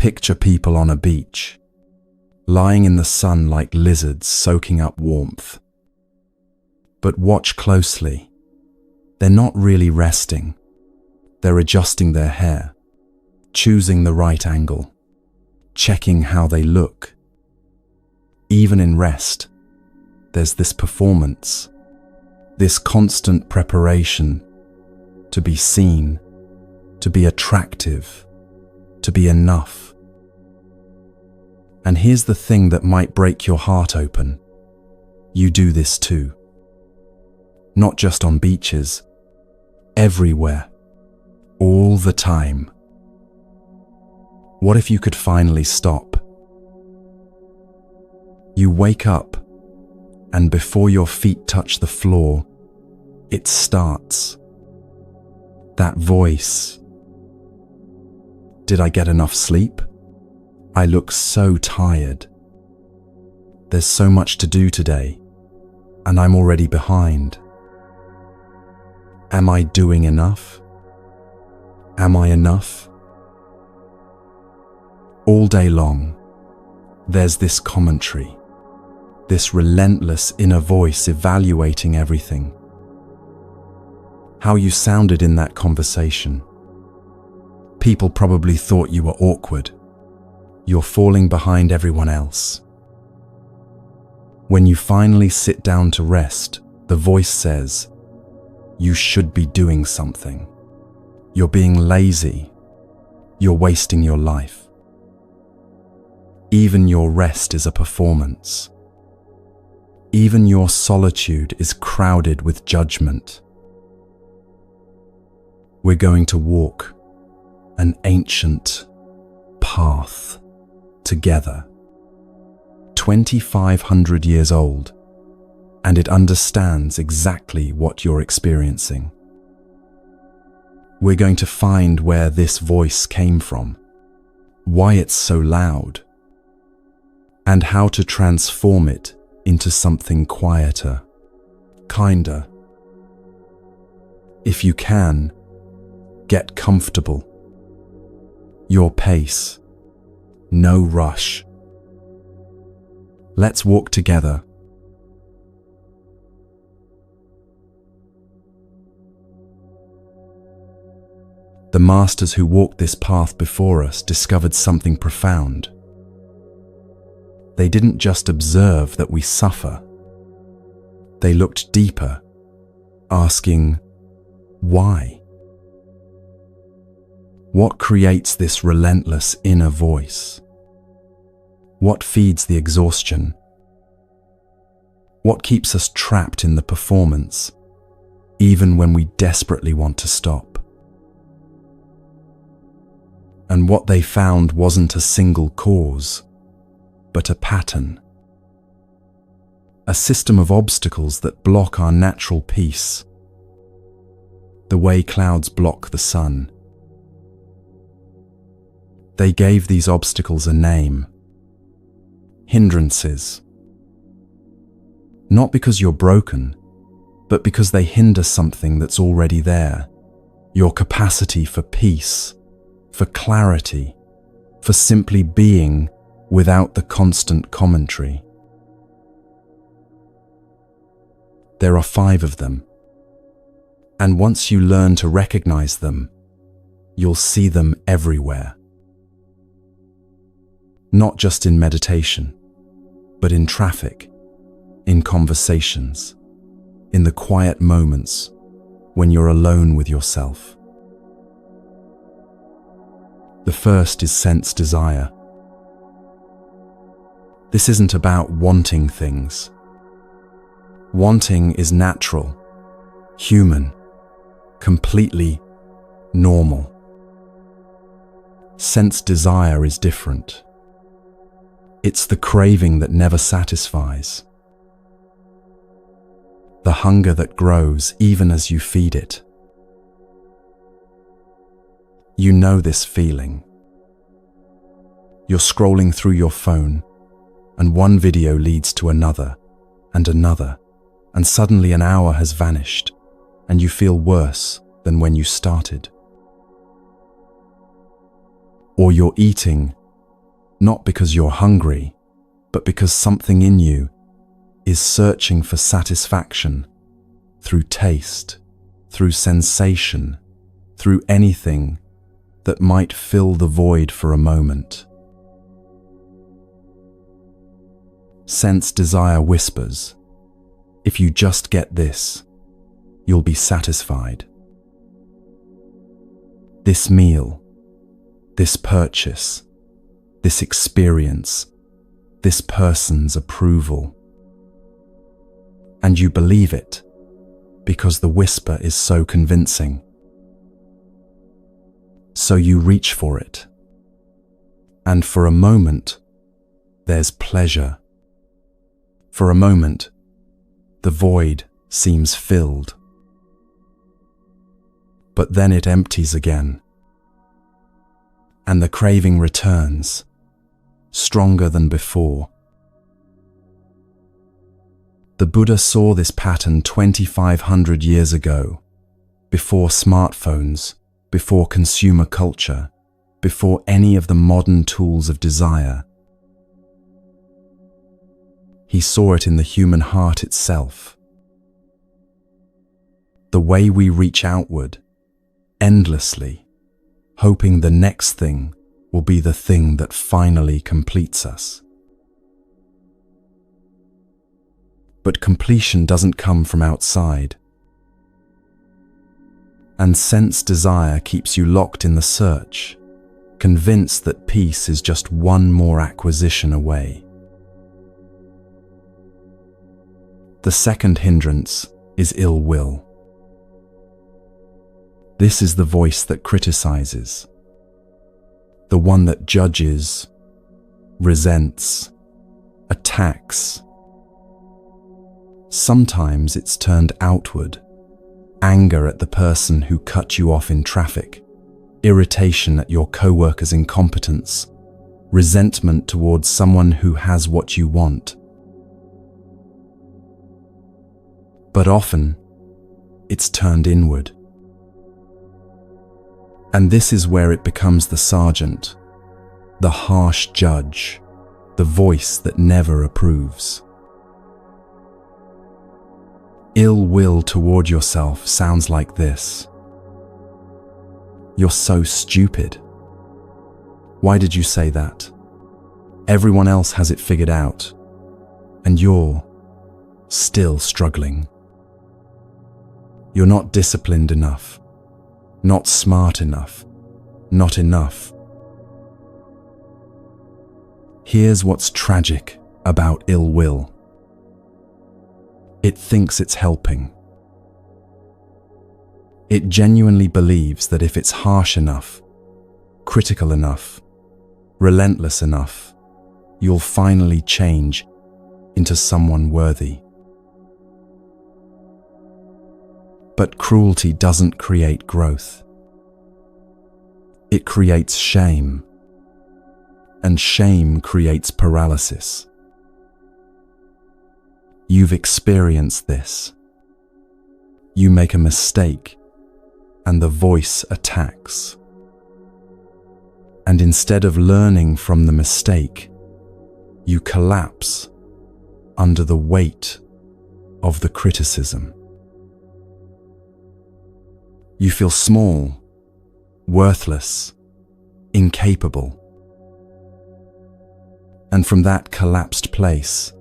Picture people on a beach, lying in the sun like lizards soaking up warmth. But watch closely. They're not really resting. They're adjusting their hair, choosing the right angle, checking how they look. Even in rest, there's this performance, this constant preparation to be seen, to be attractive, to be enough. And here's the thing that might break your heart open. You do this too. Not just on beaches, everywhere, all the time. What if you could finally stop? You wake up, and before your feet touch the floor, it starts. That voice. Did I get enough sleep? I look so tired. There's so much to do today, and I'm already behind. Am I doing enough? Am I enough? All day long, there's this commentary, this relentless inner voice evaluating everything. How you sounded in that conversation. People probably thought you were awkward. You're falling behind everyone else. When you finally sit down to rest, the voice says, you should be doing something. You're being lazy. You're wasting your life. Even your rest is a performance. Even your solitude is crowded with judgment. We're going to walk an ancient path together, 2,500 years old, and it understands exactly what you're experiencing. We're going to find where this voice came from, why it's so loud, and how to transform it into something quieter, kinder. If you can, get comfortable. Your pace, no rush. Let's walk together. The masters who walked this path before us discovered something profound. They didn't just observe that we suffer. They looked deeper, asking, why? What creates this relentless inner voice? What feeds the exhaustion? What keeps us trapped in the performance, even when we desperately want to stop? And what they found wasn't a single cause, but a pattern. A system of obstacles that block our natural peace, the way clouds block the sun. They gave these obstacles a name: hindrances. Not because you're broken, but because they hinder something that's already there. Your capacity for peace, for clarity, for simply being without the constant commentary. There are 5 of them, and once you learn to recognize them, you'll see them everywhere. Not just in meditation, but in traffic, in conversations, in the quiet moments when you're alone with yourself. The first is sense desire. This isn't about wanting things. Wanting is natural, human, completely normal. Sense desire is different. It's the craving that never satisfies. The hunger that grows even as you feed it. You know this feeling. You're scrolling through your phone, and one video leads to another, and suddenly an hour has vanished, and you feel worse than when you started. Or you're eating not because you're hungry, but because something in you is searching for satisfaction through taste, through sensation, through anything that might fill the void for a moment. Sense desire whispers, if you just get this, you'll be satisfied. This meal, this purchase, this experience, this person's approval. And you believe it because the whisper is so convincing. So you reach for it. And for a moment, there's pleasure. For a moment, the void seems filled. But then it empties again. And the craving returns, stronger than before. The Buddha saw this pattern 2,500 years ago, before smartphones, before consumer culture, before any of the modern tools of desire. He saw it in the human heart itself. The way we reach outward, endlessly, hoping the next thing will be the thing that finally completes us. But completion doesn't come from outside. And sense desire keeps you locked in the search, convinced that peace is just one more acquisition away. The second hindrance is ill will. This is the voice that criticizes, the one that judges, resents, attacks. Sometimes it's turned outward, anger at the person who cut you off in traffic, irritation at your coworker's incompetence, resentment towards someone who has what you want. But often, it's turned inward. And this is where it becomes the sergeant, the harsh judge, the voice that never approves. Ill will toward yourself sounds like this. You're so stupid. Why did you say that? Everyone else has it figured out, and you're still struggling. You're not disciplined enough, not smart enough, not enough. Here's what's tragic about ill will. It thinks it's helping. It genuinely believes that if it's harsh enough, critical enough, relentless enough, you'll finally change into someone worthy. But cruelty doesn't create growth. It creates shame, and shame creates paralysis. You've experienced this. You make a mistake, and the voice attacks. And instead of learning from the mistake, you collapse under the weight of the criticism. You feel small, worthless, incapable. And from that collapsed place,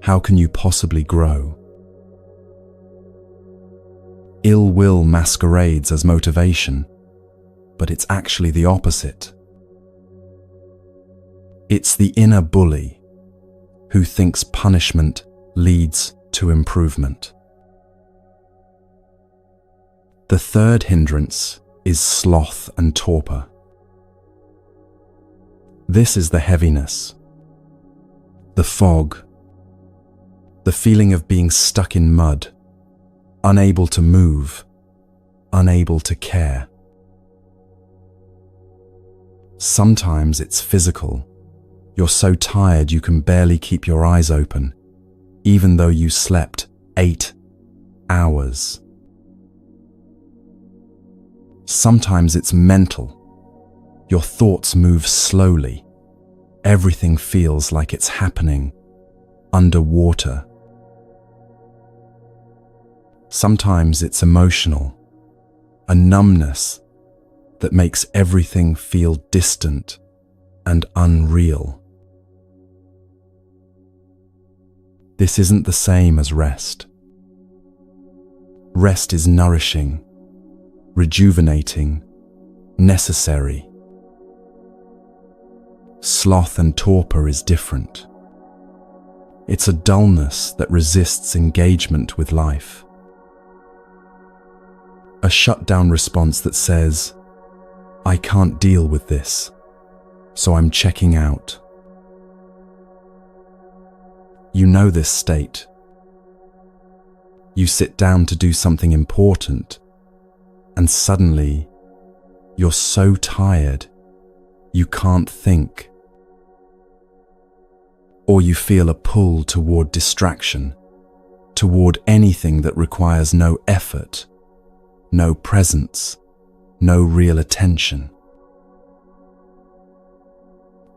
how can you possibly grow? Ill will masquerades as motivation, but it's actually the opposite. It's the inner bully who thinks punishment leads to improvement. The third hindrance is sloth and torpor. This is the heaviness, the fog, the feeling of being stuck in mud, unable to move, unable to care. Sometimes it's physical. You're so tired you can barely keep your eyes open, even though you slept 8 hours. Sometimes it's mental. Your thoughts move slowly, everything feels like it's happening underwater. Sometimes it's emotional, a numbness that makes everything feel distant and unreal. This isn't the same as rest. Rest is nourishing, rejuvenating, necessary. Sloth and torpor is different. It's a dullness that resists engagement with life. A shutdown response that says, "I can't deal with this, so I'm checking out." You know this state. You sit down to do something important, and suddenly you're so tired you can't think. Or you feel a pull toward distraction, toward anything that requires no effort, no presence, no real attention.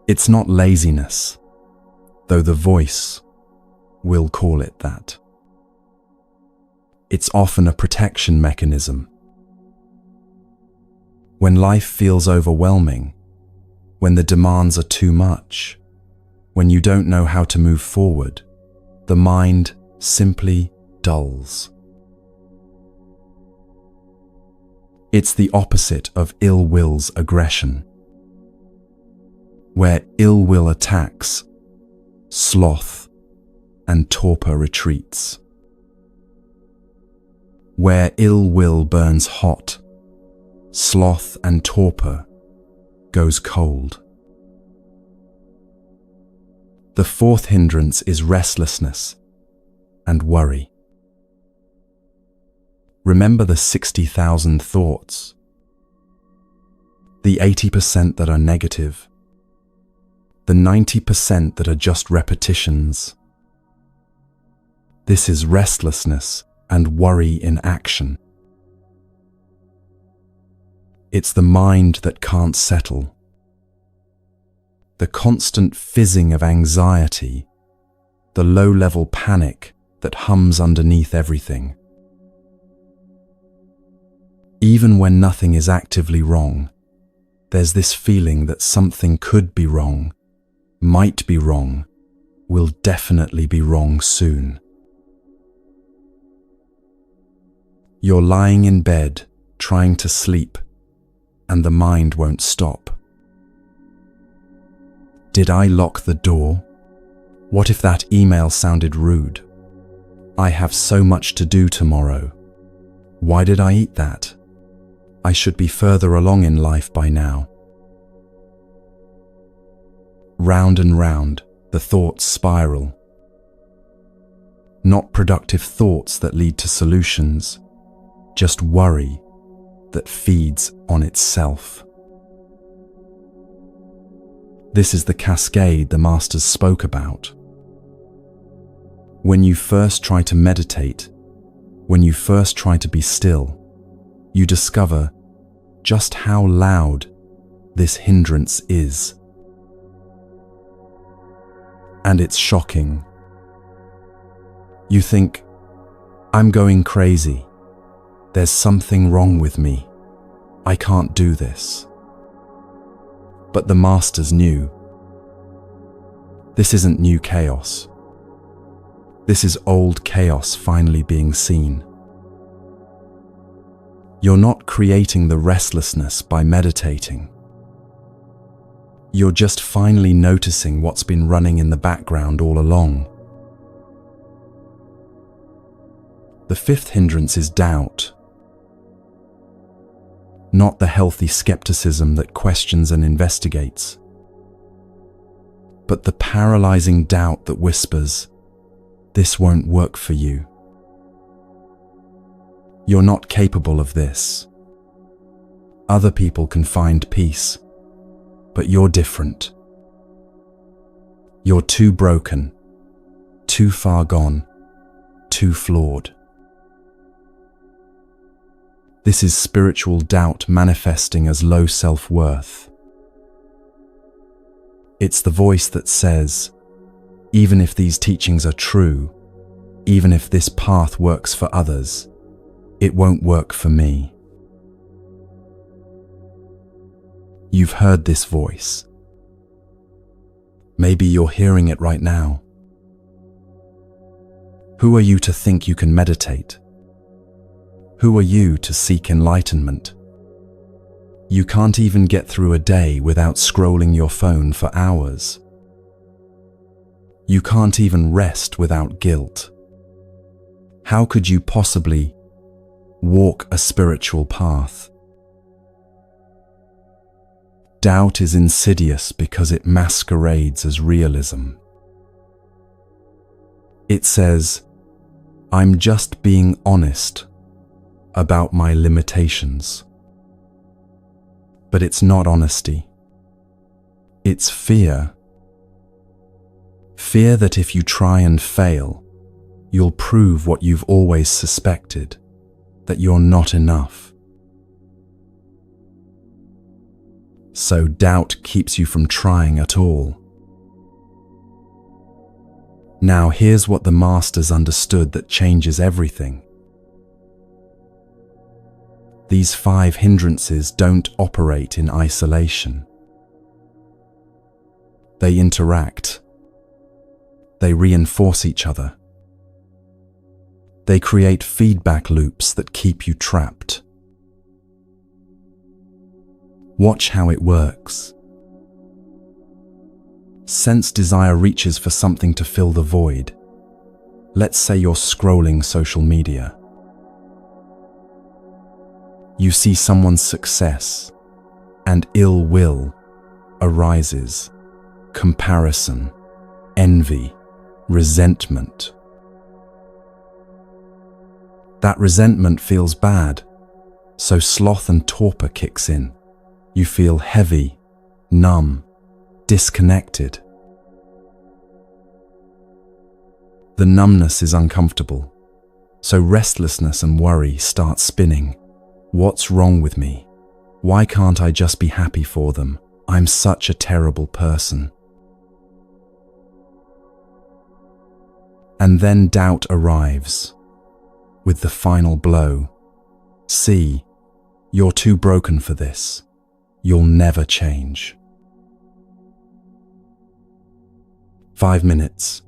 It's not laziness, though the voice will call it that. It's often a protection mechanism. When life feels overwhelming, when the demands are too much, when you don't know how to move forward, the mind simply dulls. It's the opposite of ill will's aggression. Where ill will attacks, sloth and torpor retreats. Where ill will burns hot, sloth and torpor goes cold. The fourth hindrance is restlessness and worry. Remember the 60,000 thoughts, the 80% that are negative, the 90% that are just repetitions. This is restlessness and worry in action. It's the mind that can't settle. The constant fizzing of anxiety, the low-level panic that hums underneath everything. Even when nothing is actively wrong, there's this feeling that something could be wrong, might be wrong, will definitely be wrong soon. You're lying in bed, trying to sleep, and the mind won't stop. Did I lock the door? What if that email sounded rude? I have so much to do tomorrow. Why did I eat that? I should be further along in life by now. Round and round, the thoughts spiral. Not productive thoughts that lead to solutions, just worry that feeds on itself. This is the cascade the masters spoke about. When you first try to meditate, when you first try to be still, you discover just how loud this hindrance is. And it's shocking. You think, I'm going crazy. There's something wrong with me. I can't do this. But the masters knew. This isn't new chaos. This is old chaos finally being seen. You're not creating the restlessness by meditating. You're just finally noticing what's been running in the background all along. The fifth hindrance is doubt. Not the healthy skepticism that questions and investigates, but the paralyzing doubt that whispers, "This won't work for you. You're not capable of this. Other people can find peace, but you're different. You're too broken, too far gone, too flawed." This is spiritual doubt manifesting as low self-worth. It's the voice that says, even if these teachings are true, even if this path works for others, it won't work for me. You've heard this voice. Maybe you're hearing it right now. Who are you to think you can meditate? Who are you to seek enlightenment? You can't even get through a day without scrolling your phone for hours. You can't even rest without guilt. How could you possibly walk a spiritual path? Doubt is insidious because it masquerades as realism. It says, I'm just being honest about my limitations. But it's not honesty. It's fear. Fear that if you try and fail, you'll prove what you've always suspected, that you're not enough. So doubt keeps you from trying at all. Now here's what the masters understood that changes everything. These 5 hindrances don't operate in isolation. They interact. They reinforce each other. They create feedback loops that keep you trapped. Watch how it works. Sense desire reaches for something to fill the void. Let's say you're scrolling social media. You see someone's success, and ill will arises. Comparison, envy, resentment. That resentment feels bad, so sloth and torpor kicks in. You feel heavy, numb, disconnected. The numbness is uncomfortable, so restlessness and worry start spinning. What's wrong with me? Why can't I just be happy for them? I'm such a terrible person. And then doubt arrives with the final blow. See, you're too broken for this. You'll never change. 5 minutes.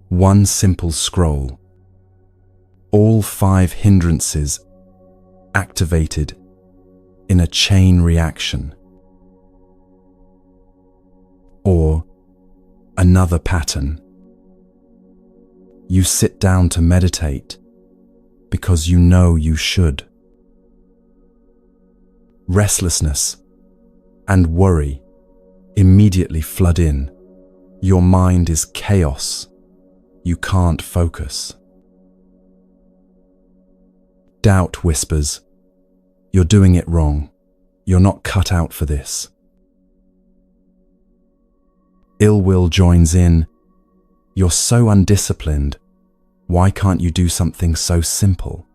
One simple scroll. All 5 hindrances activated in a chain reaction. Or another pattern. You sit down to meditate because you know you should. Restlessness and worry immediately flood in. Your mind is chaos. You can't focus. Doubt whispers, you're doing it wrong. You're not cut out for this. Ill will joins in. You're so undisciplined. Why can't you do something so simple?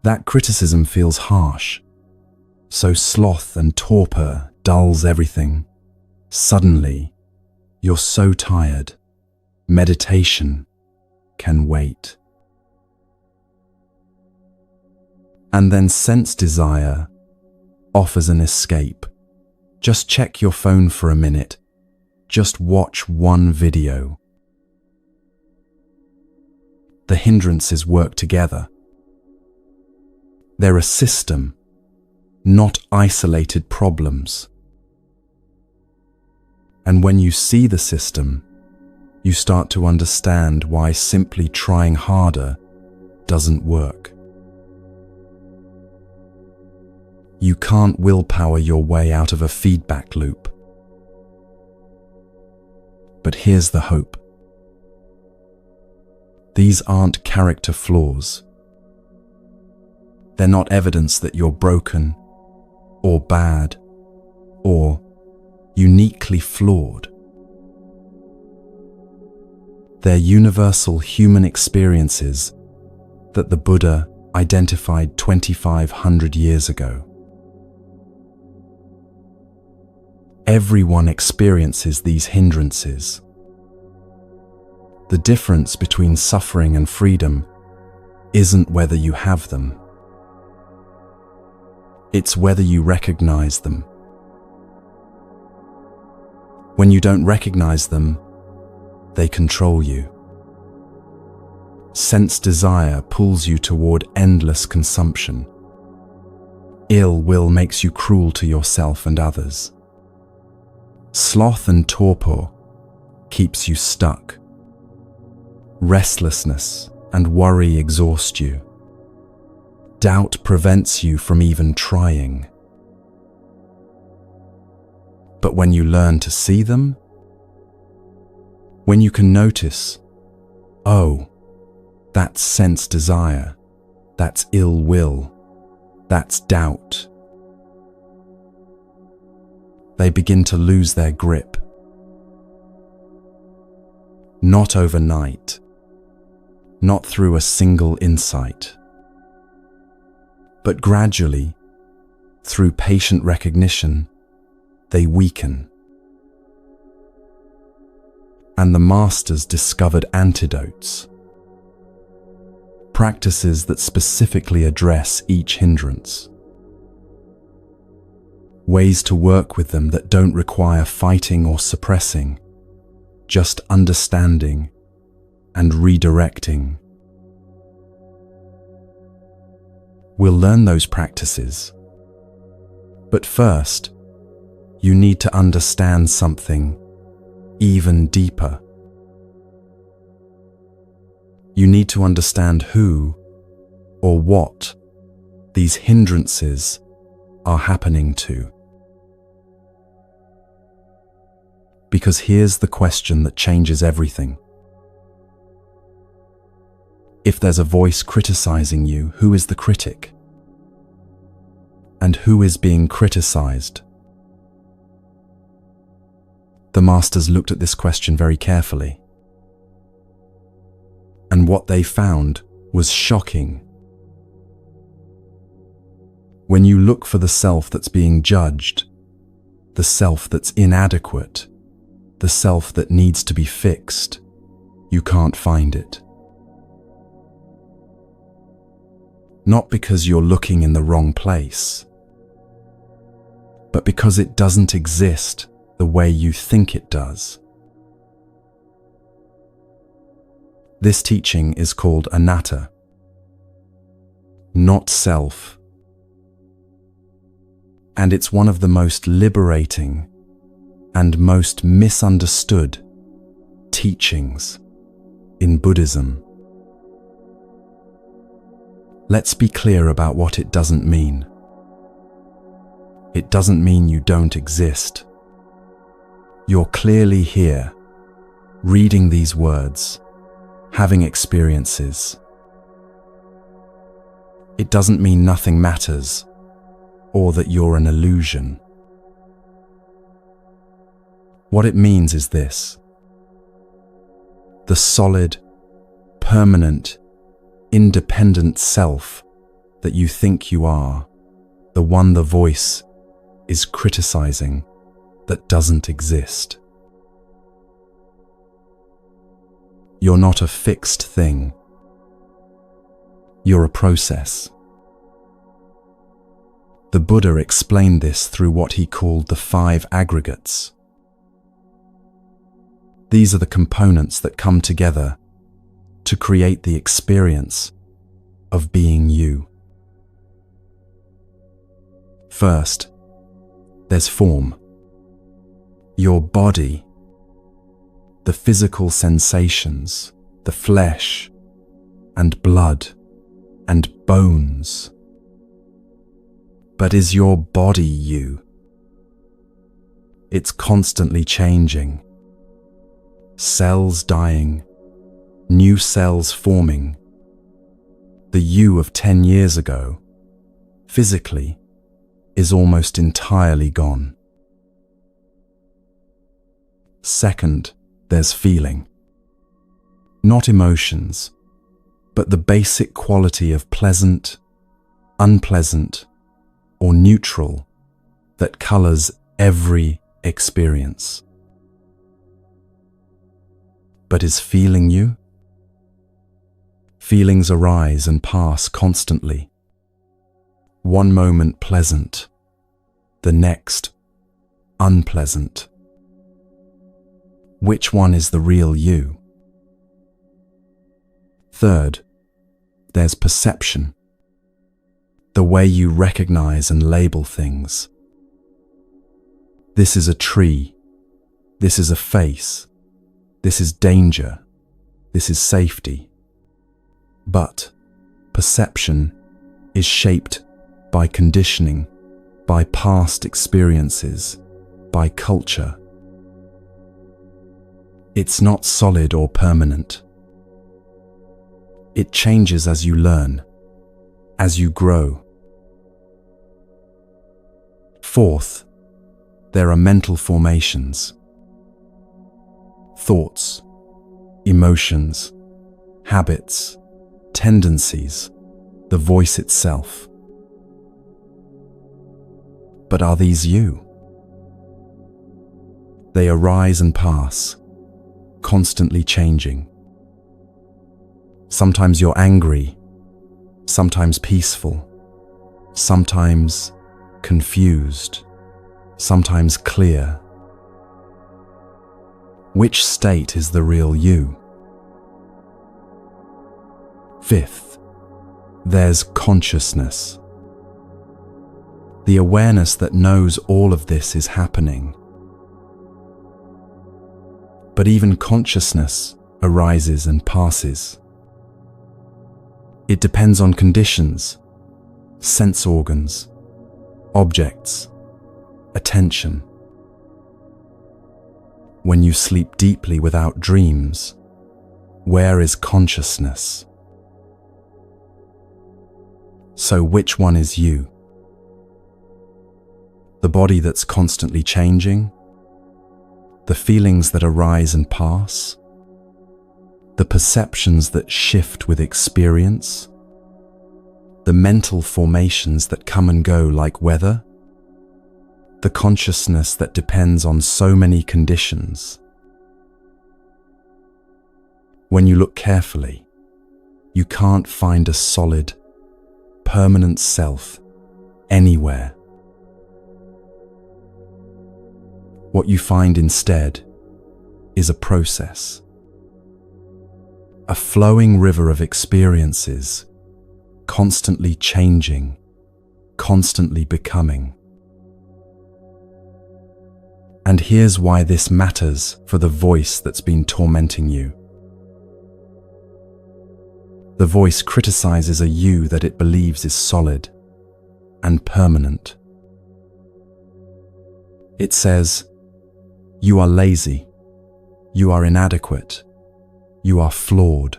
That criticism feels harsh. So sloth and torpor dulls everything. Suddenly, you're so tired. Meditation can wait. And then sense desire offers an escape. Just check your phone for a minute. Just watch one video. The hindrances work together. They're a system, not isolated problems. And when you see the system, you start to understand why simply trying harder doesn't work. You can't willpower your way out of a feedback loop. But here's the hope. These aren't character flaws. They're not evidence that you're broken, or bad, or uniquely flawed. They're universal human experiences that the Buddha identified 2,500 years ago. Everyone experiences these hindrances. The difference between suffering and freedom isn't whether you have them. It's whether you recognize them. When you don't recognize them, they control you. Sense desire pulls you toward endless consumption. Ill will makes you cruel to yourself and others. Sloth and torpor keeps you stuck. Restlessness and worry exhaust you. Doubt prevents you from even trying. But when you learn to see them, when you can notice, oh, that's sense desire, that's ill will, that's doubt, they begin to lose their grip. Not overnight, not through a single insight, but gradually, through patient recognition, they weaken. And the masters discovered antidotes, practices that specifically address each hindrance, ways to work with them that don't require fighting or suppressing, just understanding and redirecting. We'll learn those practices. But first, you need to understand something even deeper. You need to understand who or what these hindrances are happening to. Because here's the question that changes everything. If there's a voice criticizing you, who is the critic? And who is being criticized? The masters looked at this question very carefully. And what they found was shocking. When you look for the self that's being judged, the self that's inadequate, the self that needs to be fixed, you can't find it. Not because you're looking in the wrong place, but because it doesn't exist the way you think it does. This teaching is called anatta, not self, and it's one of the most liberating and most misunderstood teachings in Buddhism. Let's be clear about what it doesn't mean. It doesn't mean you don't exist. You're clearly here, reading these words, having experiences. It doesn't mean nothing matters, or that you're an illusion. What it means is this: the solid, permanent, independent self that you think you are, the one the voice is criticizing, that doesn't exist. You're not a fixed thing. You're a process. The Buddha explained this through what he called the 5 aggregates. These are the components that come together to create the experience of being you. First, there's form. Your body, the physical sensations, the flesh and blood and bones. But is your body you? It's constantly changing. Cells dying, new cells forming. The you of 10 years ago, physically, is almost entirely gone. Second, there's feeling. Not emotions, but the basic quality of pleasant, unpleasant, or neutral that colors every experience. But is feeling you? Feelings arise and pass constantly. One moment pleasant, the next unpleasant. Which one is the real you? Third, there's perception. The way you recognize and label things. This is a tree. This is a face. This is danger. This is safety. But perception is shaped by conditioning, by past experiences, by culture. It's not solid or permanent. It changes as you learn, as you grow. Fourth, there are mental formations. Thoughts, emotions, habits, tendencies, the voice itself. But are these you? They arise and pass, constantly changing. Sometimes you're angry, sometimes peaceful, sometimes confused, sometimes clear. Which state is the real you? Fifth, there's consciousness. The awareness that knows all of this is happening. But even consciousness arises and passes. It depends on conditions, sense organs, objects, attention. When you sleep deeply without dreams, where is consciousness? So which one is you? The body that's constantly changing? The feelings that arise and pass? The perceptions that shift with experience? The mental formations that come and go like weather? The consciousness that depends on so many conditions? When you look carefully, you can't find a solid, permanent self anywhere. What you find instead is a process, a flowing river of experiences, constantly changing, constantly becoming. And here's why this matters for the voice that's been tormenting you. The voice criticizes a you that it believes is solid and permanent. It says, "You are lazy, you are inadequate, you are flawed."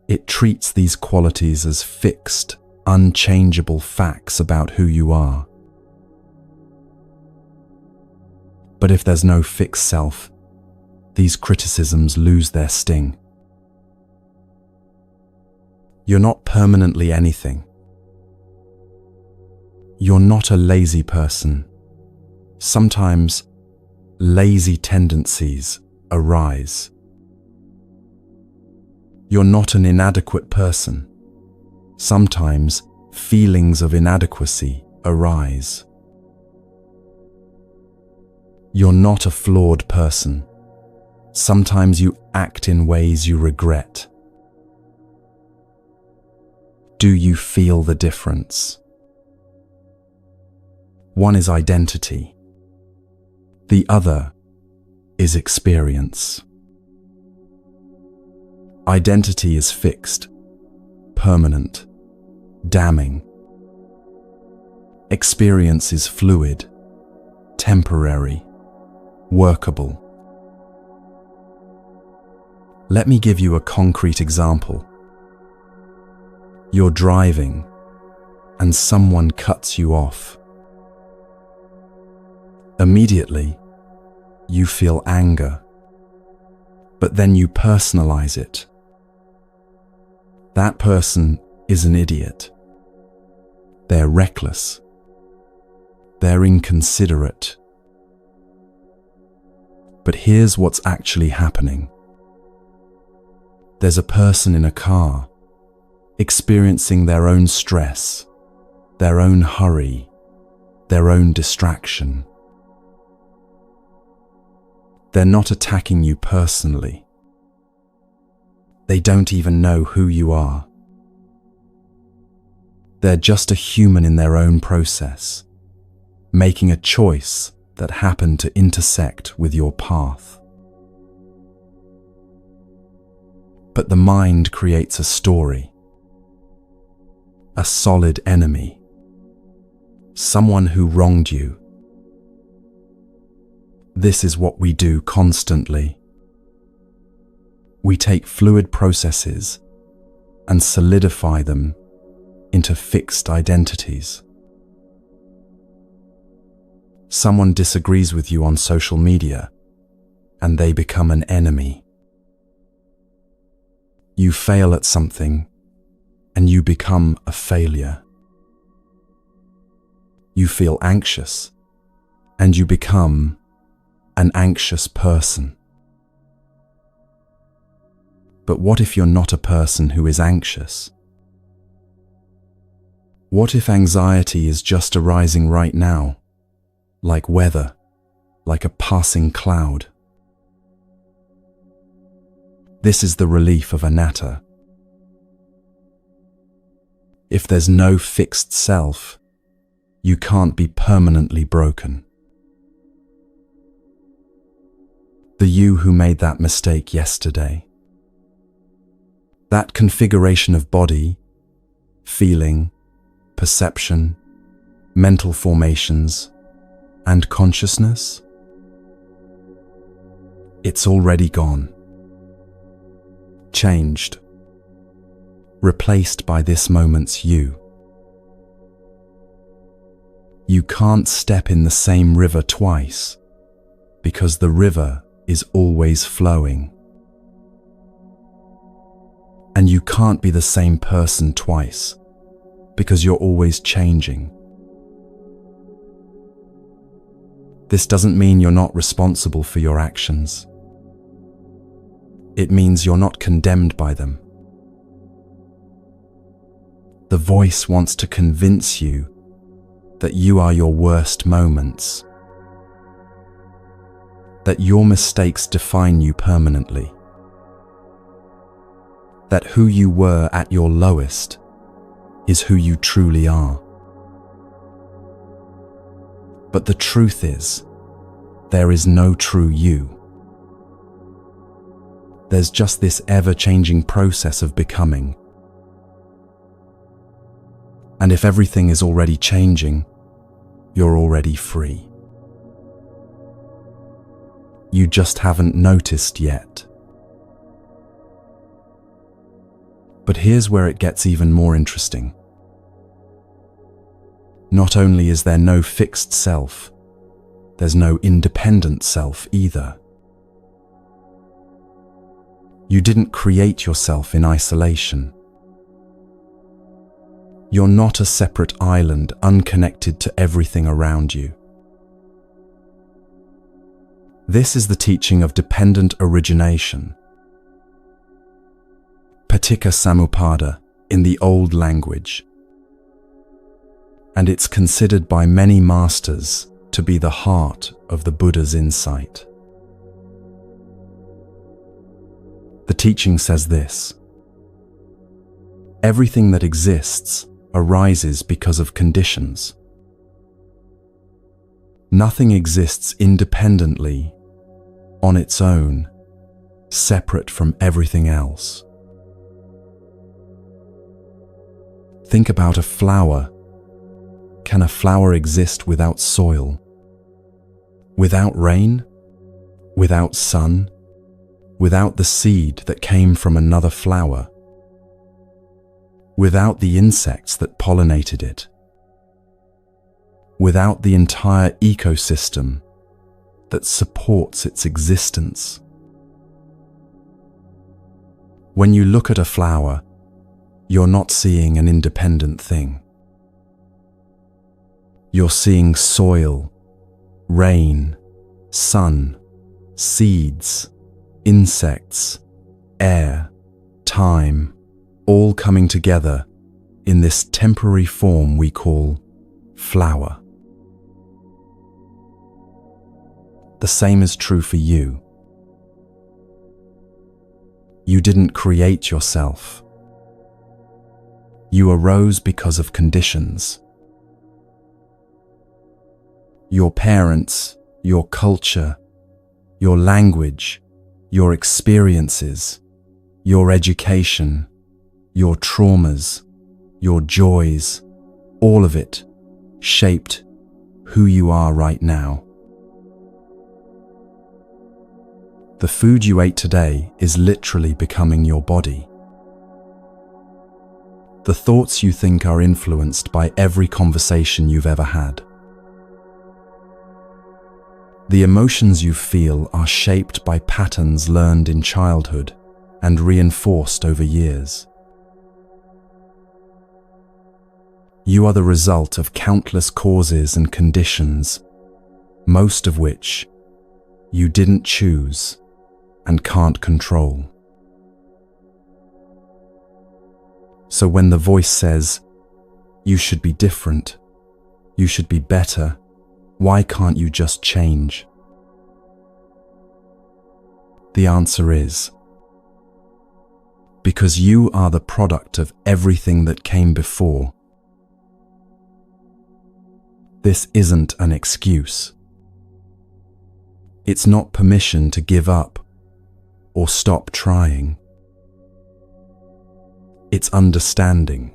It treats these qualities as fixed, unchangeable facts about who you are. But if there's no fixed self, these criticisms lose their sting. You're not permanently anything. You're not a lazy person. Sometimes lazy tendencies arise. You're not an inadequate person. Sometimes feelings of inadequacy arise. You're not a flawed person. Sometimes you act in ways you regret. Do you feel the difference? One is identity. The other is experience. Identity is fixed, permanent, damning. Experience is fluid, temporary, workable. Let me give you a concrete example. You're driving and someone cuts you off. Immediately, you feel anger, but then you personalize it. That person is an idiot. They're reckless. They're inconsiderate. But here's what's actually happening. There's a person in a car, experiencing their own stress, their own hurry, their own distraction. They're not attacking you personally. They don't even know who you are. They're just a human in their own process, making a choice that happened to intersect with your path. But the mind creates a story, a solid enemy, someone who wronged you. This is what we do constantly. We take fluid processes and solidify them into fixed identities. Someone disagrees with you on social media, and they become an enemy. You fail at something, and you become a failure. You feel anxious, and you become an anxious person. But what if you're not a person who is anxious? What if anxiety is just arising right now, like weather, like a passing cloud? This is the relief of anatta. If there's no fixed self, you can't be permanently broken. The you who made that mistake yesterday, that configuration of body, feeling, perception, mental formations, and consciousness, it's already gone, changed, replaced by this moment's you. You can't step in the same river twice, because the river is always flowing. And you can't be the same person twice, because you're always changing. This doesn't mean you're not responsible for your actions. It means you're not condemned by them. The voice wants to convince you that you are your worst moments, that your mistakes define you permanently, that who you were at your lowest is who you truly are. But the truth is, there is no true you. There's just this ever-changing process of becoming. And if everything is already changing, you're already free. You just haven't noticed yet. But here's where it gets even more interesting. Not only is there no fixed self, there's no independent self either. You didn't create yourself in isolation. You're not a separate island unconnected to everything around you. This is the teaching of dependent origination, Paticca Samuppada in the old language, and it's considered by many masters to be the heart of the Buddha's insight. The teaching says this: everything that exists arises because of conditions. Nothing exists independently, on its own, separate from everything else. Think about a flower. Can a flower exist without soil? Without rain? Without sun? Without the seed that came from another flower? Without the insects that pollinated it? Without the entire ecosystem that supports its existence? When you look at a flower, you're not seeing an independent thing. You're seeing soil, rain, sun, seeds, insects, air, time, all coming together in this temporary form we call flower. The same is true for you. You didn't create yourself. You arose because of conditions. Your parents, your culture, your language, your experiences, your education, your traumas, your joys, all of it shaped who you are right now. The food you ate today is literally becoming your body. The thoughts you think are influenced by every conversation you've ever had. The emotions you feel are shaped by patterns learned in childhood and reinforced over years. You are the result of countless causes and conditions, most of which you didn't choose and can't control. So when the voice says, "You should be different, you should be better, why can't you just change?" The answer is, because you are the product of everything that came before. This isn't an excuse. It's not permission to give up or stop trying. It's understanding.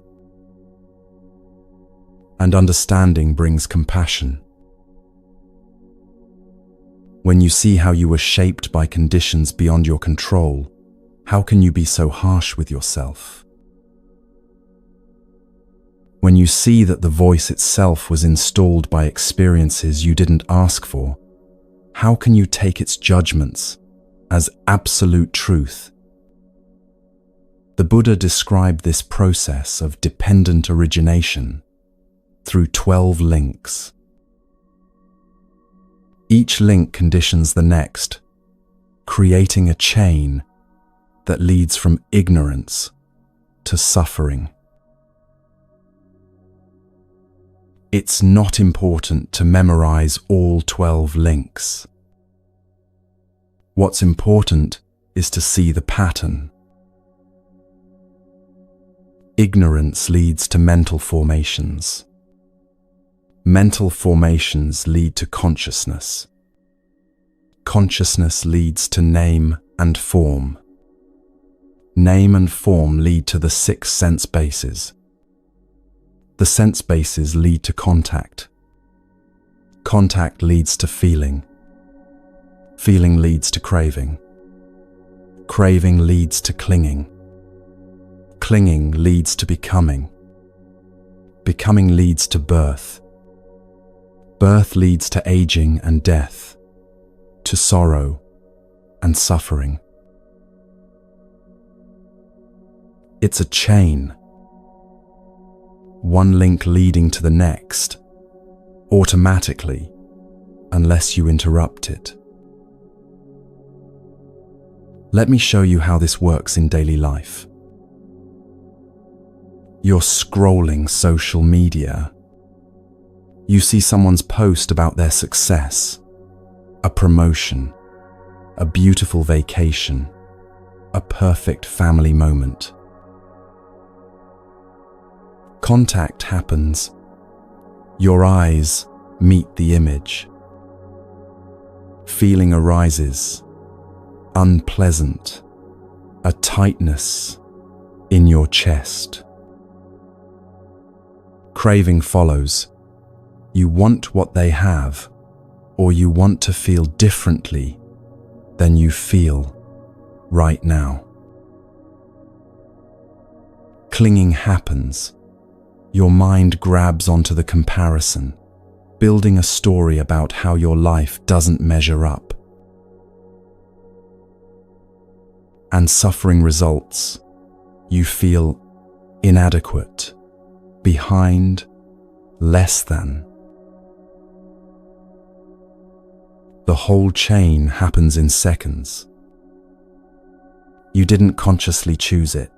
And understanding brings compassion. When you see how you were shaped by conditions beyond your control, how can you be so harsh with yourself? When you see that the voice itself was installed by experiences you didn't ask for, how can you take its judgments as absolute truth? The Buddha described this process of dependent origination through 12 links. Each link conditions the next, creating a chain that leads from ignorance to suffering. It's not important to memorize all 12 links. What's important is to see the pattern. Ignorance leads to mental formations. Mental formations lead to consciousness. Consciousness leads to name and form. Name and form lead to the 6 sense bases. The sense bases lead to contact. Contact leads to feeling. Feeling leads to craving. Craving leads to clinging. Clinging leads to becoming. Becoming leads to birth. Birth leads to aging and death, to sorrow and suffering. It's a chain, one link leading to the next, automatically, unless you interrupt it. Let me show you how this works in daily life. You're scrolling social media. You see someone's post about their success, a promotion, a beautiful vacation, a perfect family moment. Contact happens. Your eyes meet the image. Feeling arises, unpleasant, a tightness in your chest. Craving follows. You want what they have, or you want to feel differently than you feel right now. Clinging happens. Your mind grabs onto the comparison, building a story about how your life doesn't measure up. And suffering results. You feel inadequate, behind, less than, The whole chain happens in seconds. You didn't consciously choose it.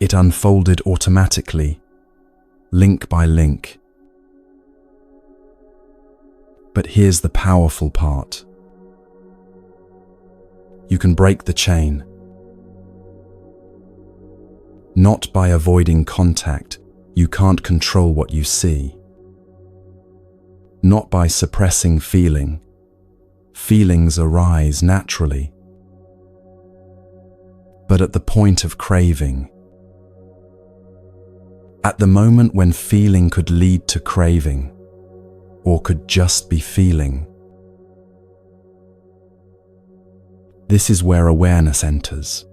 It unfolded automatically, link by link. But here's the powerful part. You can break the chain. Not by avoiding contact. You can't control what you see. Not by suppressing feeling. Feelings arise naturally. But at the point of craving. At the moment when feeling could lead to craving, or could just be feeling. This is where awareness enters.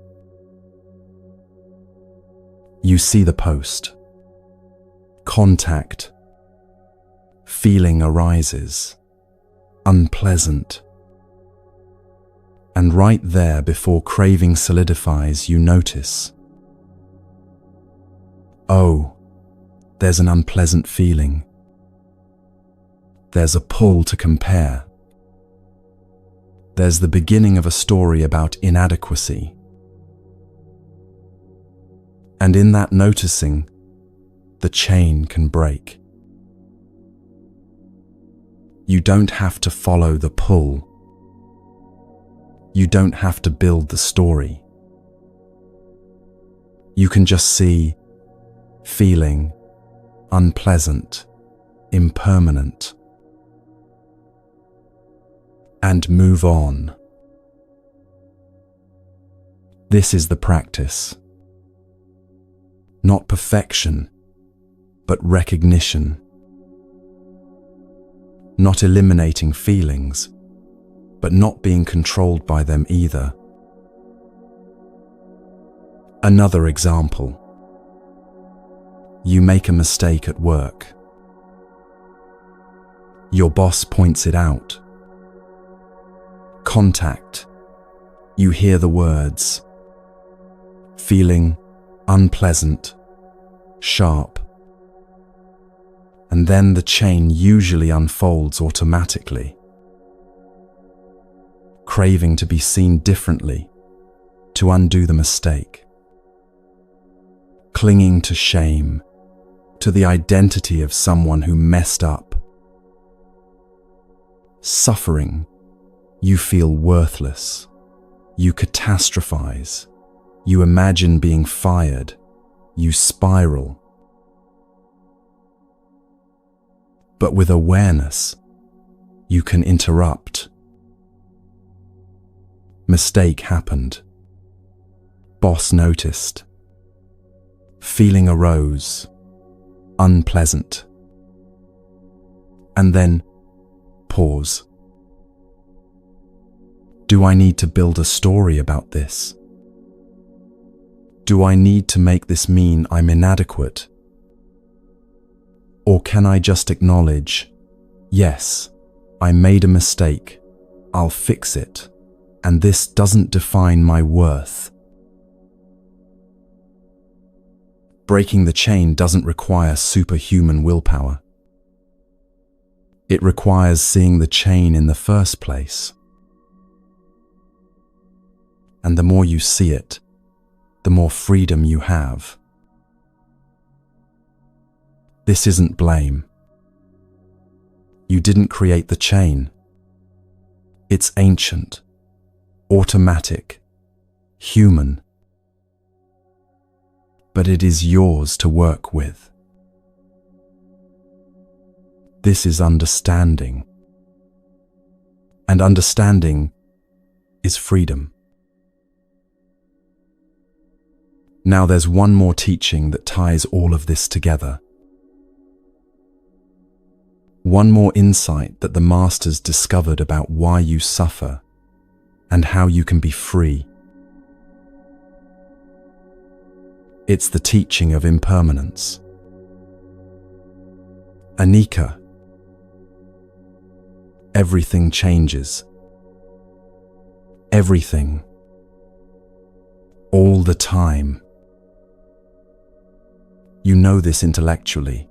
You see the post. Contact. Feeling arises. Unpleasant. And right there, before craving solidifies, you notice. Oh, there's an unpleasant feeling. There's a pull to compare. There's the beginning of a story about inadequacy. And in that noticing, the chain can break. You don't have to follow the pull. You don't have to build the story. You can just see feeling unpleasant, impermanent, and move on. This is the practice. Not perfection, but recognition. Not eliminating feelings, but not being controlled by them either. Another example. You make a mistake at work. Your boss points it out. Contact. You hear the words. Feeling unpleasant, sharp. And then the chain usually unfolds automatically. Craving to be seen differently, to undo the mistake. Clinging to shame, to the identity of someone who messed up. Suffering, you feel worthless. You catastrophize. You imagine being fired. You spiral. But with awareness, you can interrupt. Mistake happened. Boss noticed. Feeling arose. Unpleasant. And then pause. Do I need to build a story about this? Do I need to make this mean I'm inadequate? Or can I just acknowledge, yes, I made a mistake, I'll fix it, and this doesn't define my worth? Breaking the chain doesn't require superhuman willpower. It requires seeing the chain in the first place. And the more you see it, the more freedom you have. This isn't blame. You didn't create the chain. It's ancient, automatic, human. But it is yours to work with. This is understanding. And understanding is freedom. Now there's one more teaching that ties all of this together. One more insight that the masters discovered about why you suffer and how you can be free. It's the teaching of impermanence. Anicca. Everything changes. Everything. All the time. You know this intellectually.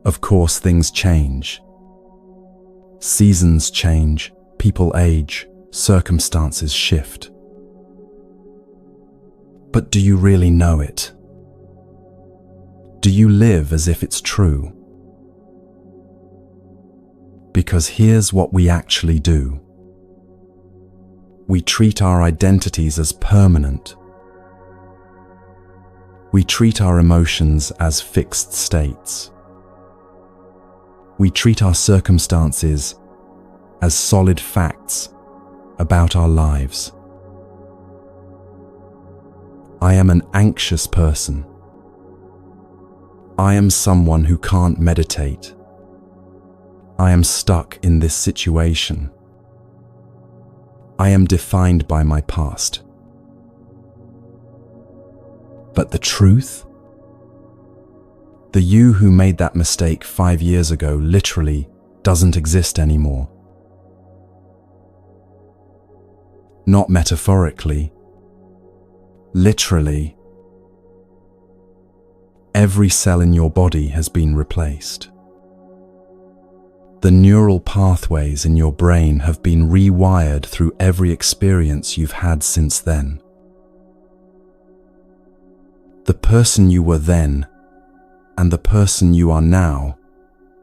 Of course, things change. Seasons change, people age, circumstances shift. But do you really know it? Do you live as if it's true? Because here's what we actually do. We treat our identities as permanent. We treat our emotions as fixed states. We treat our circumstances as solid facts about our lives. I am an anxious person. I am someone who can't meditate. I am stuck in this situation. I am defined by my past. But the truth? The you who made that mistake 5 years ago literally doesn't exist anymore. Not metaphorically, literally. Every cell in your body has been replaced. The neural pathways in your brain have been rewired through every experience you've had since then. The person you were then and the person you are now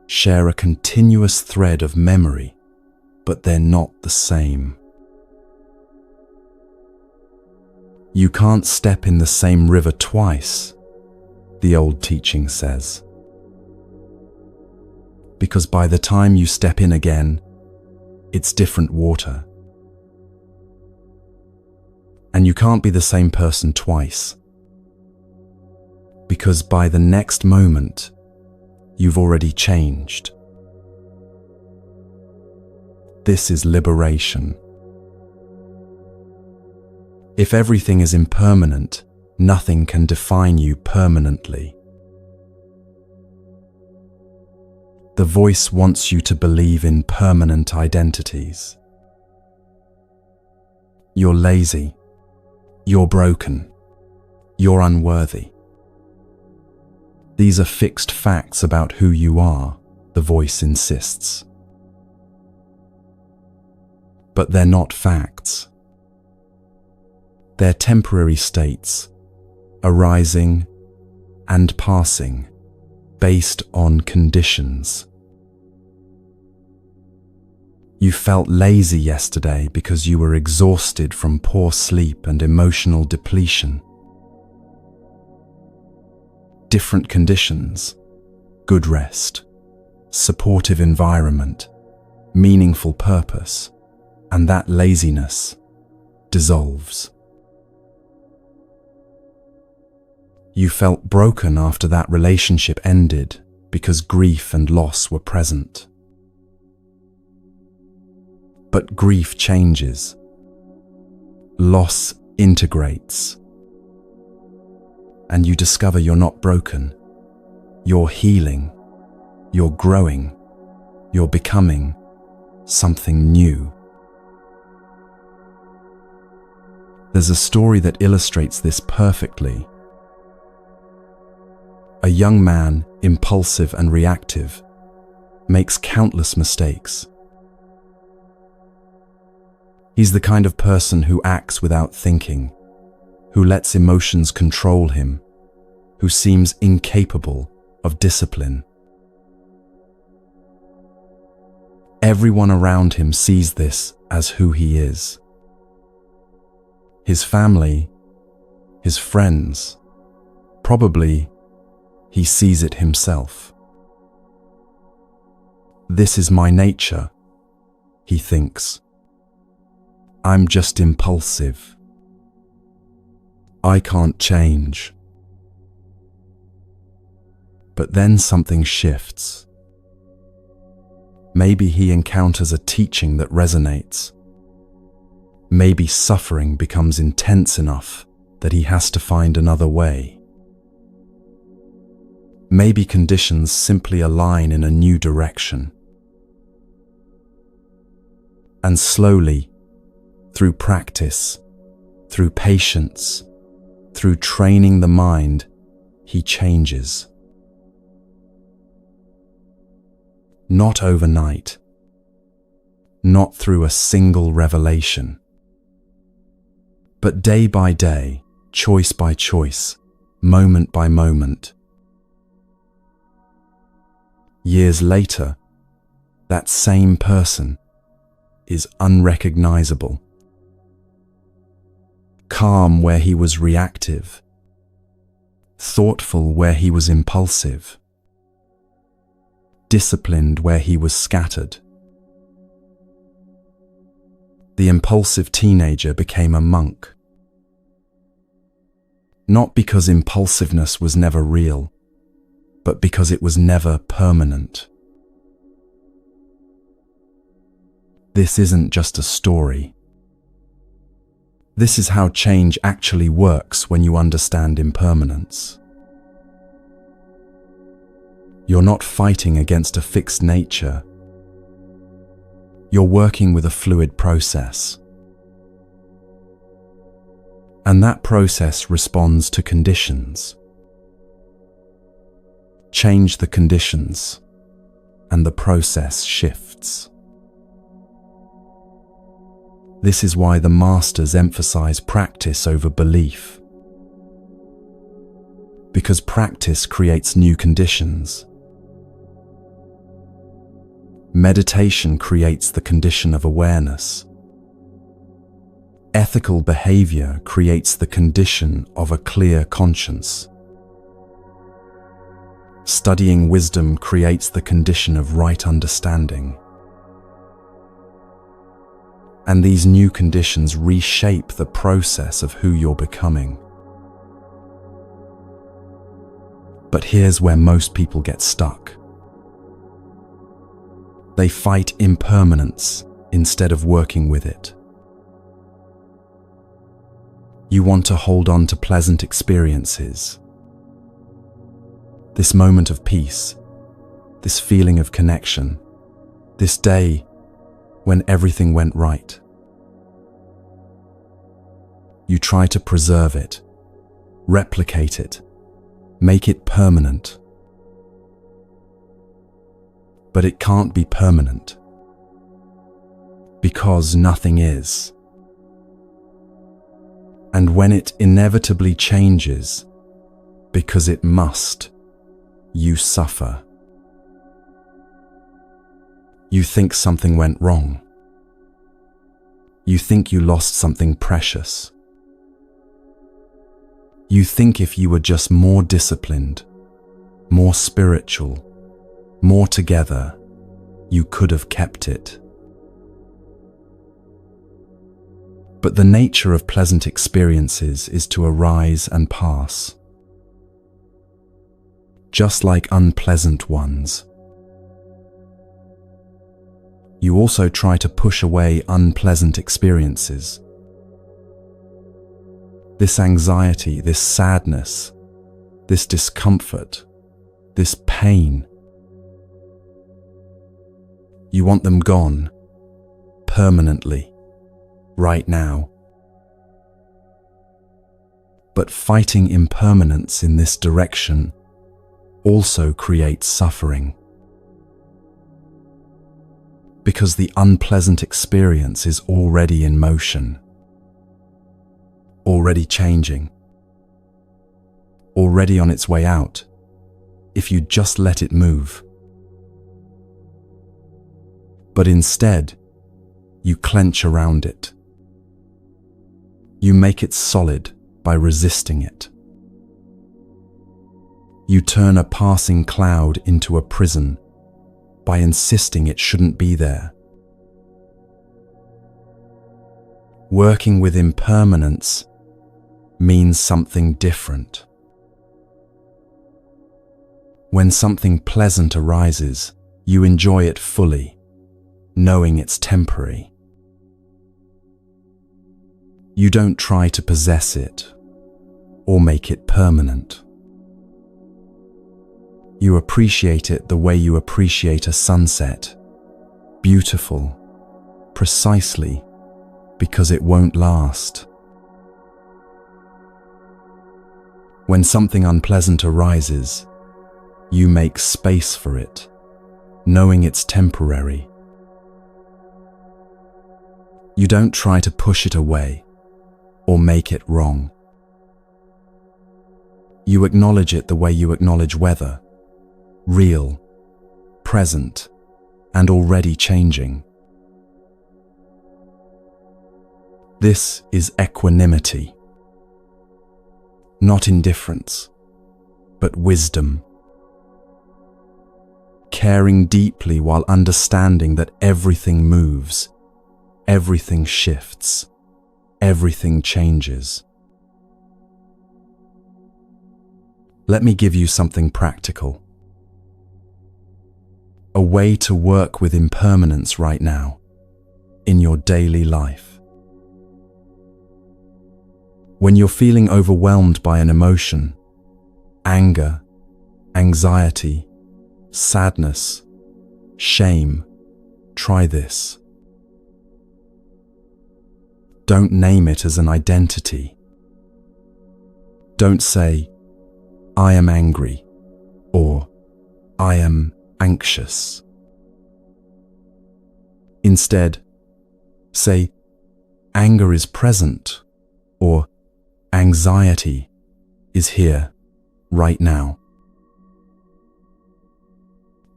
share a continuous thread of memory, but they're not the same. You can't step in the same river twice, the old teaching says. Because by the time you step in again, it's different water. And you can't be the same person twice. Because by the next moment, you've already changed. This is liberation. If everything is impermanent, nothing can define you permanently. The voice wants you to believe in permanent identities. You're lazy. You're broken. You're unworthy. These are fixed facts about who you are, the voice insists. But they're not facts. They're temporary states, arising and passing, based on conditions. You felt lazy yesterday because you were exhausted from poor sleep and emotional depletion. Different conditions, good rest, supportive environment, meaningful purpose, and that laziness dissolves. You felt broken after that relationship ended because grief and loss were present. But grief changes. Loss integrates. And you discover you're not broken. You're healing. You're growing. You're becoming something new. There's a story that illustrates this perfectly. A young man, impulsive and reactive, makes countless mistakes. He's the kind of person who acts without thinking, who lets emotions control him, who seems incapable of discipline. Everyone around him sees this as who he is. His family, his friends, probably he sees it himself. This is my nature, he thinks. I'm just impulsive. I can't change. But then something shifts. Maybe he encounters a teaching that resonates. Maybe suffering becomes intense enough that he has to find another way. Maybe conditions simply align in a new direction. And slowly, through practice, through patience, through training the mind, he changes. Not overnight, not through a single revelation, but day by day, choice by choice, moment by moment. Years later, that same person is unrecognizable. Calm where he was reactive, thoughtful where he was impulsive, disciplined where he was scattered. The impulsive teenager became a monk, not because impulsiveness was never real, but because it was never permanent. This isn't just a story. This is how change actually works when you understand impermanence. You're not fighting against a fixed nature. You're working with a fluid process. And that process responds to conditions. Change the conditions, and the process shifts. This is why the masters emphasize practice over belief. Because practice creates new conditions. Meditation creates the condition of awareness. Ethical behavior creates the condition of a clear conscience. Studying wisdom creates the condition of right understanding. And these new conditions reshape the process of who you're becoming. But here's where most people get stuck. They fight impermanence instead of working with it. You want to hold on to pleasant experiences. This moment of peace, this feeling of connection, this day when everything went right. You try to preserve it, replicate it, make it permanent. But it can't be permanent, because nothing is. And when it inevitably changes, because it must, you suffer. You think something went wrong. You think you lost something precious. You think if you were just more disciplined, more spiritual, more together, you could have kept it. But the nature of pleasant experiences is to arise and pass, just like unpleasant ones. You also try to push away unpleasant experiences. This anxiety, this sadness, this discomfort, this pain. You want them gone, permanently, right now. But fighting impermanence in this direction also creates suffering. Because the unpleasant experience is already in motion, already changing, already on its way out, if you just let it move. But instead, you clench around it. You make it solid by resisting it. You turn a passing cloud into a prison by insisting it shouldn't be there. Working with impermanence means something different. When something pleasant arises, you enjoy it fully, knowing it's temporary. You don't try to possess it or make it permanent. You appreciate it the way you appreciate a sunset, beautiful, precisely because it won't last. When something unpleasant arises, you make space for it, knowing it's temporary. You don't try to push it away or make it wrong. You acknowledge it the way you acknowledge weather, real, present, and already changing. This is equanimity. Not indifference, but wisdom. Caring deeply while understanding that everything moves, everything shifts, everything changes. Let me give you something practical. A way to work with impermanence right now, in your daily life. When you're feeling overwhelmed by an emotion, anger, anxiety, sadness, shame, try this. Don't name it as an identity. Don't say, I am angry, or I am anxious. Instead, say, anger is present, or anxiety is here, right now.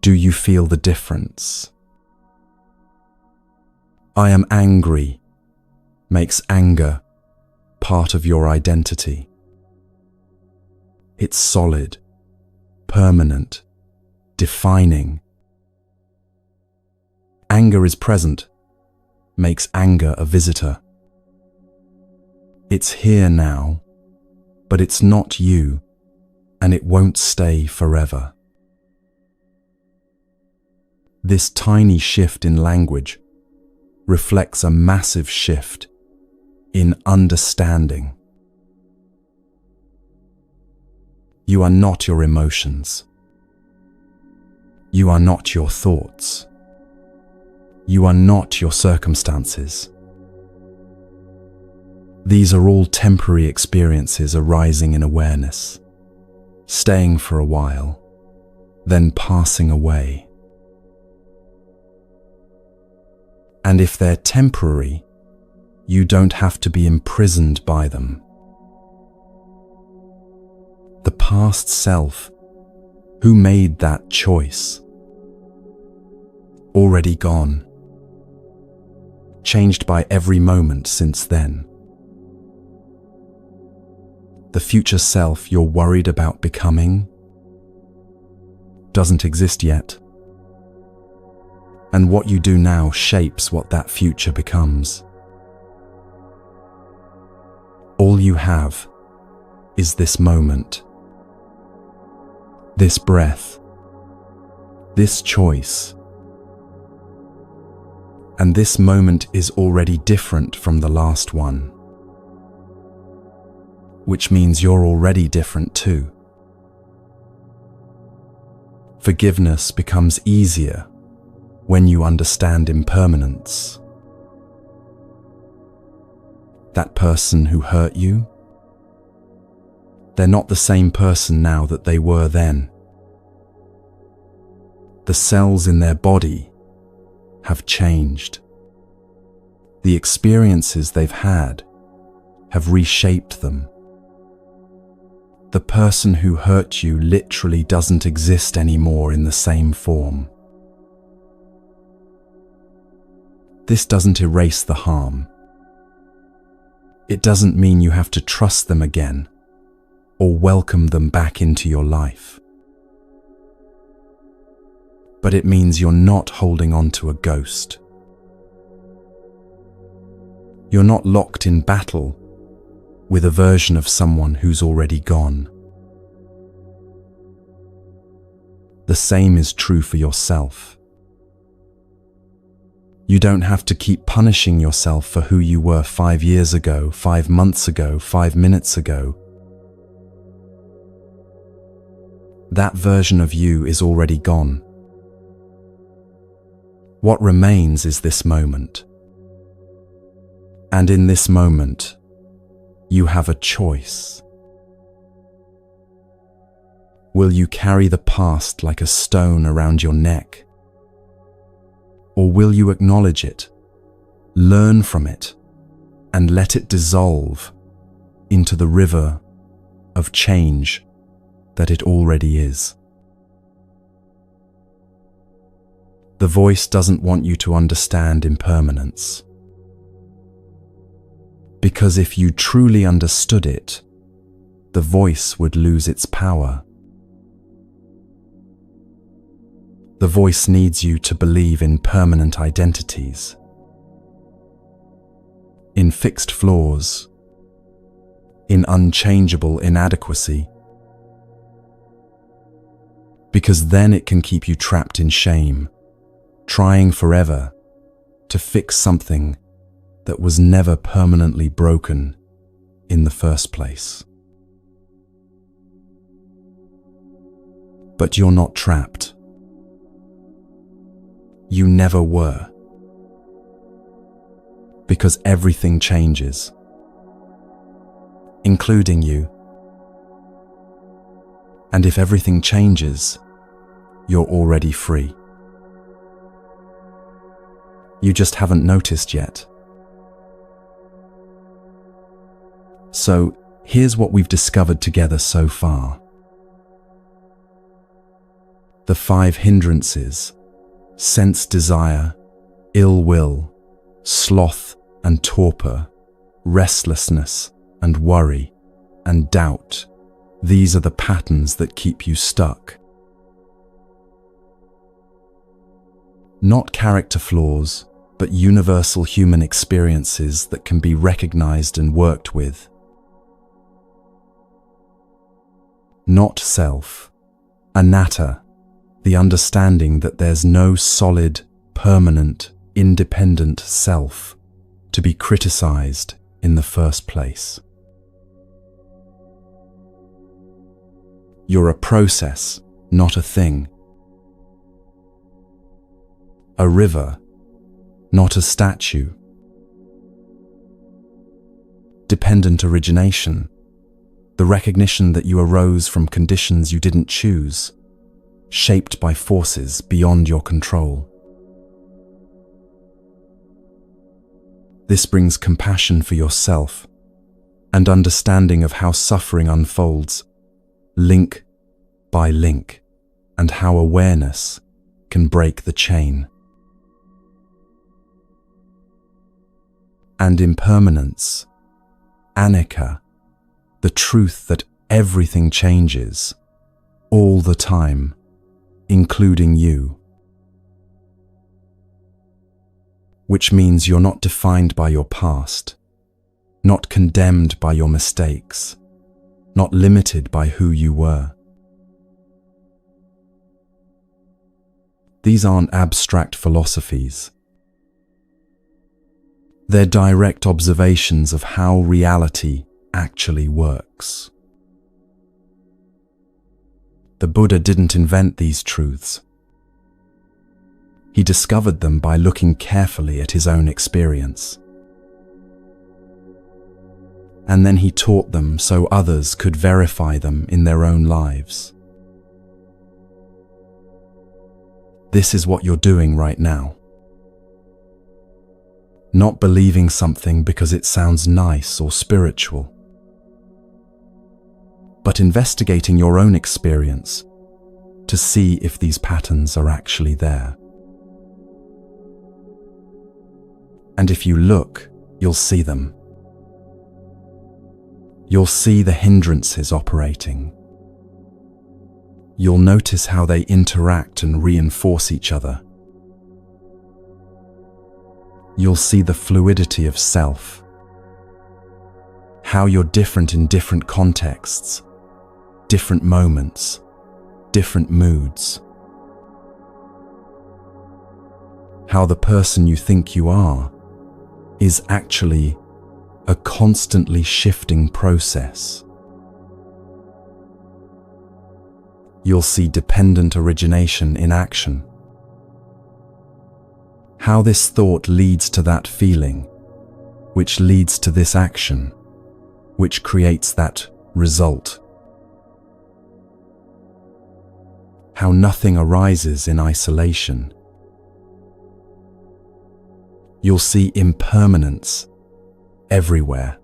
Do you feel the difference? I am angry makes anger part of your identity. It's solid, permanent, defining. Anger is present makes anger a visitor. It's here now, but it's not you, and it won't stay forever. This tiny shift in language reflects a massive shift in understanding. You are not your emotions. You are not your thoughts. You are not your circumstances. These are all temporary experiences arising in awareness, staying for a while, then passing away. And if they're temporary, you don't have to be imprisoned by them. The past self, who made that choice? Already gone, changed by every moment since then. The future self you're worried about becoming doesn't exist yet. And what you do now shapes what that future becomes. All you have is this moment, this breath, this choice. And this moment is already different from the last one, which means you're already different too. Forgiveness becomes easier when you understand impermanence. That person who hurt you, they're not the same person now that they were then. The cells in their body have changed. The experiences they've had have reshaped them. The person who hurt you literally doesn't exist anymore in the same form. This doesn't erase the harm. It doesn't mean you have to trust them again or welcome them back into your life. But it means you're not holding on to a ghost. You're not locked in battle with a version of someone who's already gone. The same is true for yourself. You don't have to keep punishing yourself for who you were 5 years ago, 5 months ago, 5 minutes ago. That version of you is already gone. What remains is this moment. And in this moment, you have a choice. Will you carry the past like a stone around your neck? Or will you acknowledge it, Learn from it and let it dissolve into the river of change that it already is. The voice doesn't want you to understand impermanence, because if you truly understood it, the voice would lose its power. The voice needs you to believe in permanent identities, in fixed flaws, in unchangeable inadequacy, because then it can keep you trapped in shame, trying forever to fix something that was never permanently broken in the first place. But you're not trapped. You never were. Because everything changes, including you. And if everything changes, you're already free. You just haven't noticed yet. So, here's what we've discovered together so far. The 5 hindrances: sense desire, ill will, sloth and torpor, restlessness and worry, and doubt. These are the patterns that keep you stuck. Not character flaws, but universal human experiences that can be recognized and worked with. Not self, anatta, the understanding that there's no solid, permanent, independent self to be criticized in the first place. You're a process, not a thing. A river, not a statue. Dependent origination, the recognition that you arose from conditions you didn't choose, shaped by forces beyond your control. This brings compassion for yourself and understanding of how suffering unfolds, link by link, and how awareness can break the chain. And impermanence, anicca, the truth that everything changes, all the time, including you. Which means you're not defined by your past, not condemned by your mistakes, not limited by who you were. These aren't abstract philosophies. They're direct observations of how reality actually works. The Buddha didn't invent these truths. He discovered them by looking carefully at his own experience. And then he taught them so others could verify them in their own lives. This is what you're doing right now. Not believing something because it sounds nice or spiritual, but investigating your own experience to see if these patterns are actually there. And if you look, you'll see them. You'll see the hindrances operating. You'll notice how they interact and reinforce each other. You'll see the fluidity of self, how you're different in different contexts, different moments, different moods. How the person you think you are is actually a constantly shifting process. You'll see dependent origination in action. How this thought leads to that feeling, which leads to this action, which creates that result. How nothing arises in isolation. You'll see impermanence everywhere.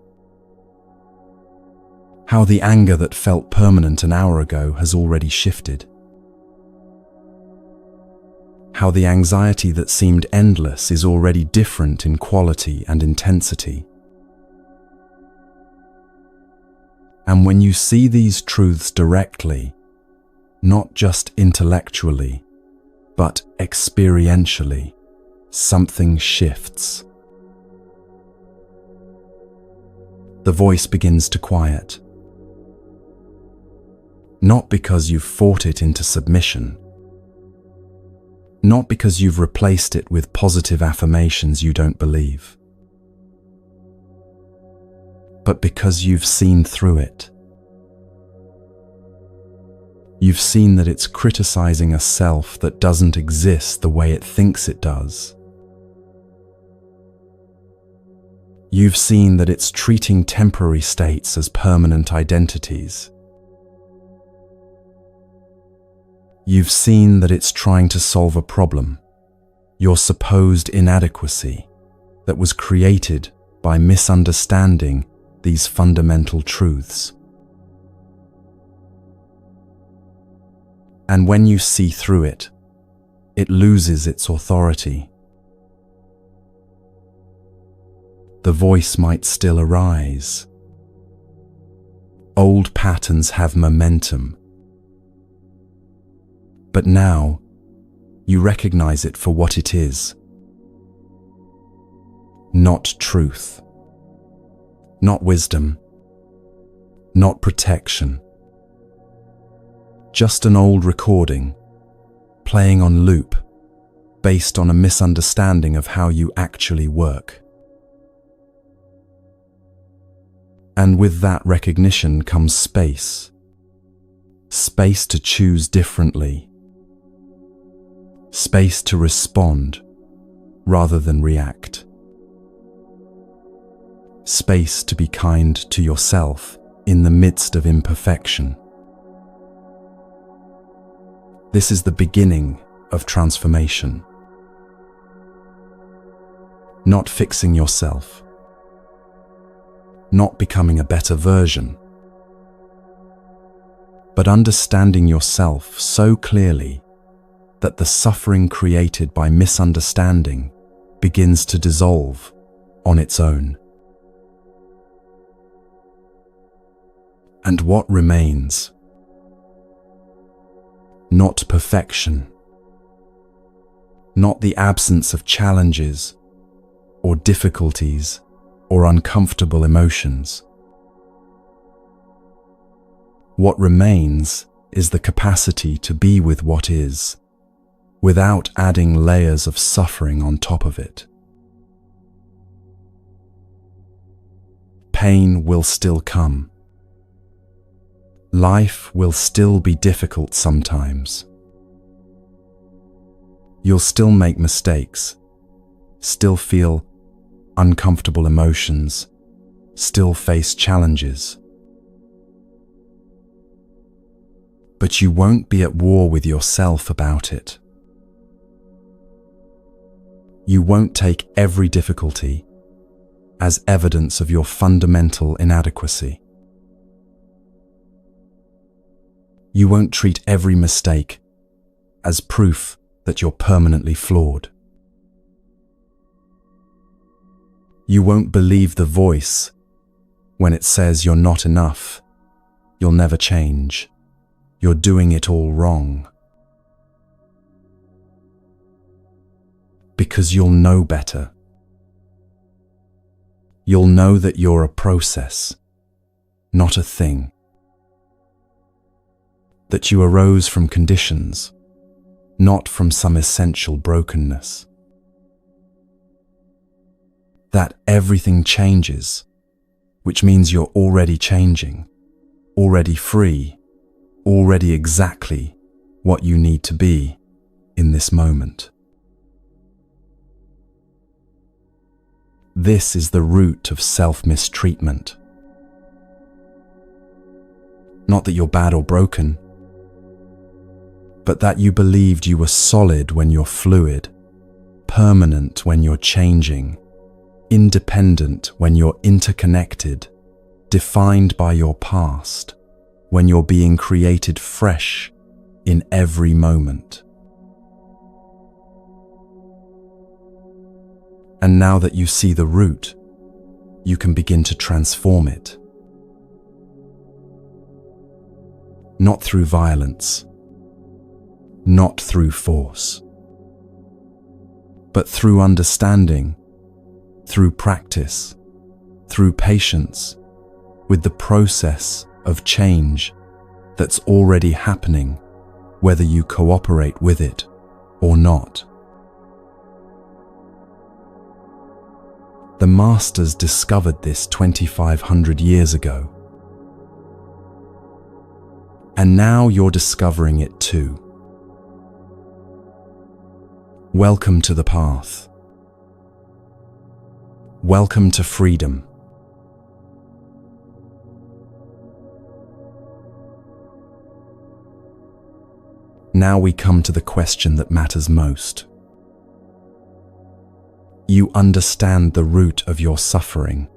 How the anger that felt permanent an hour ago has already shifted. How the anxiety that seemed endless is already different in quality and intensity. And when you see these truths directly, not just intellectually, but experientially, something shifts. The voice begins to quiet. Not because you've fought it into submission, not because you've replaced it with positive affirmations you don't believe, but because you've seen through it. You've seen that it's criticizing a self that doesn't exist the way it thinks it does. You've seen that it's treating temporary states as permanent identities. You've seen that it's trying to solve a problem, your supposed inadequacy, that was created by misunderstanding these fundamental truths. And when you see through it, it loses its authority. The voice might still arise. Old patterns have momentum. But now, you recognize it for what it is. Not truth. Not wisdom. Not protection. Just an old recording, playing on loop, based on a misunderstanding of how you actually work. And with that recognition comes space. Space to choose differently. Space to respond rather than react. Space to be kind to yourself in the midst of imperfection. This is the beginning of transformation. Not fixing yourself. Not becoming a better version. But understanding yourself so clearly that the suffering created by misunderstanding begins to dissolve on its own. And what remains? Not perfection, not the absence of challenges or difficulties or uncomfortable emotions. What remains is the capacity to be with what is, without adding layers of suffering on top of it. Pain will still come. Life will still be difficult sometimes. You'll still make mistakes, still feel uncomfortable emotions, still face challenges. But you won't be at war with yourself about it. You won't take every difficulty as evidence of your fundamental inadequacy. You won't treat every mistake as proof that you're permanently flawed. You won't believe the voice when it says you're not enough, you'll never change, you're doing it all wrong. Because you'll know better. You'll know that you're a process, not a thing. That you arose from conditions, not from some essential brokenness. That everything changes, which means you're already changing, already free, already exactly what you need to be in this moment. This is the root of self-mistreatment. Not that you're bad or broken, but that you believed you were solid when you're fluid, permanent when you're changing, independent when you're interconnected, defined by your past, when you're being created fresh in every moment. And now that you see the root, you can begin to transform it. Not through violence, not through force, but through understanding, through practice, through patience, with the process of change that's already happening, whether you cooperate with it or not. The masters discovered this 2,500 years ago. And now you're discovering it too. Welcome to the path. Welcome to freedom. Now we come to the question that matters most. You understand the root of your suffering.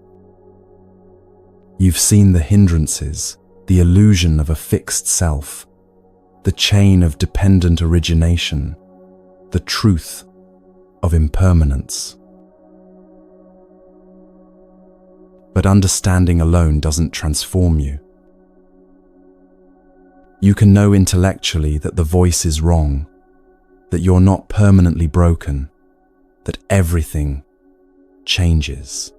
You've seen the hindrances, the illusion of a fixed self, the chain of dependent origination, the truth of impermanence. But understanding alone doesn't transform you. You can know intellectually that the voice is wrong, that you're not permanently broken, that everything changes.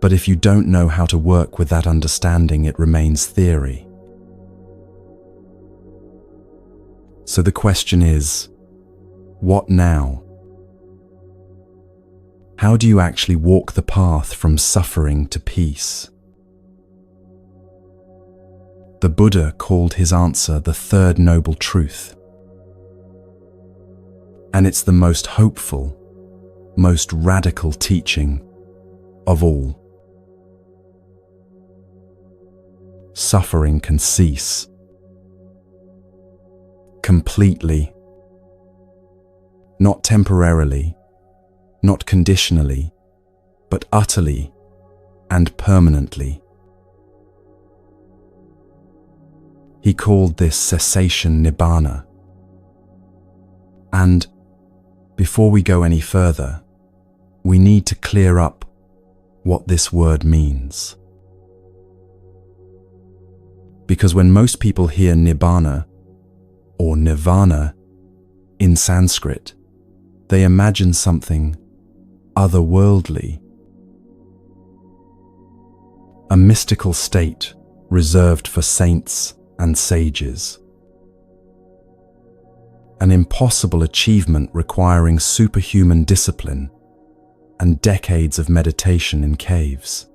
But if you don't know how to work with that understanding, it remains theory. So the question is, what now? How do you actually walk the path from suffering to peace? The Buddha called his answer the third noble truth. And it's the most hopeful, most radical teaching of all. Suffering can cease completely, not temporarily, not conditionally, but utterly and permanently. He called this cessation nibbana. And before we go any further, we need to clear up what this word means. Because when most people hear nibbana or nirvana in Sanskrit, they imagine something otherworldly, a mystical state reserved for saints and sages, an impossible achievement requiring superhuman discipline and decades of meditation in caves.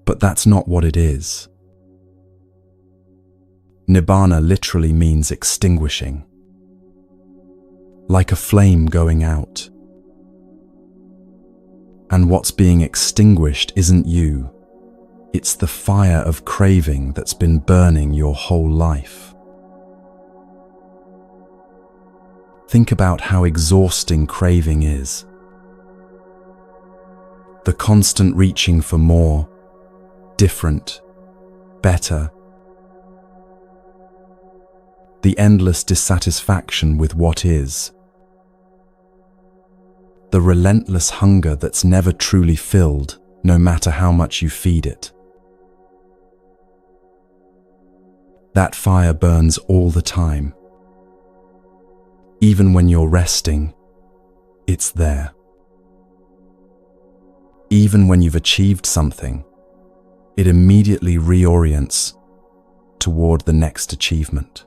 But that's not what it is. Nibbana literally means extinguishing, like a flame going out. And what's being extinguished isn't you, it's the fire of craving that's been burning your whole life. Think about how exhausting craving is. The constant reaching for more, different, better. The endless dissatisfaction with what is. The relentless hunger that's never truly filled, no matter how much you feed it. That fire burns all the time. Even when you're resting, it's there. Even when you've achieved something, it immediately reorients toward the next achievement.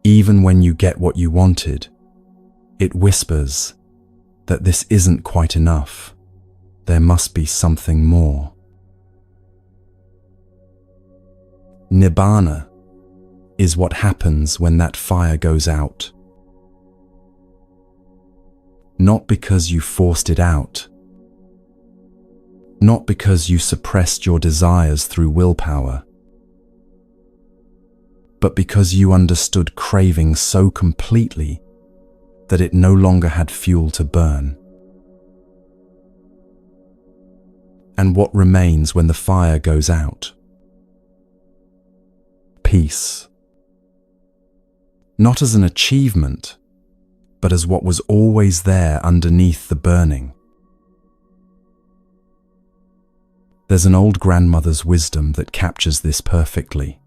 Even when you get what you wanted, it whispers that this isn't quite enough. There must be something more. Nibbana is what happens when that fire goes out. Not because you forced it out. Not because you suppressed your desires through willpower. but because you understood craving so completely that it no longer had fuel to burn. And what remains when the fire goes out? Peace. Not as an achievement, but as what was always there underneath the burning. There's an old grandmother's wisdom that captures this perfectly.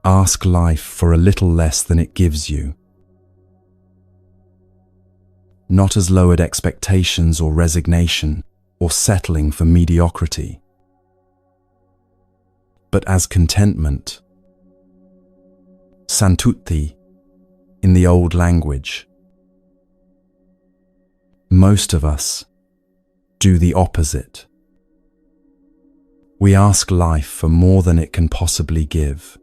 Ask life for a little less than it gives you. Not as lowered expectations or resignation or settling for mediocrity, but as contentment. Santuti in the old language. Most of us do the opposite. We ask life for more than it can possibly give.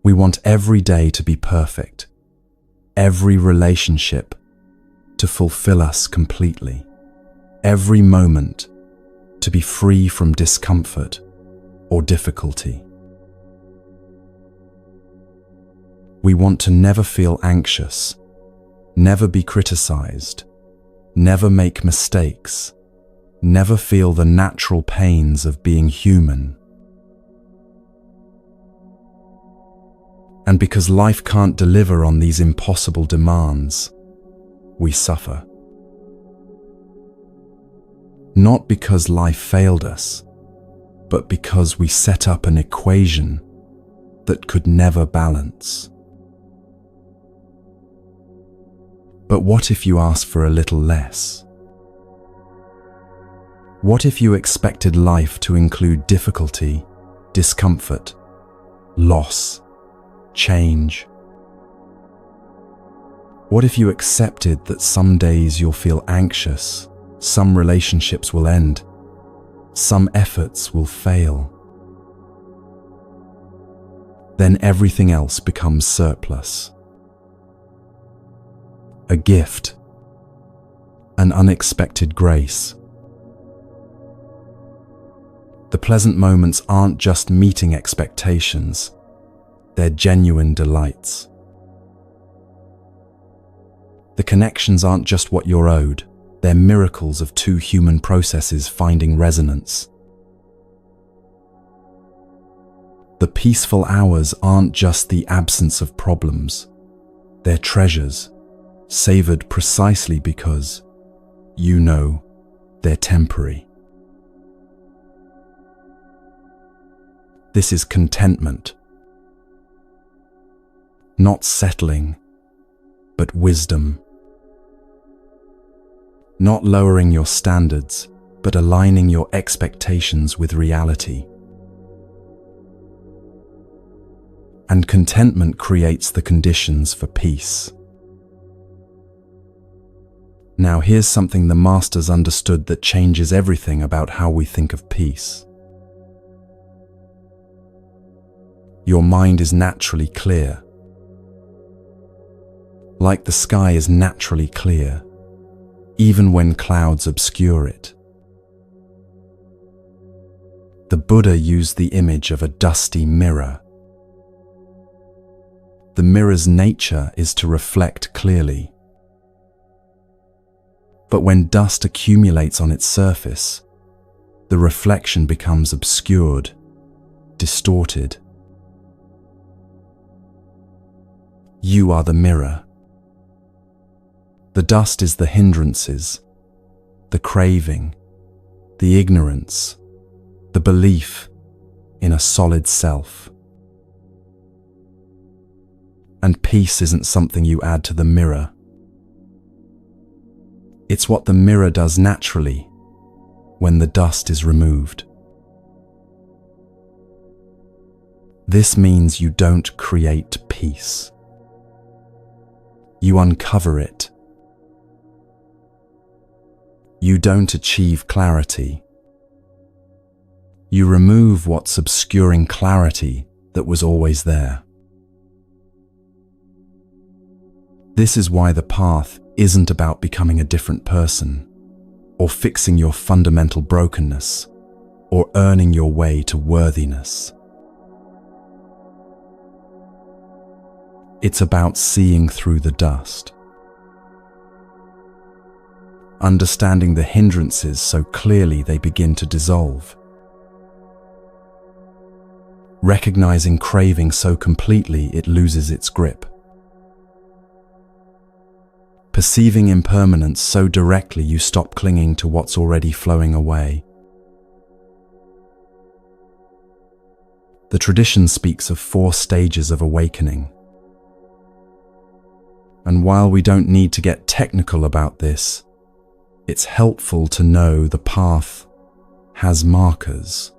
We want every day to be perfect, every relationship to fulfill us completely, every moment to be free from discomfort or difficulty. We want to never feel anxious, never be criticized, never make mistakes, never feel the natural pains of being human. And because life can't deliver on these impossible demands, we suffer. Not because life failed us, but because we set up an equation that could never balance. But what if you asked for a little less? What if you expected life to include difficulty, discomfort, loss, change? What if you accepted that some days you'll feel anxious, some relationships will end, some efforts will fail? Then everything else becomes surplus. A gift, an unexpected grace. The pleasant moments aren't just meeting expectations, they're genuine delights. The connections aren't just what you're owed, they're miracles of two human processes finding resonance. The peaceful hours aren't just the absence of problems, they're treasures, savored precisely because, you know, they're temporary. This is contentment. Not settling, but wisdom. Not lowering your standards, but aligning your expectations with reality. And contentment creates the conditions for peace. Now here's something the masters understood that changes everything about how we think of peace. Your mind is naturally clear. Like the sky is naturally clear, even when clouds obscure it. The Buddha used the image of a dusty mirror. The mirror's nature is to reflect clearly. But when dust accumulates on its surface, the reflection becomes obscured, distorted. You are the mirror. The dust is the hindrances, the craving, the ignorance, the belief in a solid self. And peace isn't something you add to the mirror. It's what the mirror does naturally when the dust is removed. This means you don't create peace. You uncover it. You don't achieve clarity. You remove what's obscuring clarity that was always there. This is why the path isn't about becoming a different person or fixing your fundamental brokenness. or earning your way to worthiness. It's about seeing through the dust, understanding the hindrances so clearly they begin to dissolve, recognizing craving so completely it loses its grip, perceiving impermanence so directly you stop clinging to what's already flowing away. The tradition speaks of 4 stages of awakening. And while we don't need to get technical about this, it's helpful to know the path has markers.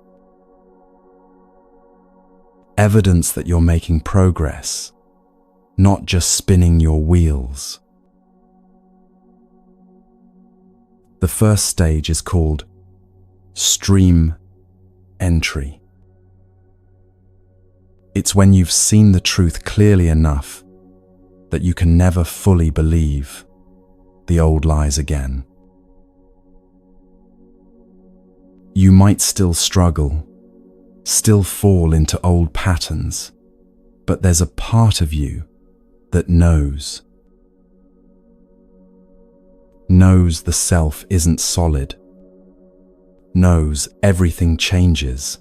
Evidence that you're making progress, not just spinning your wheels. The first stage is called stream entry. It's when you've seen the truth clearly enough that you can never fully believe the old lies again. You might still struggle, still fall into old patterns, but there's a part of you that knows the self isn't solid, knows everything changes,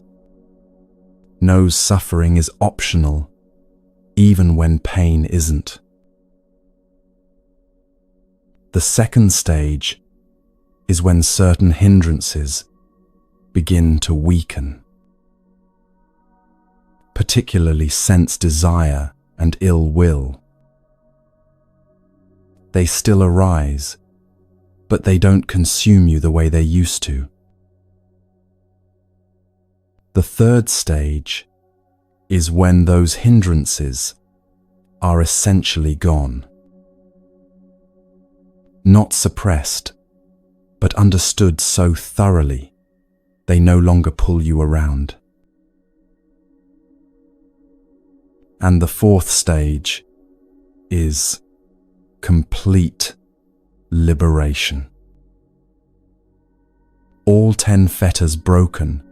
knows suffering is optional, even when pain isn't. The second stage is when certain hindrances begin to weaken, particularly sense desire and ill will. They still arise, but they don't consume you the way they used to. The third stage is when those hindrances are essentially gone. Not suppressed, but understood so thoroughly they no longer pull you around. And the fourth stage is complete liberation. All 10 fetters broken,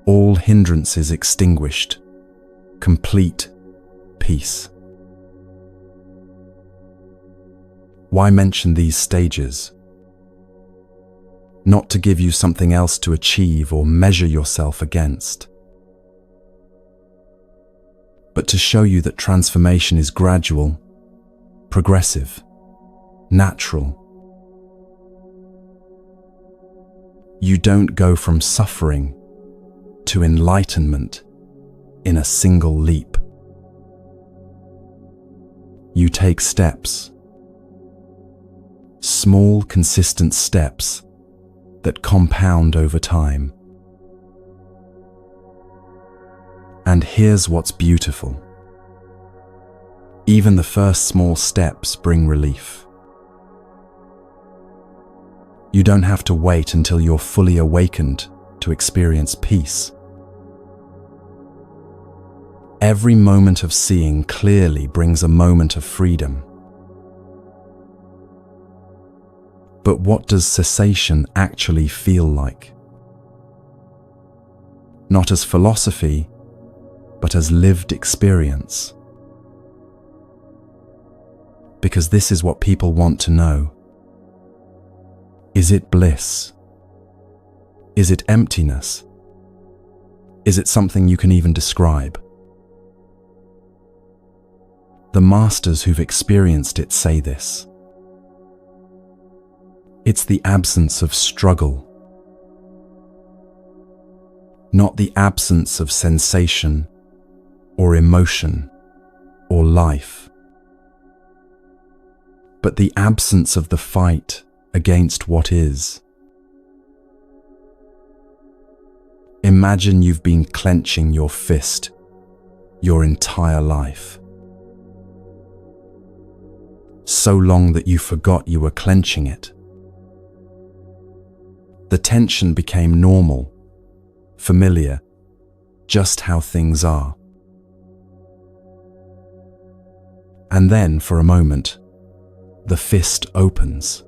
all hindrances extinguished, complete peace. Why mention these stages? Not to give you something else to achieve or measure yourself against, but to show you that transformation is gradual, progressive, natural. You don't go from suffering to enlightenment in a single leap. You take steps, small, consistent steps that compound over time. And here's what's beautiful. Even the first small steps bring relief. You don't have to wait until you're fully awakened to experience peace. Every moment of seeing clearly brings a moment of freedom. But what does cessation actually feel like? Not as philosophy, but as lived experience. Because this is what people want to know. Is it bliss? Is it emptiness? Is it something you can even describe? The masters who've experienced it say this. It's the absence of struggle, not the absence of sensation or emotion or life, but the absence of the fight against what is. Imagine you've been clenching your fist your entire life, so long that you forgot you were clenching it. The tension became normal, familiar, just how things are. And then, for a moment, the fist opens.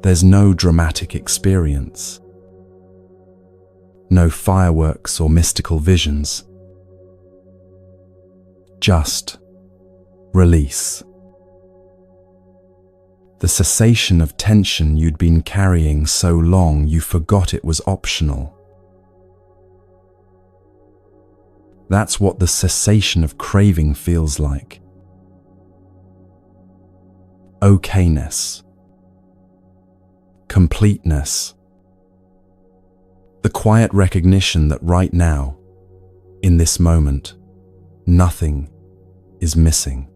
There's no dramatic experience. No fireworks or mystical visions. Just release. The cessation of tension you'd been carrying so long you forgot it was optional. That's what the cessation of craving feels like. Okayness. Completeness. The quiet recognition that right now, in this moment, nothing is missing.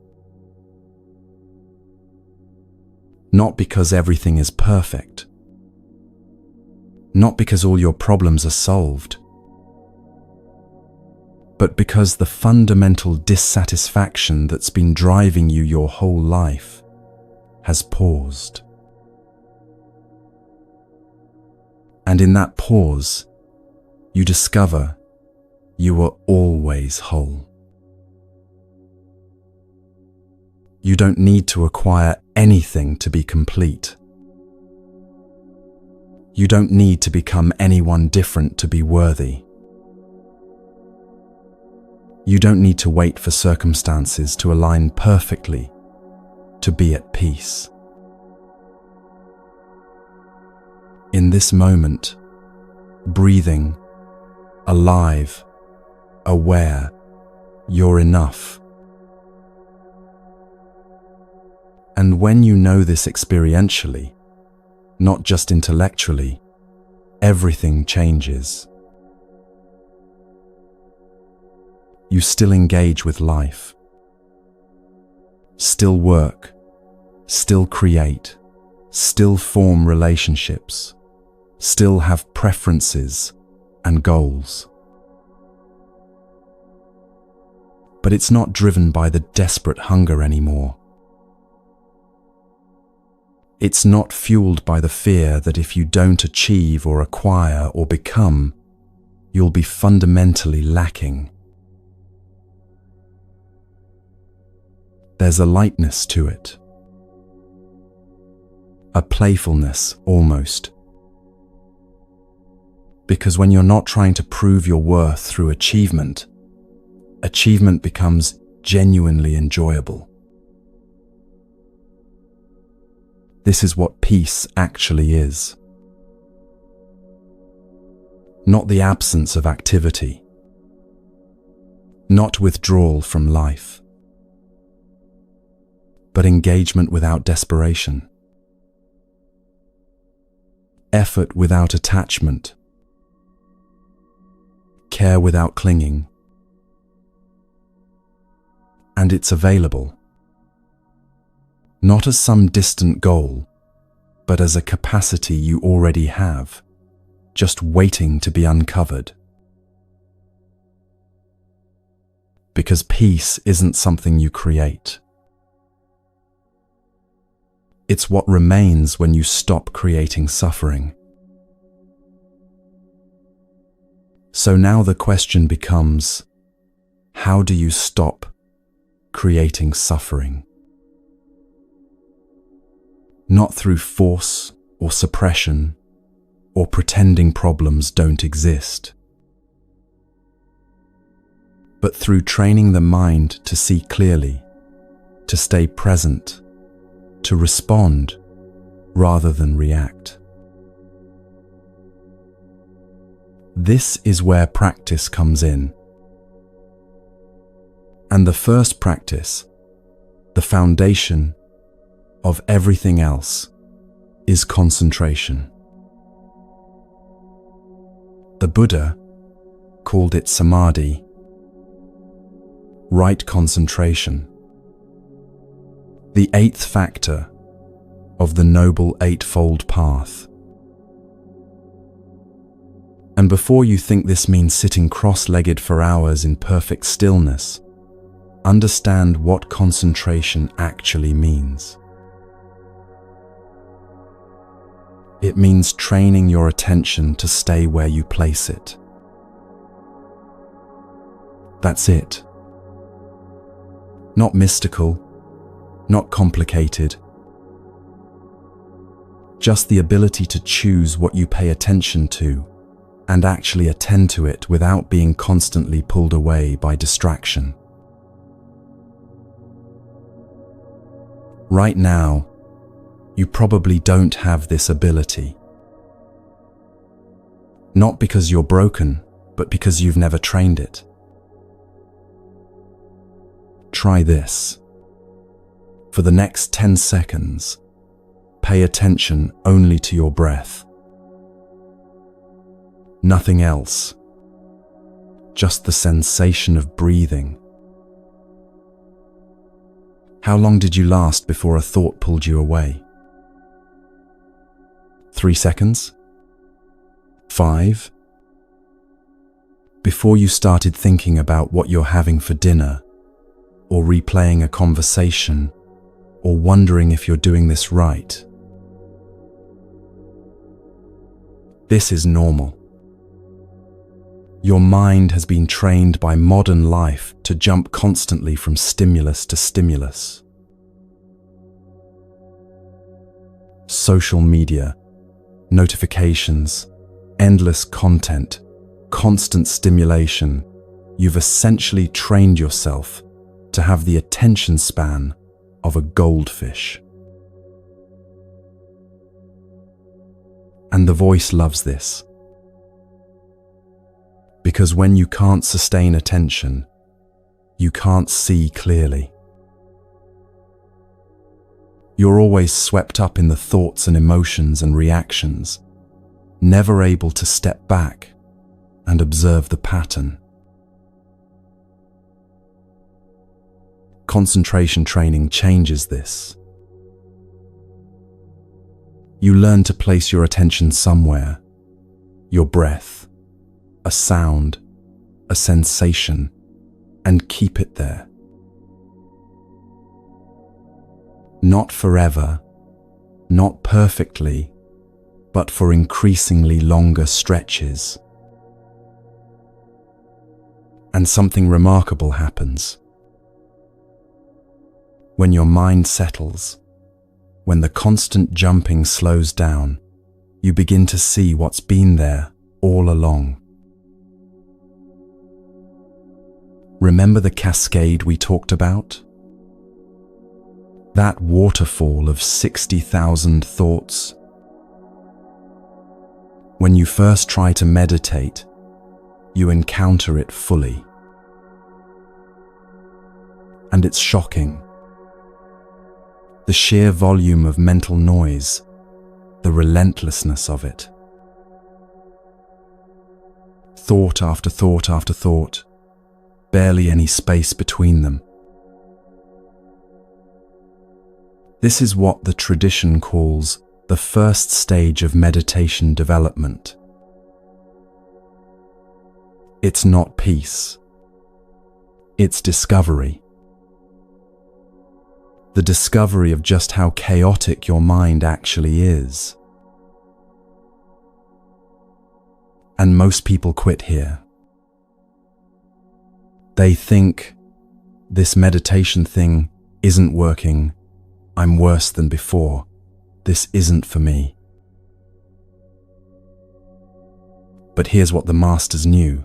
Not because everything is perfect. Not because all your problems are solved. But because the fundamental dissatisfaction that's been driving you your whole life has paused. And in that pause, you discover you were always whole. You don't need to acquire anything to be complete. You don't need to become anyone different to be worthy. You don't need to wait for circumstances to align perfectly to be at peace. In this moment, breathing, alive, aware, you're enough. And when you know this experientially, not just intellectually, everything changes. You still engage with life, still work, still create, still form relationships, still have preferences and goals. But it's not driven by the desperate hunger anymore. It's not fueled by the fear that if you don't achieve or acquire or become, you'll be fundamentally lacking. There's a lightness to it, a playfulness almost. Because when you're not trying to prove your worth through achievement, achievement becomes genuinely enjoyable. This is what peace actually is. Not the absence of activity, not withdrawal from life, but engagement without desperation, effort without attachment, care without clinging. And it's available. Not as some distant goal, but as a capacity you already have, just waiting to be uncovered. Because peace isn't something you create. It's what remains when you stop creating suffering. So now the question becomes, how do you stop creating suffering? Not through force or suppression or pretending problems don't exist, but through training the mind to see clearly, to stay present, to respond rather than react. This is where practice comes in. And the first practice, the foundation of everything else, is concentration. The Buddha called it samadhi, right concentration, the eighth factor of the Noble Eightfold Path. And before you think this means sitting cross-legged for hours in perfect stillness, understand what concentration actually means. It means training your attention to stay where you place it. That's it. Not mystical, not complicated. Just the ability to choose what you pay attention to and actually attend to it without being constantly pulled away by distraction. Right now, you probably don't have this ability. Not because you're broken, but because you've never trained it. Try this. For the next 10 seconds, pay attention only to your breath. Nothing else. Just the sensation of breathing. How long did you last before a thought pulled you away? 3 seconds? 5? Before you started thinking about what you're having for dinner, or replaying a conversation, or wondering if you're doing this right. This is normal. Your mind has been trained by modern life to jump constantly from stimulus to stimulus. Social media, notifications, endless content, constant stimulation. You've essentially trained yourself to have the attention span of a goldfish. And the voice loves this. Because when you can't sustain attention, you can't see clearly. You're always swept up in the thoughts and emotions and reactions, never able to step back and observe the pattern. Concentration training changes this. You learn to place your attention somewhere, your breath, a sound, a sensation, and keep it there. Not forever, not perfectly, but for increasingly longer stretches. And something remarkable happens. When your mind settles, when the constant jumping slows down, you begin to see what's been there all along. Remember the cascade we talked about? That waterfall of 60,000 thoughts? When you first try to meditate, you encounter it fully. And it's shocking. The sheer volume of mental noise, the relentlessness of it. Thought after thought after thought, barely any space between them. This is what the tradition calls the first stage of meditation development. It's not peace. It's discovery. The discovery of just how chaotic your mind actually is. And most people quit here. They think, this meditation thing isn't working, I'm worse than before, this isn't for me. But here's what the masters knew.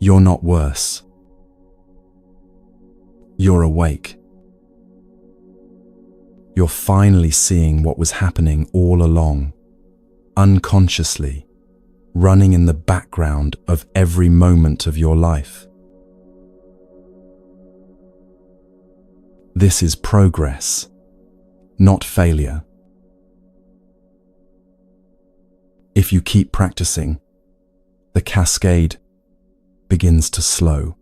You're not worse. You're awake. You're finally seeing what was happening all along, unconsciously, running in the background of every moment of your life. This is progress, not failure. If you keep practicing, the cascade begins to slow.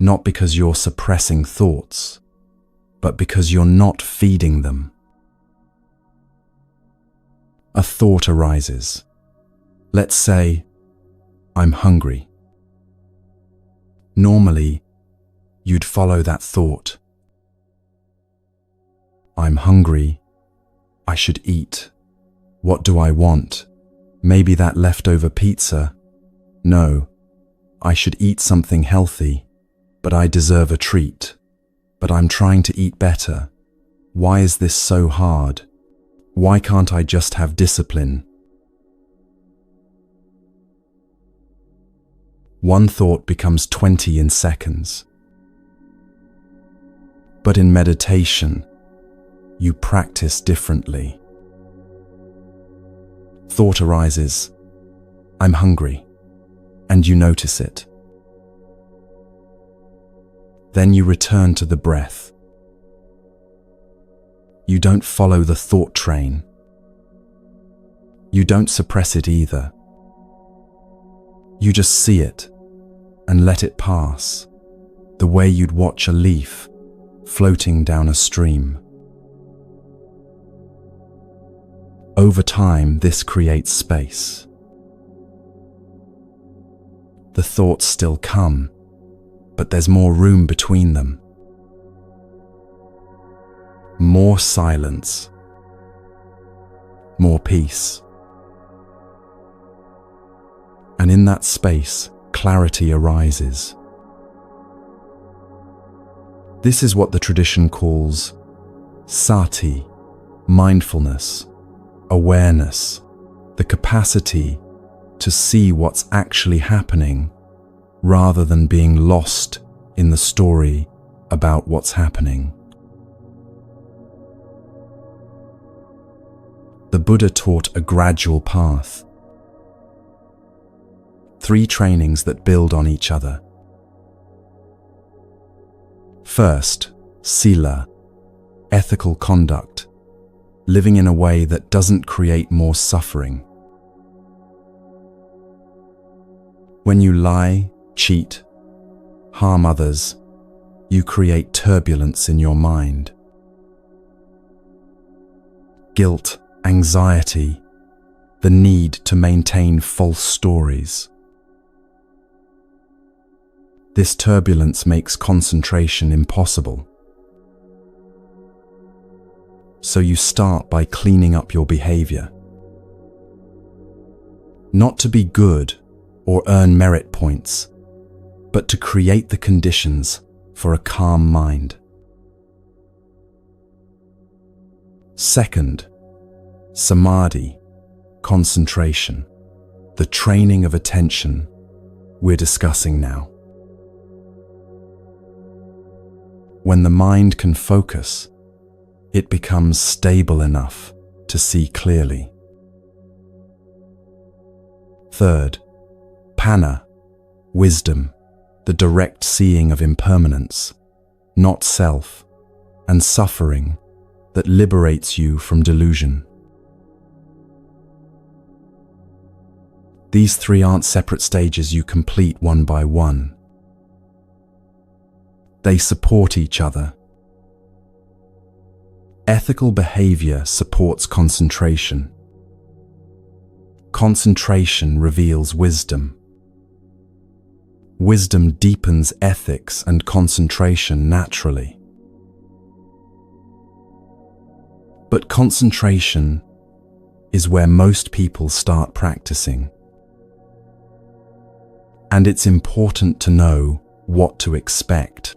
Not because you're suppressing thoughts, but because you're not feeding them. A thought arises. Let's say, I'm hungry. Normally, you'd follow that thought. I'm hungry. I should eat. What do I want? Maybe that leftover pizza. No, I should eat something healthy. But I deserve a treat. But I'm trying to eat better. Why is this so hard? Why can't I just have discipline? One thought becomes 20 in seconds. But in meditation, you practice differently. Thought arises, I'm hungry, and you notice it. Then you return to the breath. You don't follow the thought train. You don't suppress it either. You just see it and let it pass, the way you'd watch a leaf floating down a stream. Over time, this creates space. The thoughts still come, but there's more room between them. More silence. More peace. And in that space, clarity arises. This is what the tradition calls sati, mindfulness, awareness, the capacity to see what's actually happening rather than being lost in the story about what's happening. The Buddha taught a gradual path. 3 trainings that build on each other. First, sila, ethical conduct, living in a way that doesn't create more suffering. When you lie, cheat, harm others, you create turbulence in your mind. Guilt, anxiety, the need to maintain false stories. This turbulence makes concentration impossible. So you start by cleaning up your behavior. Not to be good or earn merit points, but to create the conditions for a calm mind. Second, samadhi, concentration, the training of attention we're discussing now. When the mind can focus, it becomes stable enough to see clearly. Third, panna, wisdom, the direct seeing of impermanence, not self, and suffering that liberates you from delusion. These 3 aren't separate stages you complete one by one. They support each other. Ethical behavior supports concentration. Concentration reveals wisdom. Wisdom deepens ethics and concentration naturally. But concentration is where most people start practicing. And it's important to know what to expect.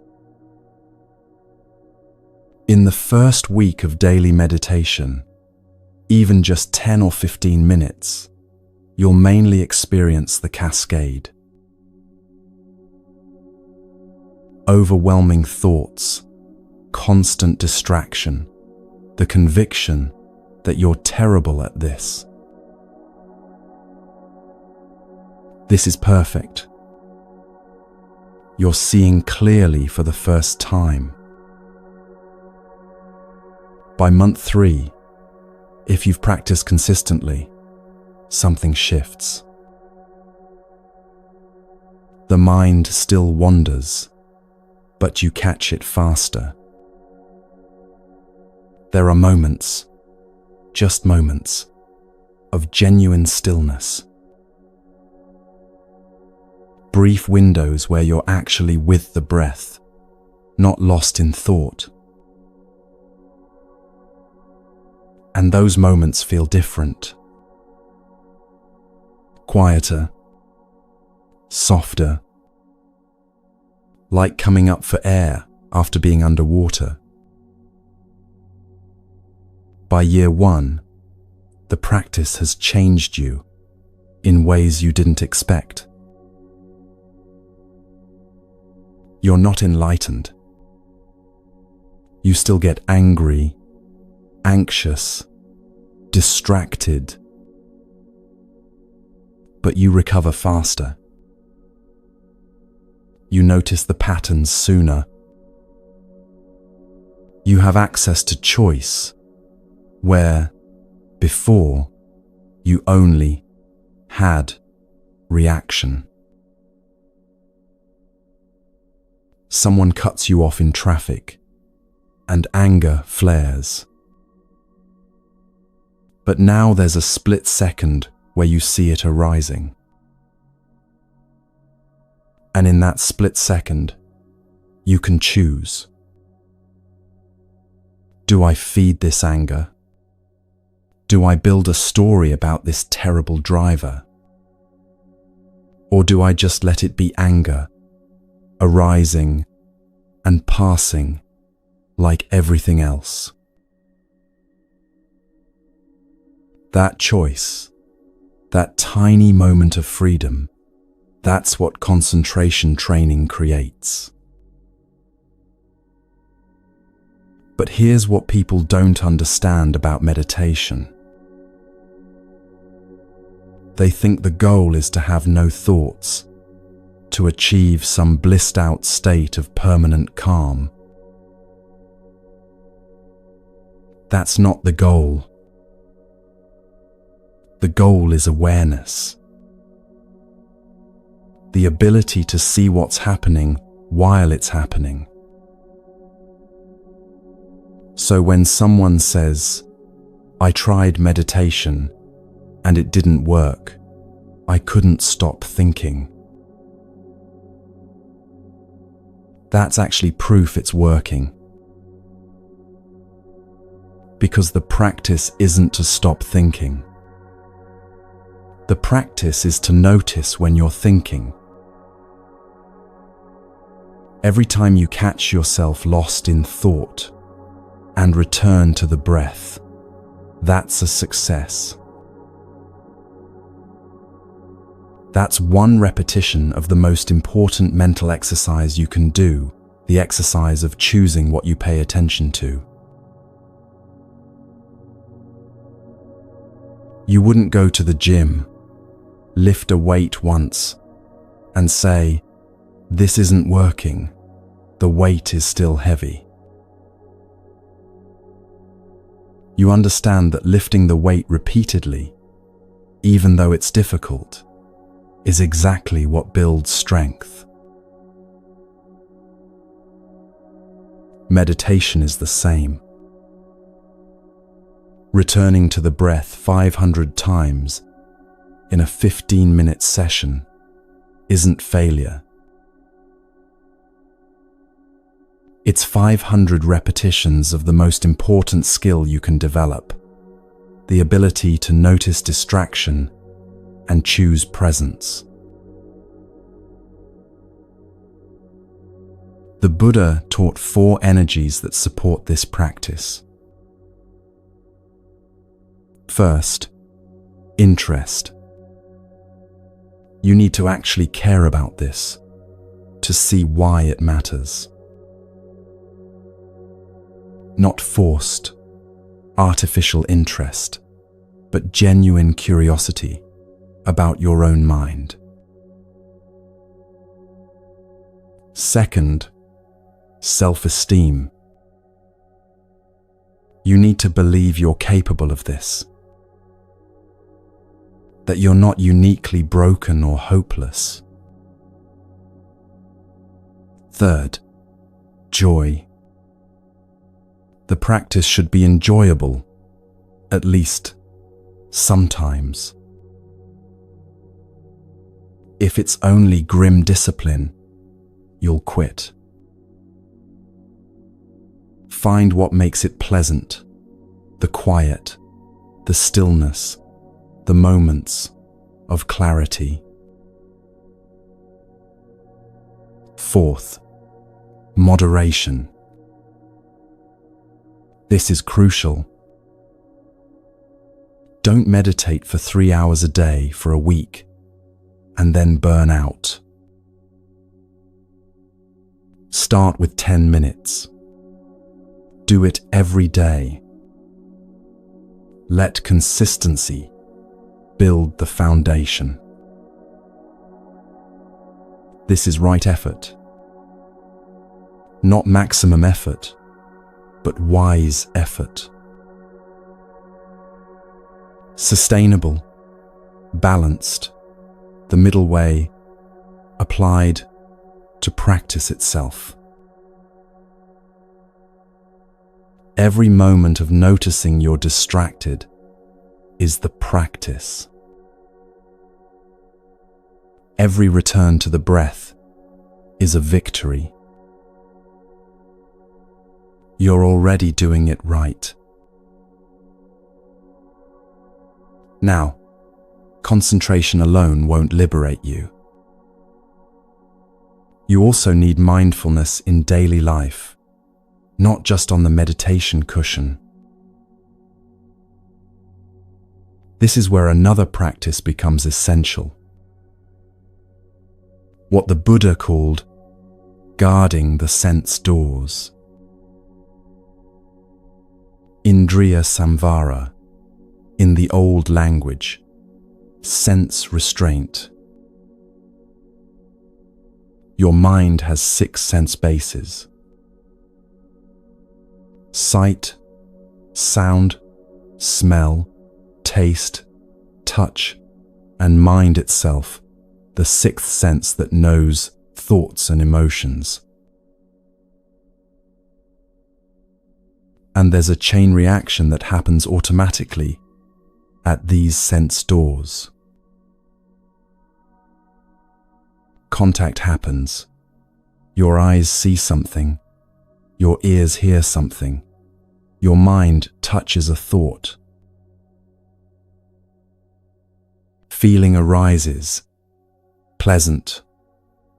In the first week of daily meditation, even just 10 or 15 minutes, you'll mainly experience the cascade. Overwhelming thoughts, constant distraction, the conviction that you're terrible at this. This is perfect. You're seeing clearly for the first time. By month 3, if you've practiced consistently, something shifts. The mind still wanders, but you catch it faster. There are moments, just moments, of genuine stillness. Brief windows where you're actually with the breath, not lost in thought. And those moments feel different. Quieter, softer, like coming up for air after being underwater. By year 1, the practice has changed you in ways you didn't expect. You're not enlightened. You still get angry, anxious, distracted, but you recover faster. You notice the patterns sooner. You have access to choice, where before you only had reaction. Someone cuts you off in traffic, and anger flares. But now there's a split second where you see it arising. And in that split second, you can choose. Do I feed this anger? Do I build a story about this terrible driver? Or do I just let it be anger, arising and passing like everything else? That choice, that tiny moment of freedom, that's what concentration training creates. But here's what people don't understand about meditation. They think the goal is to have no thoughts, to achieve some blissed out state of permanent calm. That's not the goal. The goal is awareness. The ability to see what's happening while it's happening. So when someone says, "I tried meditation and it didn't work, I couldn't stop thinking," that's actually proof it's working. Because the practice isn't to stop thinking. The practice is to notice when you're thinking. Every time you catch yourself lost in thought and return to the breath, that's a success. That's one repetition of the most important mental exercise you can do, the exercise of choosing what you pay attention to. You wouldn't go to the gym, lift a weight once, and say, "This isn't working, the weight is still heavy." You understand that lifting the weight repeatedly, even though it's difficult, is exactly what builds strength. Meditation is the same. Returning to the breath 500 times in a 15-minute session isn't failure. It's 500 repetitions of the most important skill you can develop, the ability to notice distraction and choose presence. The Buddha taught 4 energies that support this practice. First, interest. You need to actually care about this, to see why it matters. Not forced, artificial interest, but genuine curiosity about your own mind. Second, self-esteem. You need to believe you're capable of this, that you're not uniquely broken or hopeless. Third, joy. The practice should be enjoyable, at least sometimes. If it's only grim discipline, you'll quit. Find what makes it pleasant, the quiet, the stillness, the moments of clarity. Fourth, moderation. This is crucial. Don't meditate for 3 hours a day for a week and then burn out. Start with 10 minutes. Do it every day. Let consistency build the foundation. This is right effort. Not maximum effort, but wise effort. Sustainable, balanced, the middle way, applied to practice itself. Every moment of noticing you're distracted is the practice. Every return to the breath is a victory. You're already doing it right. Now, concentration alone won't liberate you. You also need mindfulness in daily life, not just on the meditation cushion. This is where another practice becomes essential. What the Buddha called guarding the sense doors. Indriya samvara, in the old language, sense restraint. Your mind has 6 sense bases: sight, sound, smell, taste, touch, and mind itself, the 6th sense that knows thoughts and emotions. And there's a chain reaction that happens automatically at these sense doors. Contact happens. Your eyes see something. Your ears hear something. Your mind touches a thought. Feeling arises, pleasant,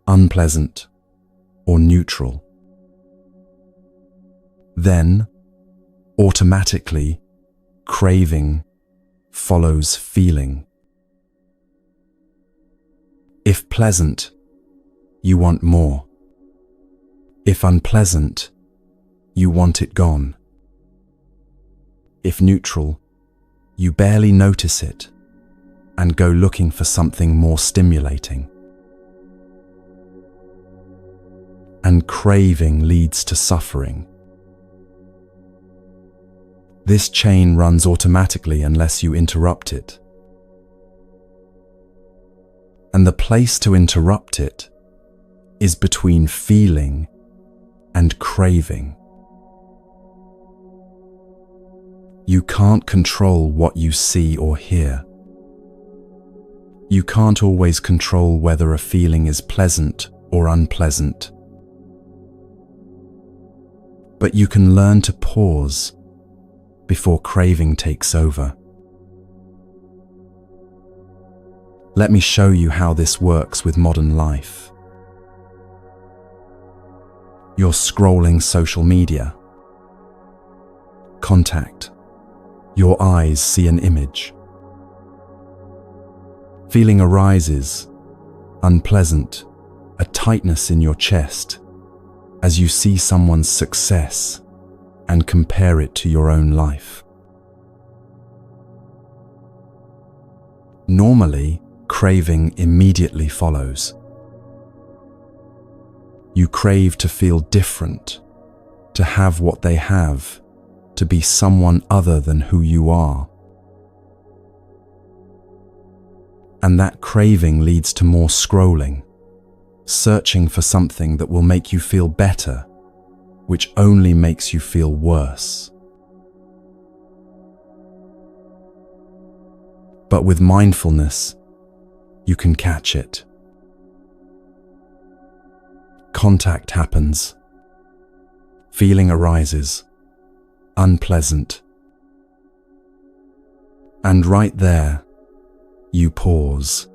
unpleasant, or neutral. Then, automatically, craving follows feeling. If pleasant, you want more. If unpleasant, you want it gone. If neutral, you barely notice it and go looking for something more stimulating. And craving leads to suffering. This chain runs automatically unless you interrupt it. And the place to interrupt it is between feeling and craving. You can't control what you see or hear. You can't always control whether a feeling is pleasant or unpleasant. But you can learn to pause before craving takes over. Let me show you how this works with modern life. You're scrolling social media. Contact. Your eyes see an image. Feeling arises, unpleasant, a tightness in your chest, as you see someone's success and compare it to your own life. Normally, craving immediately follows. You crave to feel different, to have what they have, to be someone other than who you are. And that craving leads to more scrolling, searching for something that will make you feel better, which only makes you feel worse. But with mindfulness, you can catch it. Contact happens. Feeling arises, unpleasant. And right there, you pause.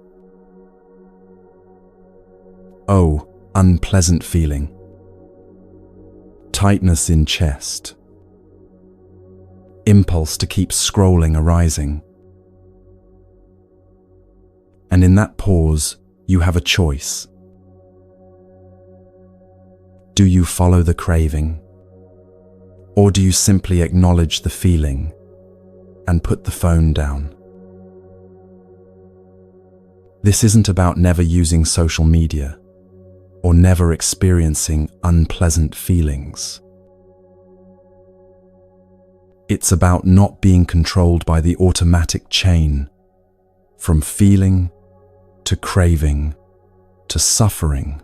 Oh, unpleasant feeling. Tightness in chest. Impulse to keep scrolling arising. And in that pause, you have a choice. Do you follow the craving? Or do you simply acknowledge the feeling and put the phone down? This isn't about never using social media or never experiencing unpleasant feelings. It's about not being controlled by the automatic chain from feeling to craving to suffering.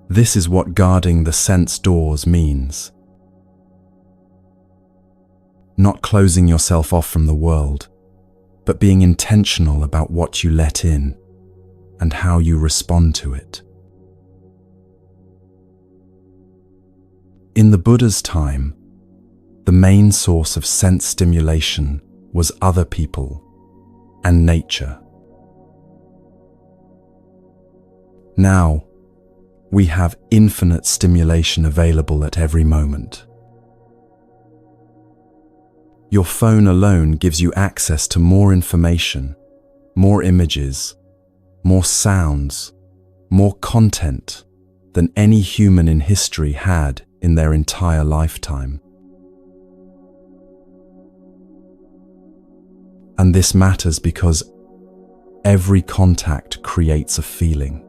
This is what guarding the sense doors means. Not closing yourself off from the world, but being intentional about what you let in and how you respond to it. In the Buddha's time, the main source of sense stimulation was other people and nature. Now, we have infinite stimulation available at every moment. Your phone alone gives you access to more information, more images, more sounds, more content than any human in history had in their entire lifetime. And this matters because every contact creates a feeling.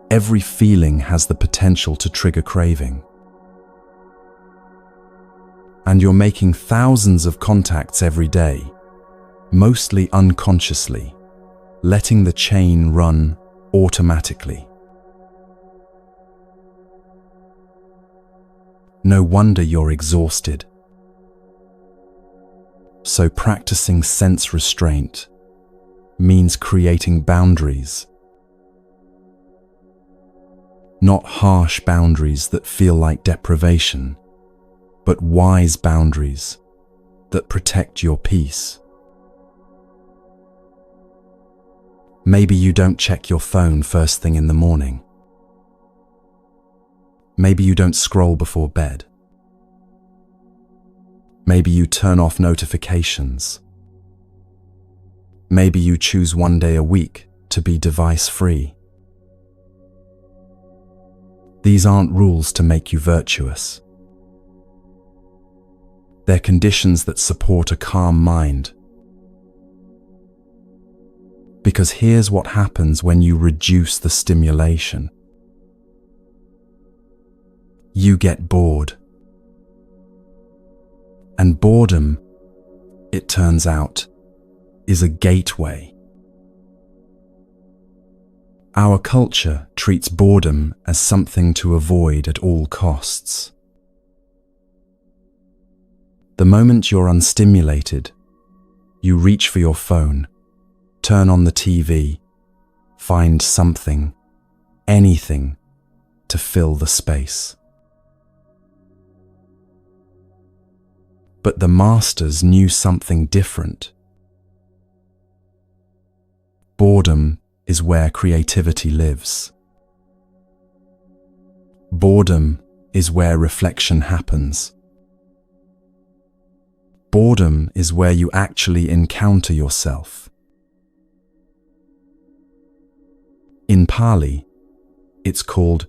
Every feeling has the potential to trigger craving. And you're making thousands of contacts every day, mostly unconsciously, letting the chain run automatically. No wonder you're exhausted. So practicing sense restraint means creating boundaries. Not harsh boundaries that feel like deprivation, but wise boundaries that protect your peace. Maybe you don't check your phone first thing in the morning. Maybe you don't scroll before bed. Maybe you turn off notifications. Maybe you choose one day a week to be device-free. These aren't rules to make you virtuous. They're conditions that support a calm mind. Because here's what happens when you reduce the stimulation. You get bored. And boredom, it turns out, is a gateway. Our culture treats boredom as something to avoid at all costs. The moment you're unstimulated, you reach for your phone, turn on the TV, find something, anything, to fill the space. But the masters knew something different. Boredom is where creativity lives. Boredom is where reflection happens. Boredom is where you actually encounter yourself. In Pali, it's called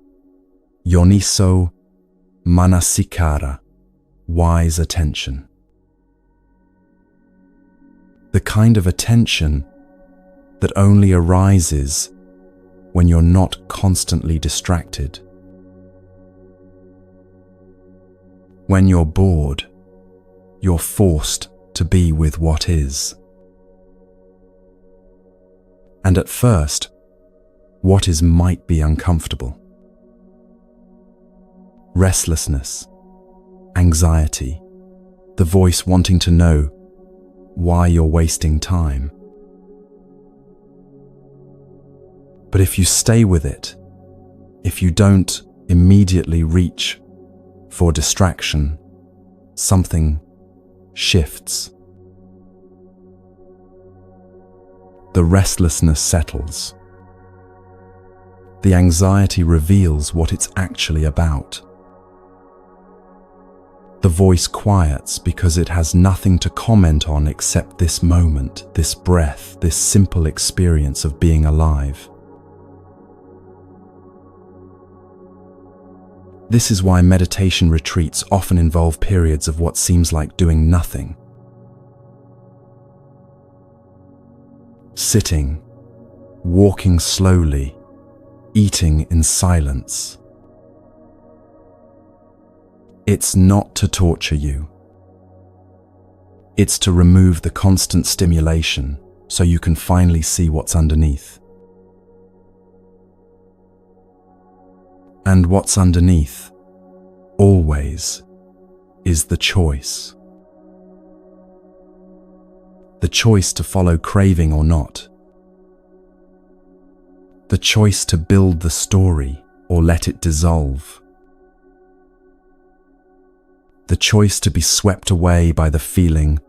Yoniso Manasikara, wise attention. The kind of attention that only arises when you're not constantly distracted. When you're bored, you're forced to be with what is. And at first, what is might be uncomfortable. Restlessness, anxiety, the voice wanting to know why you're wasting time. But if you stay with it, if you don't immediately reach for distraction, something shifts. The restlessness settles. The anxiety reveals what it's actually about. The voice quiets because it has nothing to comment on except this moment, this breath, this simple experience of being alive. This is why meditation retreats often involve periods of what seems like doing nothing. Sitting, walking slowly, eating in silence. It's not to torture you. It's to remove the constant stimulation so you can finally see what's underneath. And what's underneath, always, is the choice. The choice to follow craving or not. The choice to build the story or let it dissolve. The choice to be swept away by the feeling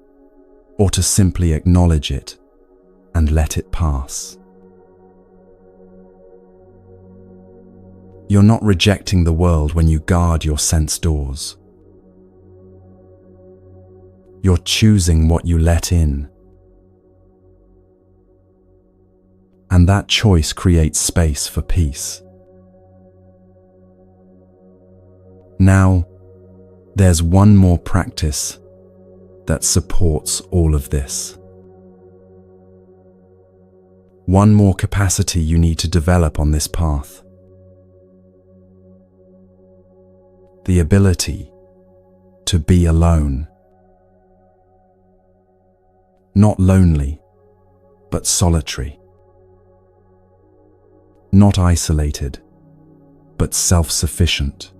or to simply acknowledge it and let it pass. You're not rejecting the world when you guard your sense doors. You're choosing what you let in. And that choice creates space for peace. Now, there's one more practice that supports all of this. One more capacity you need to develop on this path. The ability to be alone. Not lonely, but solitary. Not isolated, but self-sufficient.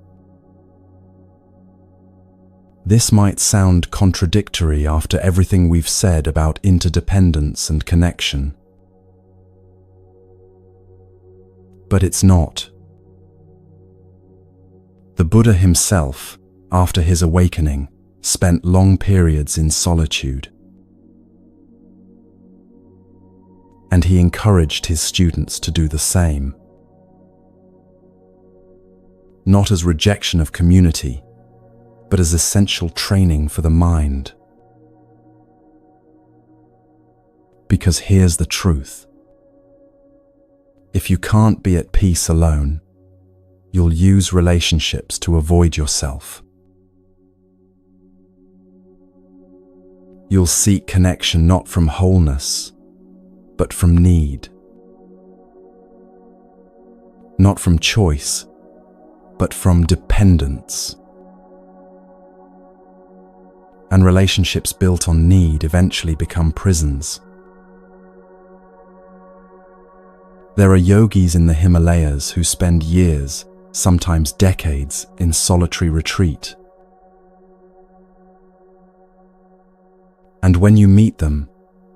This might sound contradictory after everything we've said about interdependence and connection. But it's not. The Buddha himself, after his awakening, spent long periods in solitude. And he encouraged his students to do the same. Not as rejection of community, but as essential training for the mind. Because here's the truth. If you can't be at peace alone, you'll use relationships to avoid yourself. You'll seek connection not from wholeness, but from need. Not from choice, but from dependence. And relationships built on need eventually become prisons. There are yogis in the Himalayas who spend years, sometimes decades, in solitary retreat. And when you meet them,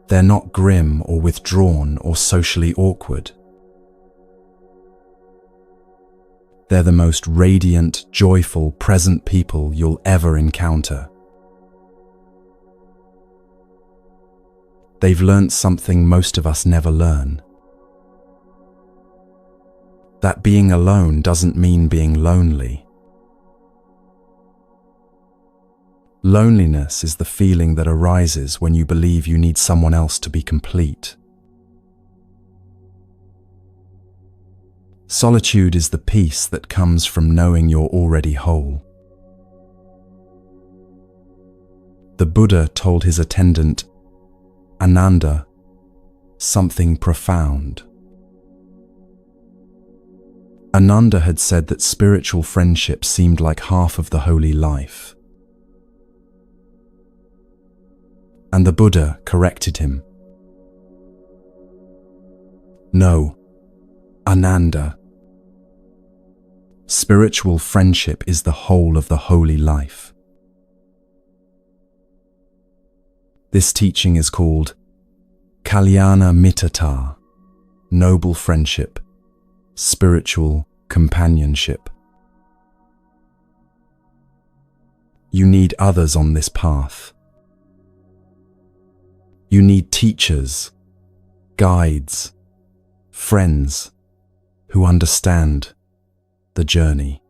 they're not grim or withdrawn or socially awkward. They're the most radiant, joyful, present people you'll ever encounter. They've learnt something most of us never learn. That being alone doesn't mean being lonely. Loneliness is the feeling that arises when you believe you need someone else to be complete. Solitude is the peace that comes from knowing you're already whole. The Buddha told his attendant, Ananda, something profound. Ananda had said that spiritual friendship seemed like half of the holy life. And the Buddha corrected him. No, Ananda. Spiritual friendship is the whole of the holy life. This teaching is called Kalyana Mittata, noble friendship, spiritual companionship. You need others on this path. You need teachers, guides, friends who understand the journey.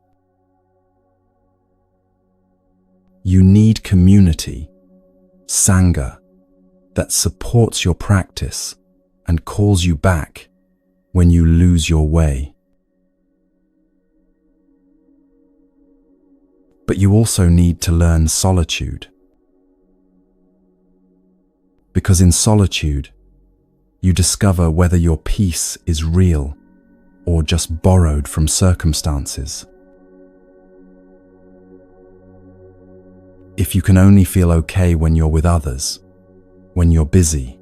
You need community, sangha, that supports your practice and calls you back when you lose your way. But you also need to learn solitude. Because in solitude, you discover whether your peace is real or just borrowed from circumstances. If you can only feel okay when you're with others, when you're busy,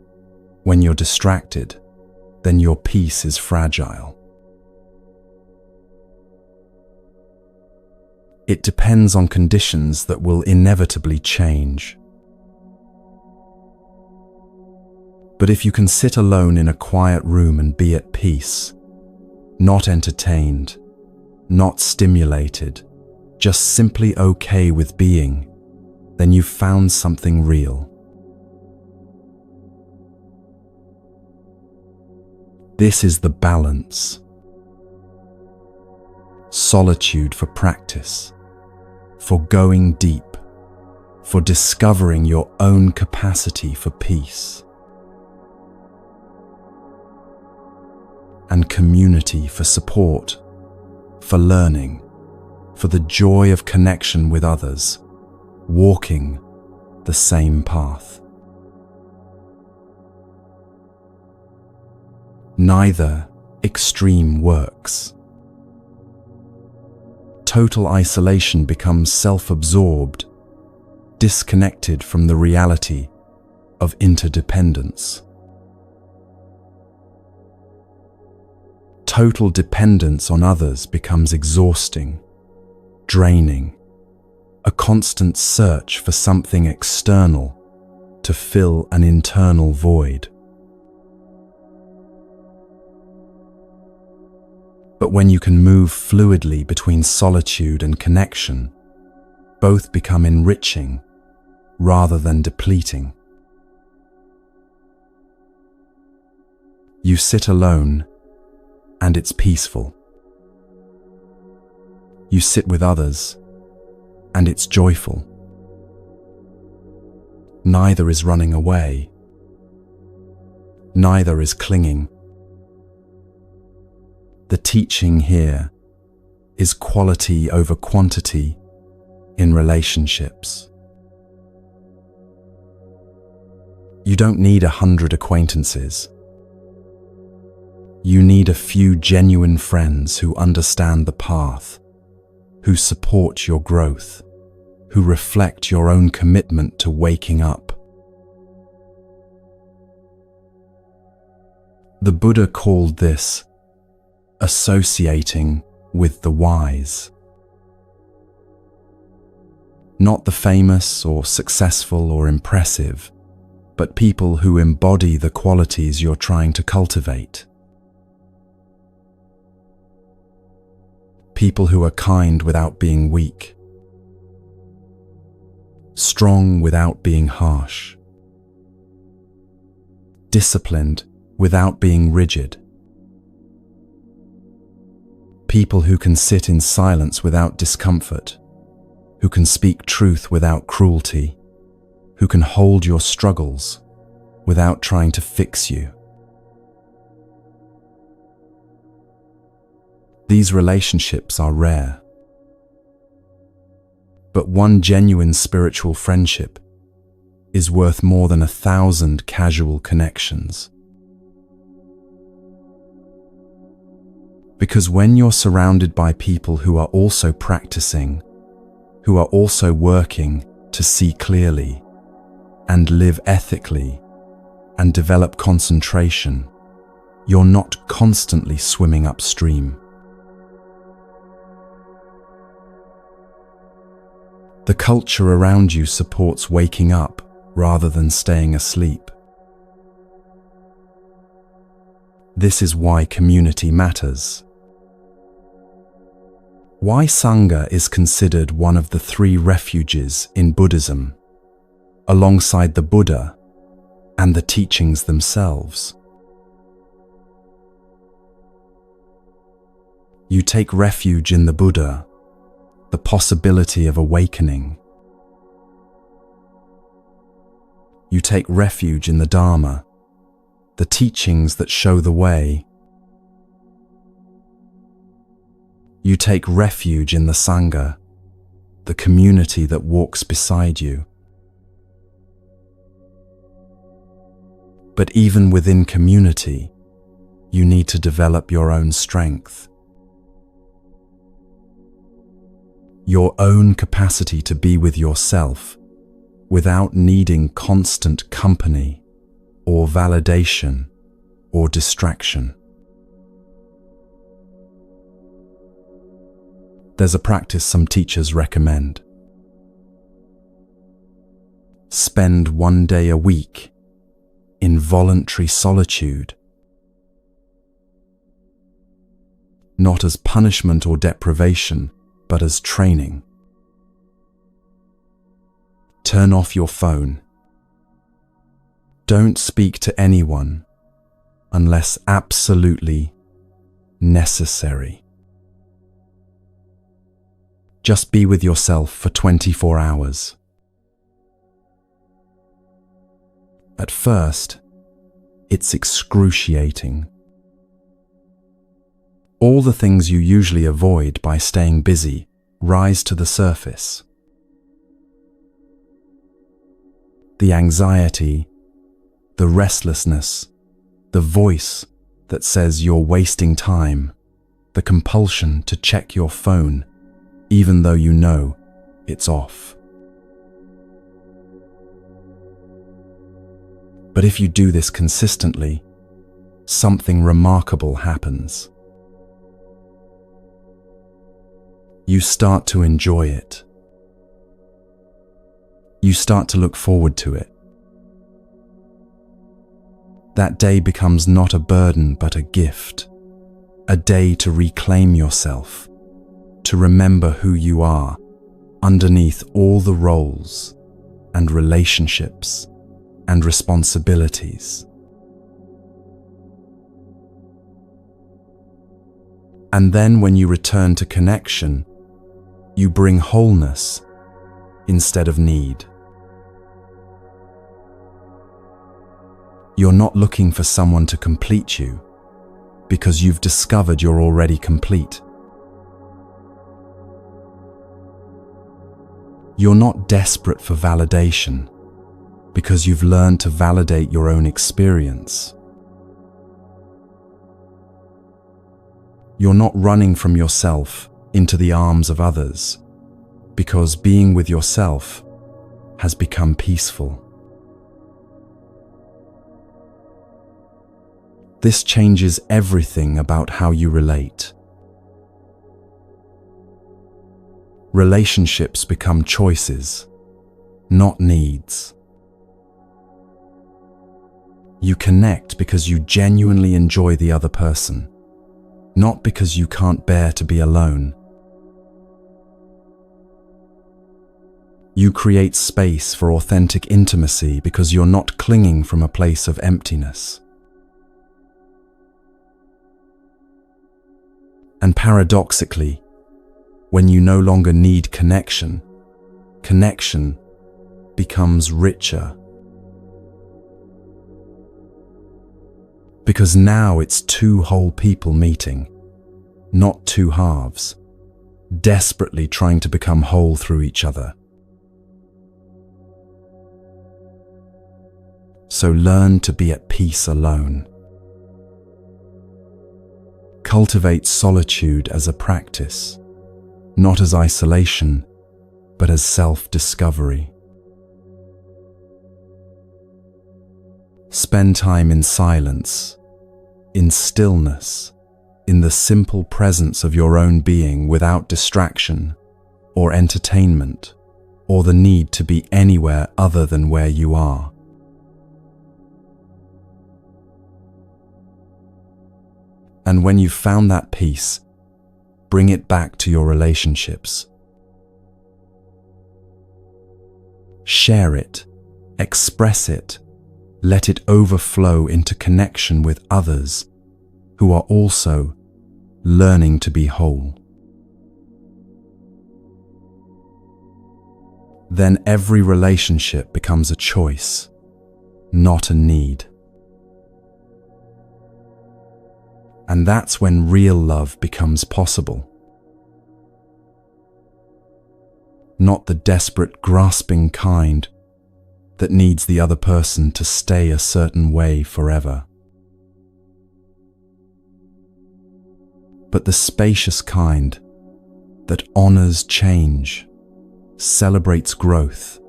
when you're distracted, then your peace is fragile. It depends on conditions that will inevitably change. But if you can sit alone in a quiet room and be at peace, not entertained, not stimulated, just simply okay with being, then you've found something real. This is the balance. Solitude for practice, for going deep, for discovering your own capacity for peace. And community for support, for learning, for the joy of connection with others, walking the same path. Neither extreme works. Total isolation becomes self-absorbed, disconnected from the reality of interdependence. Total dependence on others becomes exhausting, draining, a constant search for something external to fill an internal void. But when you can move fluidly between solitude and connection, both become enriching rather than depleting. You sit alone and it's peaceful. You sit with others and it's joyful. Neither is running away. Neither is clinging. The teaching here is quality over quantity in relationships. You don't need 100 acquaintances. You need a few genuine friends who understand the path, who support your growth, who reflect your own commitment to waking up. The Buddha called this associating with the wise. Not the famous or successful or impressive, but people who embody the qualities you're trying to cultivate. People who are kind without being weak, strong without being harsh, disciplined without being rigid. People who can sit in silence without discomfort, who can speak truth without cruelty, who can hold your struggles without trying to fix you. These relationships are rare, but one genuine spiritual friendship is worth more than 1,000 casual connections. Because when you're surrounded by people who are also practicing, who are also working to see clearly and live ethically and develop concentration, you're not constantly swimming upstream. The culture around you supports waking up rather than staying asleep. This is why community matters. Why Sangha is considered one of the 3 refuges in Buddhism, alongside the Buddha and the teachings themselves. You take refuge in the Buddha, the possibility of awakening, You take refuge in the Dharma, the teachings that show the way. You take refuge in the Sangha, the community that walks beside you. But even within community, you need to develop your own strength. Your own capacity to be with yourself without needing constant company or validation or distraction. There's a practice some teachers recommend. Spend 1 day a week in voluntary solitude, not as punishment or deprivation, but as training. Turn off your phone. Don't speak to anyone unless absolutely necessary. Just be with yourself for 24 hours. At first, it's excruciating. All the things you usually avoid by staying busy rise to the surface. The anxiety, the restlessness, the voice that says you're wasting time, the compulsion to check your phone even though you know it's off. But if you do this consistently, something remarkable happens. You start to enjoy it. You start to look forward to it. That day becomes not a burden but a gift, a day to reclaim yourself, to remember who you are underneath all the roles and relationships and responsibilities. And then when you return to connection, you bring wholeness instead of need. You're not looking for someone to complete you because you've discovered you're already complete. You're not desperate for validation because you've learned to validate your own experience. You're not running from yourself into the arms of others because being with yourself has become peaceful. This changes everything about how you relate. Relationships become choices, not needs. You connect because you genuinely enjoy the other person, not because you can't bear to be alone. You create space for authentic intimacy because you're not clinging from a place of emptiness. And paradoxically, when you no longer need connection, connection becomes richer. Because now it's two whole people meeting, not two halves, desperately trying to become whole through each other. So learn to be at peace alone. Cultivate solitude as a practice, not as isolation, but as self-discovery. Spend time in silence, in stillness, in the simple presence of your own being without distraction or entertainment or the need to be anywhere other than where you are. And when you've found that peace, bring it back to your relationships. Share it, express it, let it overflow into connection with others who are also learning to be whole. Then every relationship becomes a choice, not a need. And that's when real love becomes possible. Not the desperate, grasping kind that needs the other person to stay a certain way forever, but the spacious kind that honors change, celebrates growth,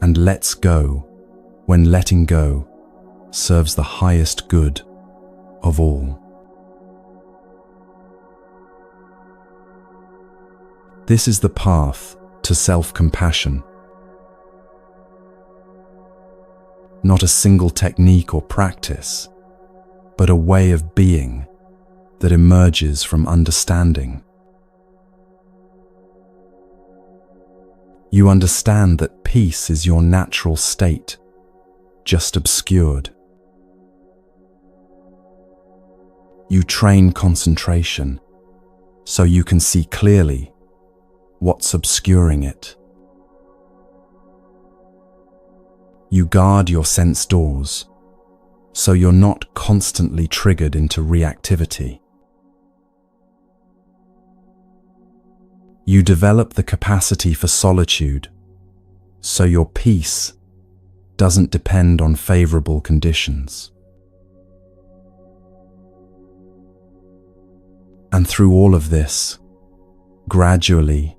and lets go when letting go serves the highest good of all. This is the path to self-compassion. Not a single technique or practice, but a way of being that emerges from understanding. You understand that peace is your natural state, just obscured. You train concentration so you can see clearly what's obscuring it. You guard your sense doors so you're not constantly triggered into reactivity. You develop the capacity for solitude so your peace doesn't depend on favorable conditions. And through all of this, gradually,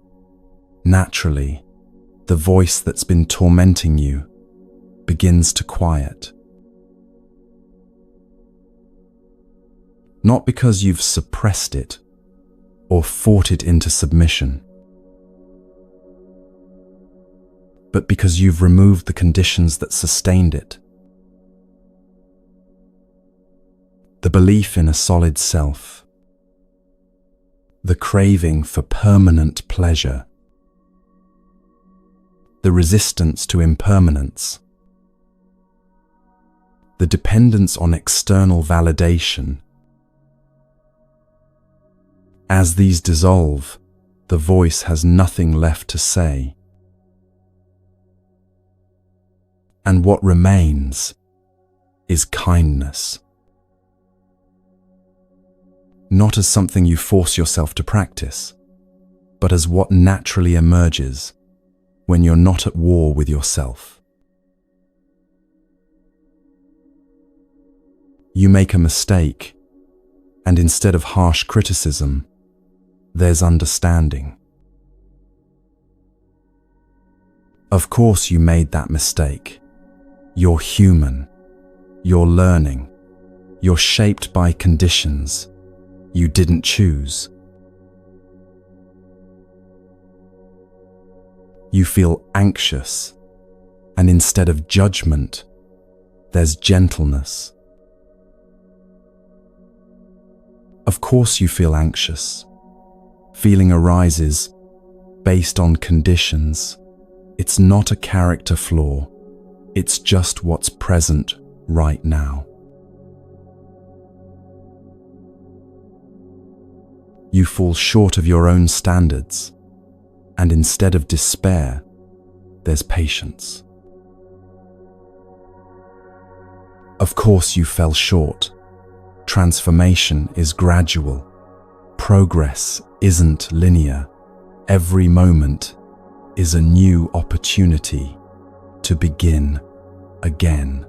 naturally, the voice that's been tormenting you begins to quiet. Not because you've suppressed it or fought it into submission, but because you've removed the conditions that sustained it. The belief in a solid self, the craving for permanent pleasure, the resistance to impermanence, the dependence on external validation. As these dissolve, the voice has nothing left to say. And what remains is kindness. Not as something you force yourself to practice, but as what naturally emerges when you're not at war with yourself. You make a mistake, and instead of harsh criticism, there's understanding. Of course you made that mistake. You're human. You're learning. You're shaped by conditions you didn't choose. You feel anxious, and instead of judgment, there's gentleness. Of course you feel anxious. Feeling arises based on conditions. It's not a character flaw. It's just what's present right now. You fall short of your own standards, and instead of despair, there's patience. Of course you fell short. Transformation is gradual. Progress isn't linear. Every moment is a new opportunity to begin again.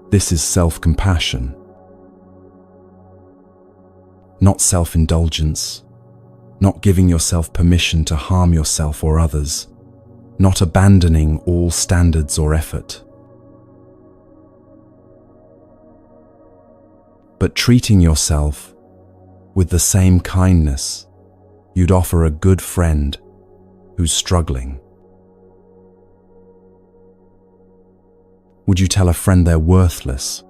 This is self-compassion, not self-indulgence, not giving yourself permission to harm yourself or others, not abandoning all standards or effort, but treating yourself with the same kindness you'd offer a good friend who's struggling. Would you tell a friend they're worthless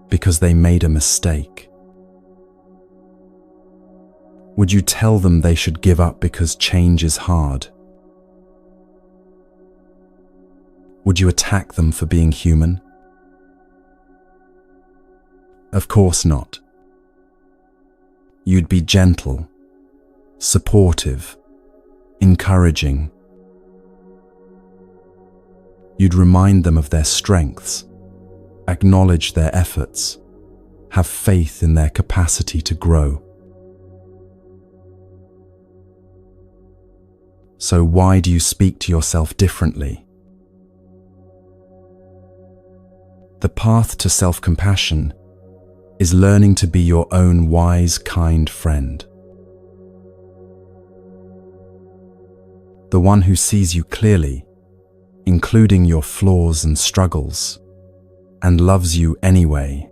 because they made a mistake? Would you tell them they should give up because change is hard? Would you attack them for being human? Of course not. You'd be gentle, supportive, encouraging. You'd remind them of their strengths, acknowledge their efforts, have faith in their capacity to grow. So why do you speak to yourself differently? The path to self-compassion is learning to be your own wise, kind friend. The one who sees you clearly, including your flaws and struggles, and loves you anyway.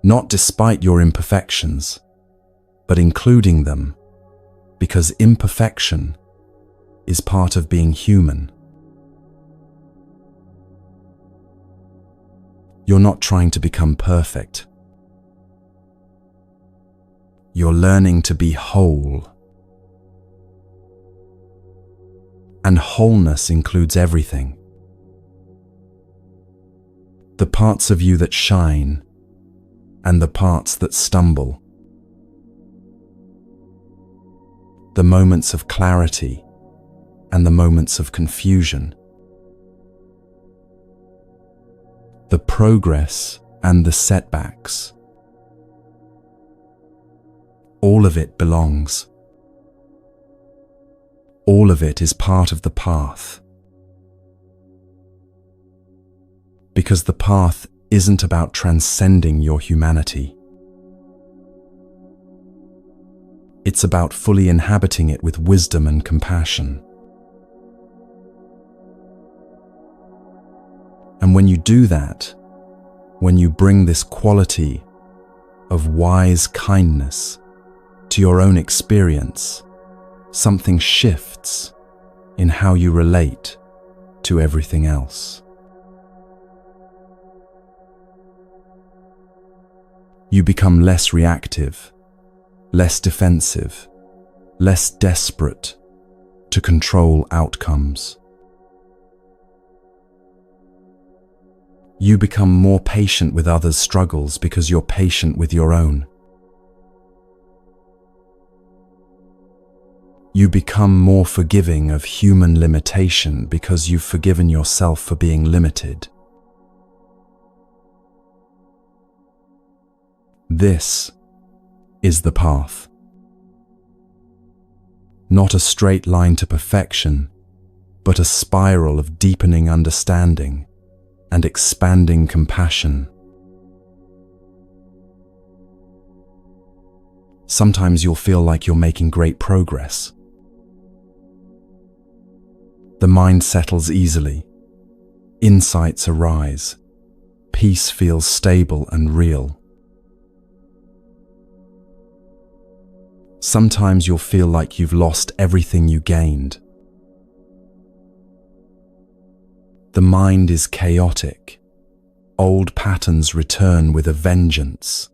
Not despite your imperfections, but including them, because imperfection is part of being human. You're not trying to become perfect. You're learning to be whole. And wholeness includes everything. The parts of you that shine and the parts that stumble. The moments of clarity and the moments of confusion. The progress and the setbacks. All of it belongs. All of it is part of the path. Because the path isn't about transcending your humanity. It's about fully inhabiting it with wisdom and compassion. And when you do that, when you bring this quality of wise kindness to your own experience, something shifts in how you relate to everything else. You become less reactive, less defensive, less desperate to control outcomes. You become more patient with others' struggles because you're patient with your own. You become more forgiving of human limitation because you've forgiven yourself for being limited. This is the path. Not a straight line to perfection, but a spiral of deepening understanding and expanding compassion. Sometimes you'll feel like you're making great progress. The mind settles easily, insights arise, peace feels stable and real. Sometimes you'll feel like you've lost everything you gained. The mind is chaotic. Old patterns return with a vengeance.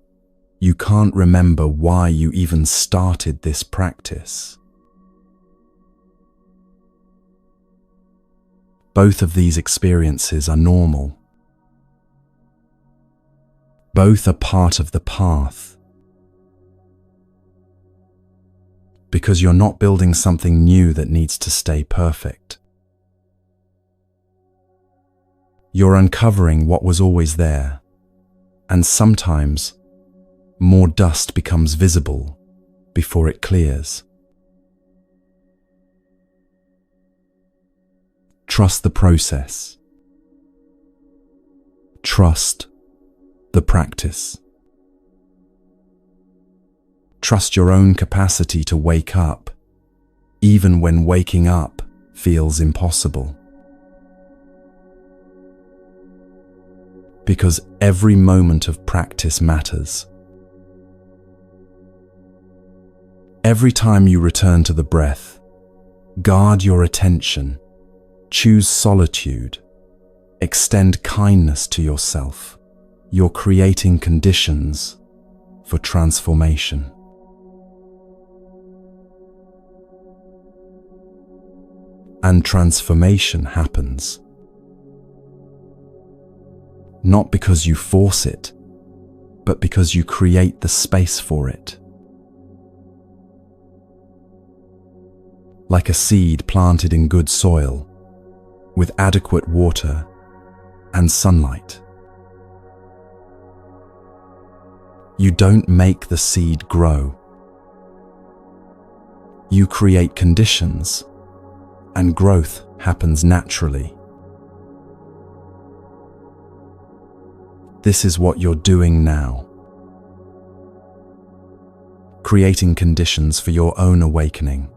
You can't remember why you even started this practice. Both of these experiences are normal. Both are part of the path. Because you're not building something new that needs to stay perfect. You're uncovering what was always there, and sometimes more dust becomes visible before it clears. Trust the process. Trust the practice. Trust your own capacity to wake up, even when waking up feels impossible. Because every moment of practice matters. Every time you return to the breath, guard your attention, choose solitude, extend kindness to yourself. You're creating conditions for transformation. And transformation happens. Not because you force it, but because you create the space for it. like a seed planted in good soil, with adequate water and sunlight. You don't make the seed grow. You create conditions, and growth happens naturally. This is what you're doing now. Creating conditions for your own awakening.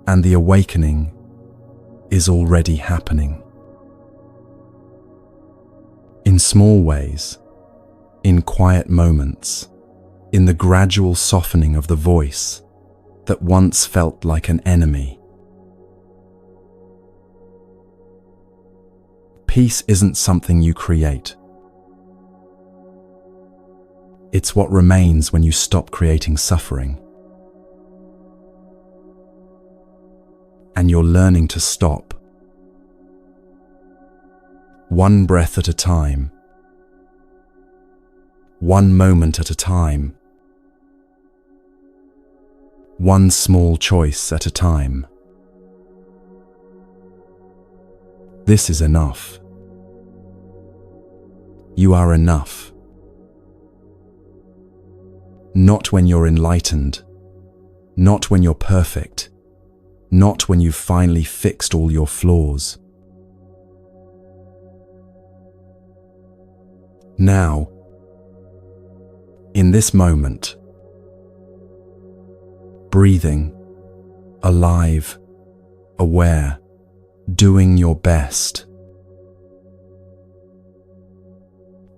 And the awakening is already happening. In small ways, in quiet moments, in the gradual softening of the voice that once felt like an enemy. Peace isn't something you create. It's what remains when you stop creating suffering. And you're learning to stop. One breath at a time. One moment at a time. One small choice at a time. This is enough. You are enough. Not when you're enlightened, not when you're perfect, not when you've finally fixed all your flaws. Now, in this moment, breathing, alive, aware, doing your best.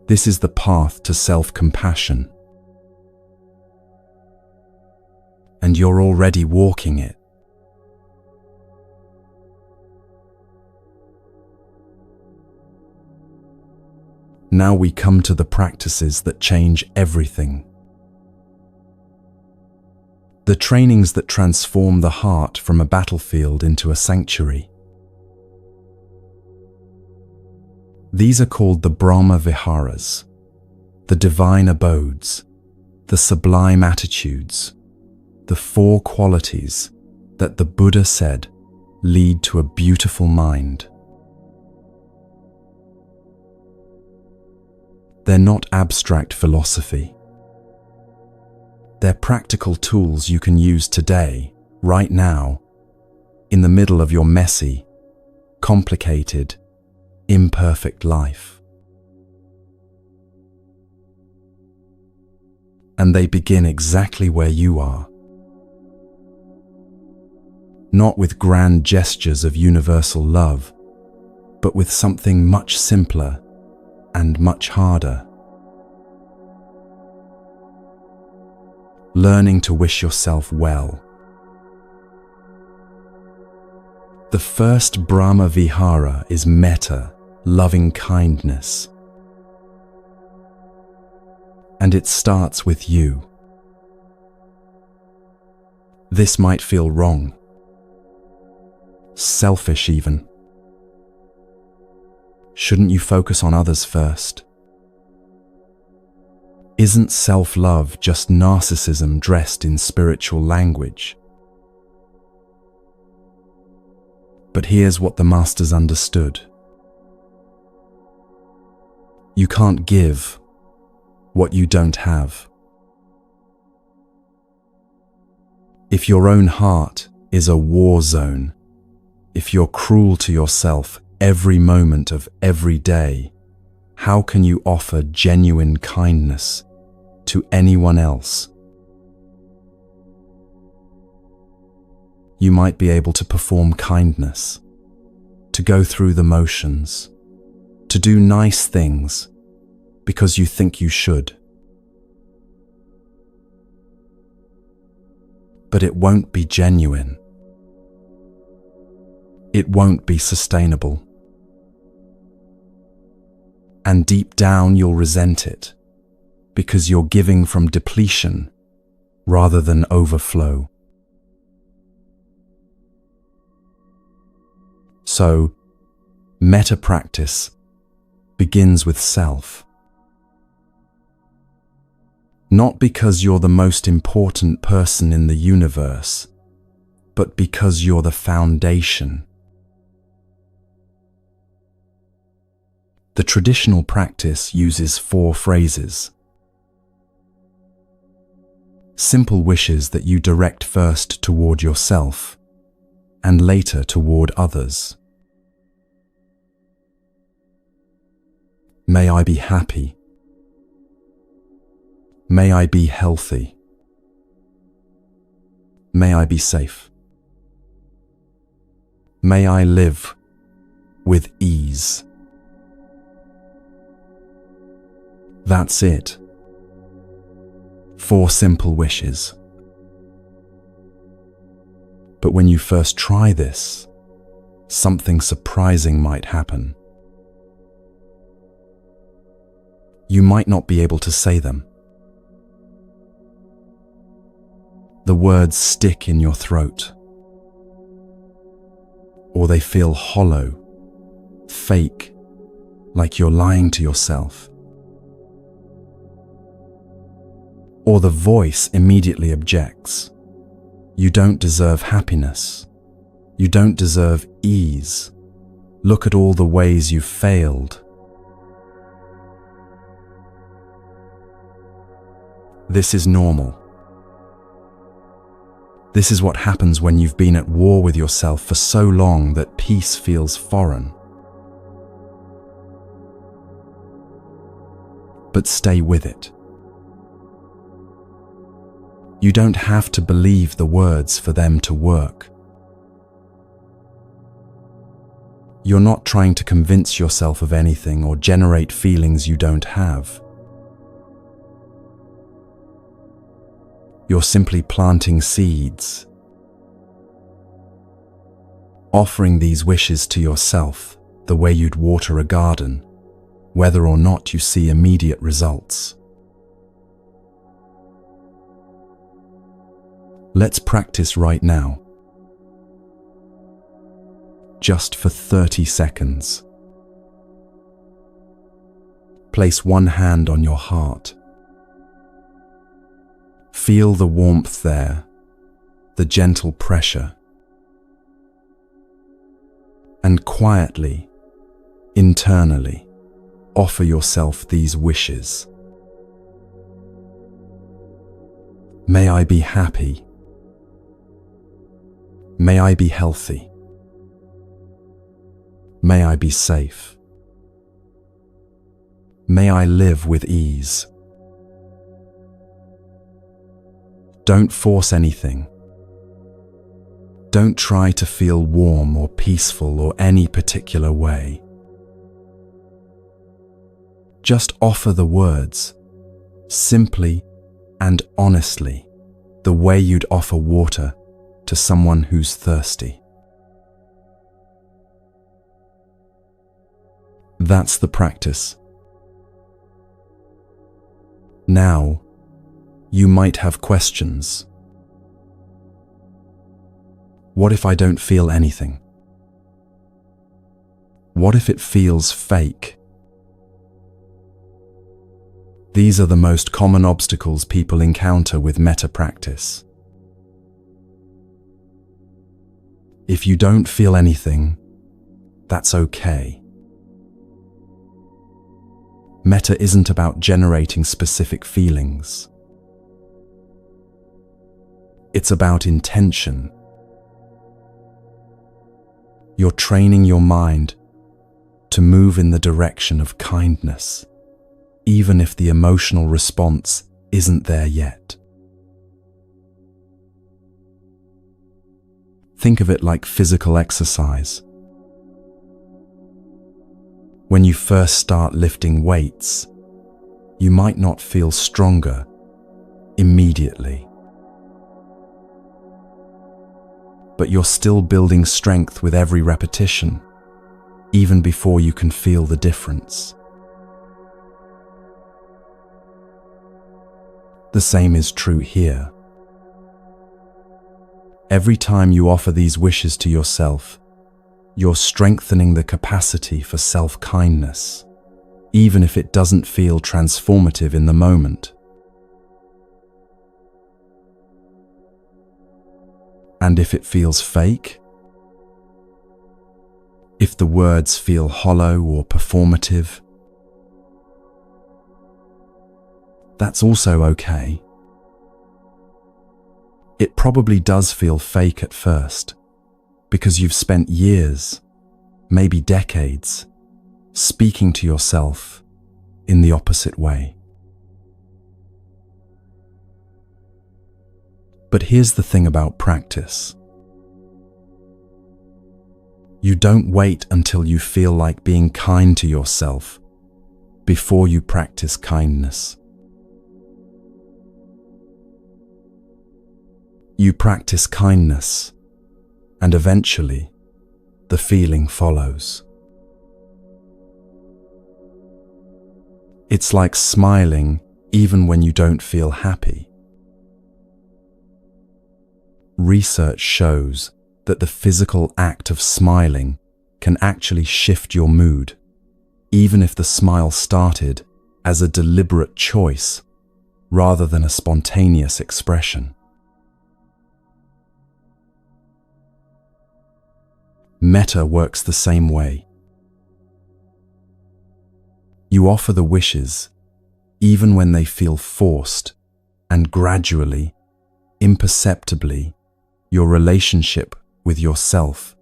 This is the path to self-compassion. And you're already walking it. Now we come to the practices that change everything. The trainings that transform the heart from a battlefield into a sanctuary. These are called the Brahma Viharas, the divine abodes, the sublime attitudes, the four qualities that the Buddha said lead to a beautiful mind. They're not abstract philosophy. They're practical tools you can use today, right now, in the middle of your messy, complicated, imperfect life. And they begin exactly where you are. Not with grand gestures of universal love, but with something much simpler and much harder. Learning to wish yourself well. The first Brahma Vihara is metta, loving kindness. And it starts with you. This might feel wrong, selfish even. Shouldn't you focus on others first? Isn't self-love just narcissism dressed in spiritual language? But here's what the masters understood. You can't give what you don't have. If your own heart is a war zone, if you're cruel to yourself every moment of every day, how can you offer genuine kindness to anyone else? You might be able to perform kindness, to go through the motions, to do nice things because you think you should. But it won't be genuine. It won't be sustainable. And deep down you'll resent it, because you're giving from depletion rather than overflow. So, metta practice begins with self. Not because you're the most important person in the universe, but because you're the foundation. The traditional practice uses 4 phrases. Simple wishes that you direct first toward yourself and later toward others. May I be happy. May I be healthy. May I be safe. May I live with ease. That's it. 4 simple wishes. But when you first try this, something surprising might happen. You might not be able to say them. The words stick in your throat, or they feel hollow, fake, like you're lying to yourself. Or the voice immediately objects. You don't deserve happiness. You don't deserve ease. Look at all the ways you've failed. This is normal. This is what happens when you've been at war with yourself for so long that peace feels foreign. But stay with it. You don't have to believe the words for them to work. You're not trying to convince yourself of anything or generate feelings you don't have. You're simply planting seeds, offering these wishes to yourself the way you'd water a garden, whether or not you see immediate results. Let's practice right now, just for 30 seconds. Place one hand on your heart. Feel the warmth there, the gentle pressure. And quietly, internally, offer yourself these wishes. May I be happy. May I be healthy. May I be safe. May I live with ease. Don't force anything. Don't try to feel warm or peaceful or any particular way. Just offer the words, simply and honestly, the way you'd offer water to someone who's thirsty. That's the practice. Now, you might have questions. What if I don't feel anything? What if it feels fake? These are the most common obstacles people encounter with metta practice. If you don't feel anything, that's okay. Metta isn't about generating specific feelings. It's about intention. You're training your mind to move in the direction of kindness, even if the emotional response isn't there yet. Think of it like physical exercise. When you first start lifting weights, you might not feel stronger immediately. But you're still building strength with every repetition, even before you can feel the difference. The same is true here. Every time you offer these wishes to yourself, you're strengthening the capacity for self-kindness, even if it doesn't feel transformative in the moment. And if it feels fake, if the words feel hollow or performative, that's also okay. It probably does feel fake at first, because you've spent years, maybe decades, speaking to yourself in the opposite way. But here's the thing about practice. You don't wait until you feel like being kind to yourself before you practice kindness. You practice kindness, and eventually, the feeling follows. It's like smiling even when you don't feel happy. Research shows that the physical act of smiling can actually shift your mood, even if the smile started as a deliberate choice rather than a spontaneous expression. Metta works the same way. You offer the wishes even when they feel forced, and gradually, imperceptibly, your relationship with yourself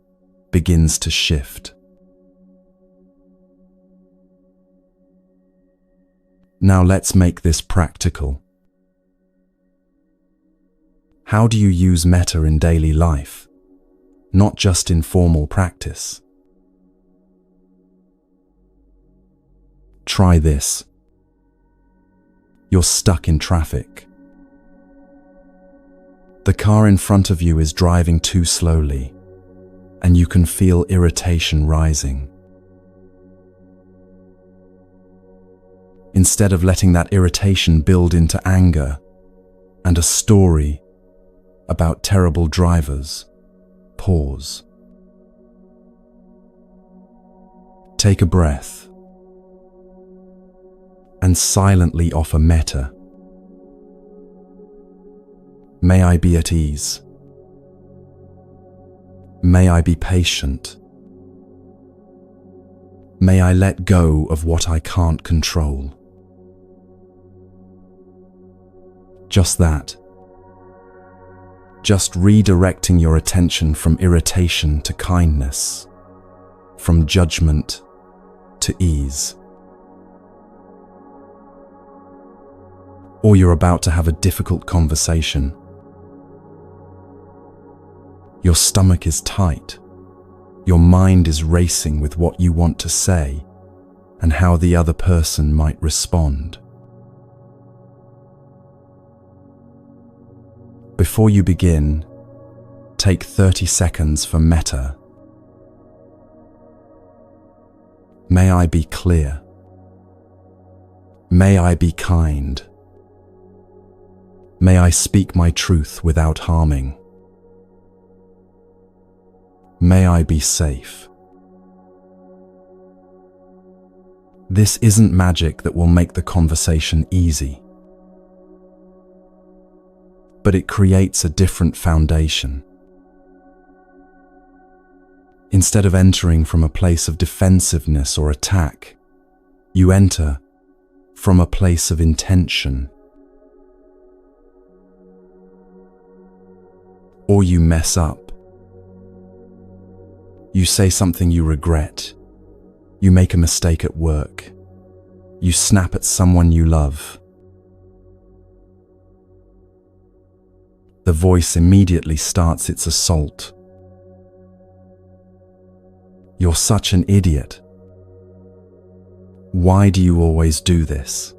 begins to shift. Now let's make this practical. How do you use metta in daily life, not just in formal practice? Try this. You're stuck in traffic. The car in front of you is driving too slowly, and you can feel irritation rising. Instead of letting that irritation build into anger and a story about terrible drivers, pause. Take a breath and silently offer metta. May I be at ease. May I be patient. May I let go of what I can't control. Just that. Just redirecting your attention from irritation to kindness, from judgment to ease. Or you're about to have a difficult conversation. Your stomach is tight. Your mind is racing with what you want to say and how the other person might respond. Before you begin, take 30 seconds for metta. May I be clear. May I be kind. May I speak my truth without harming. May I be safe. This isn't magic that will make the conversation easy, but it creates a different foundation. Instead of entering from a place of defensiveness or attack, you enter from a place of intention. Or you mess up. You say something you regret. You make a mistake at work. You snap at someone you love. The voice immediately starts its assault. You're such an idiot. Why do you always do this?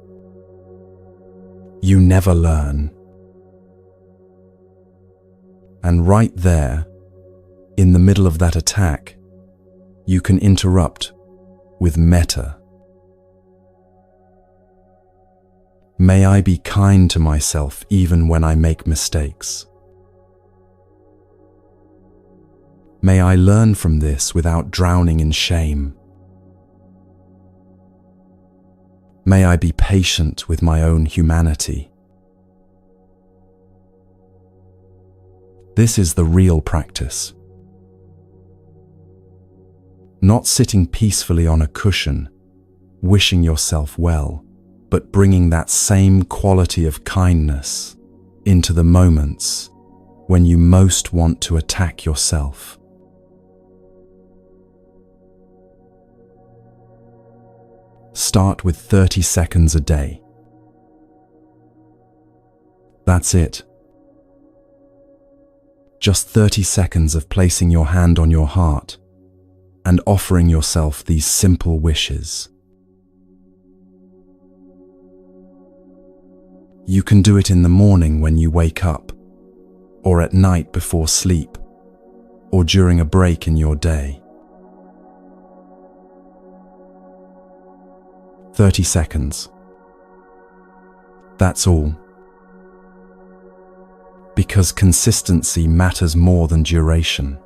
You never learn. And right there, in the middle of that attack, you can interrupt with metta. May I be kind to myself even when I make mistakes. May I learn from this without drowning in shame. May I be patient with my own humanity. This is the real practice. Not sitting peacefully on a cushion, wishing yourself well, but bringing that same quality of kindness into the moments when you most want to attack yourself. Start with 30 seconds a day. That's it. Just 30 seconds of placing your hand on your heart and offering yourself these simple wishes. You can do it in the morning when you wake up, or at night before sleep, or during a break in your day. 30 seconds. That's all. Because consistency matters more than duration.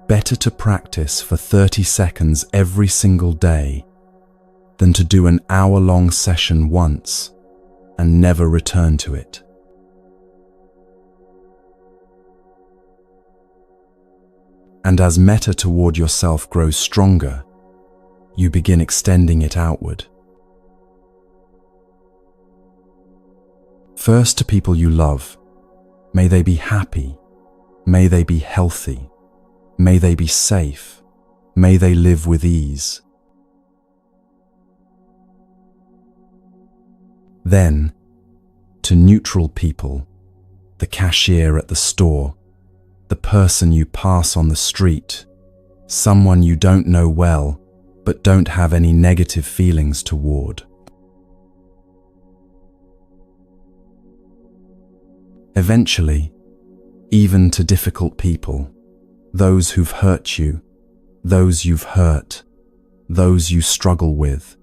Better to practice for 30 seconds every single day than to do an hour-long session once and never return to it. And as metta toward yourself grows stronger, you begin extending it outward. First to people you love. May they be happy. May they be healthy. May they be safe. May they live with ease. Then, to neutral people, the cashier at the store, the person you pass on the street, someone you don't know well but don't have any negative feelings toward. Eventually, even to difficult people, those who've hurt you, those you've hurt, those you struggle with.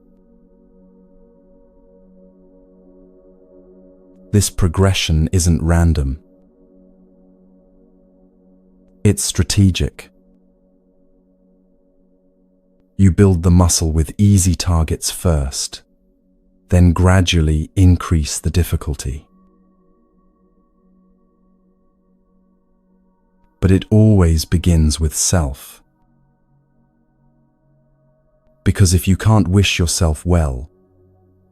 This progression isn't random. It's strategic. You build the muscle with easy targets first, then gradually increase the difficulty. But it always begins with self. Because if you can't wish yourself well,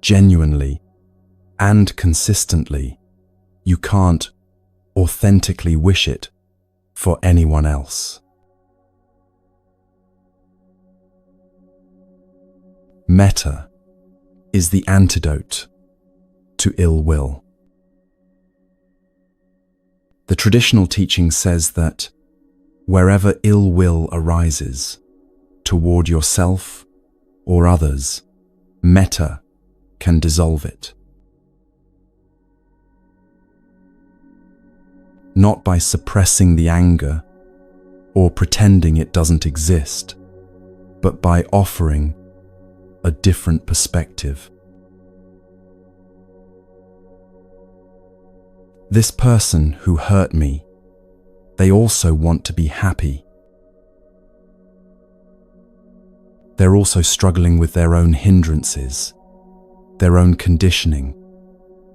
genuinely and consistently, you can't authentically wish it for anyone else. Metta is the antidote to ill will. The traditional teaching says that wherever ill will arises toward yourself or others, metta can dissolve it. Not by suppressing the anger or pretending it doesn't exist, but by offering a different perspective. This person who hurt me, they also want to be happy. They're also struggling with their own hindrances, their own conditioning,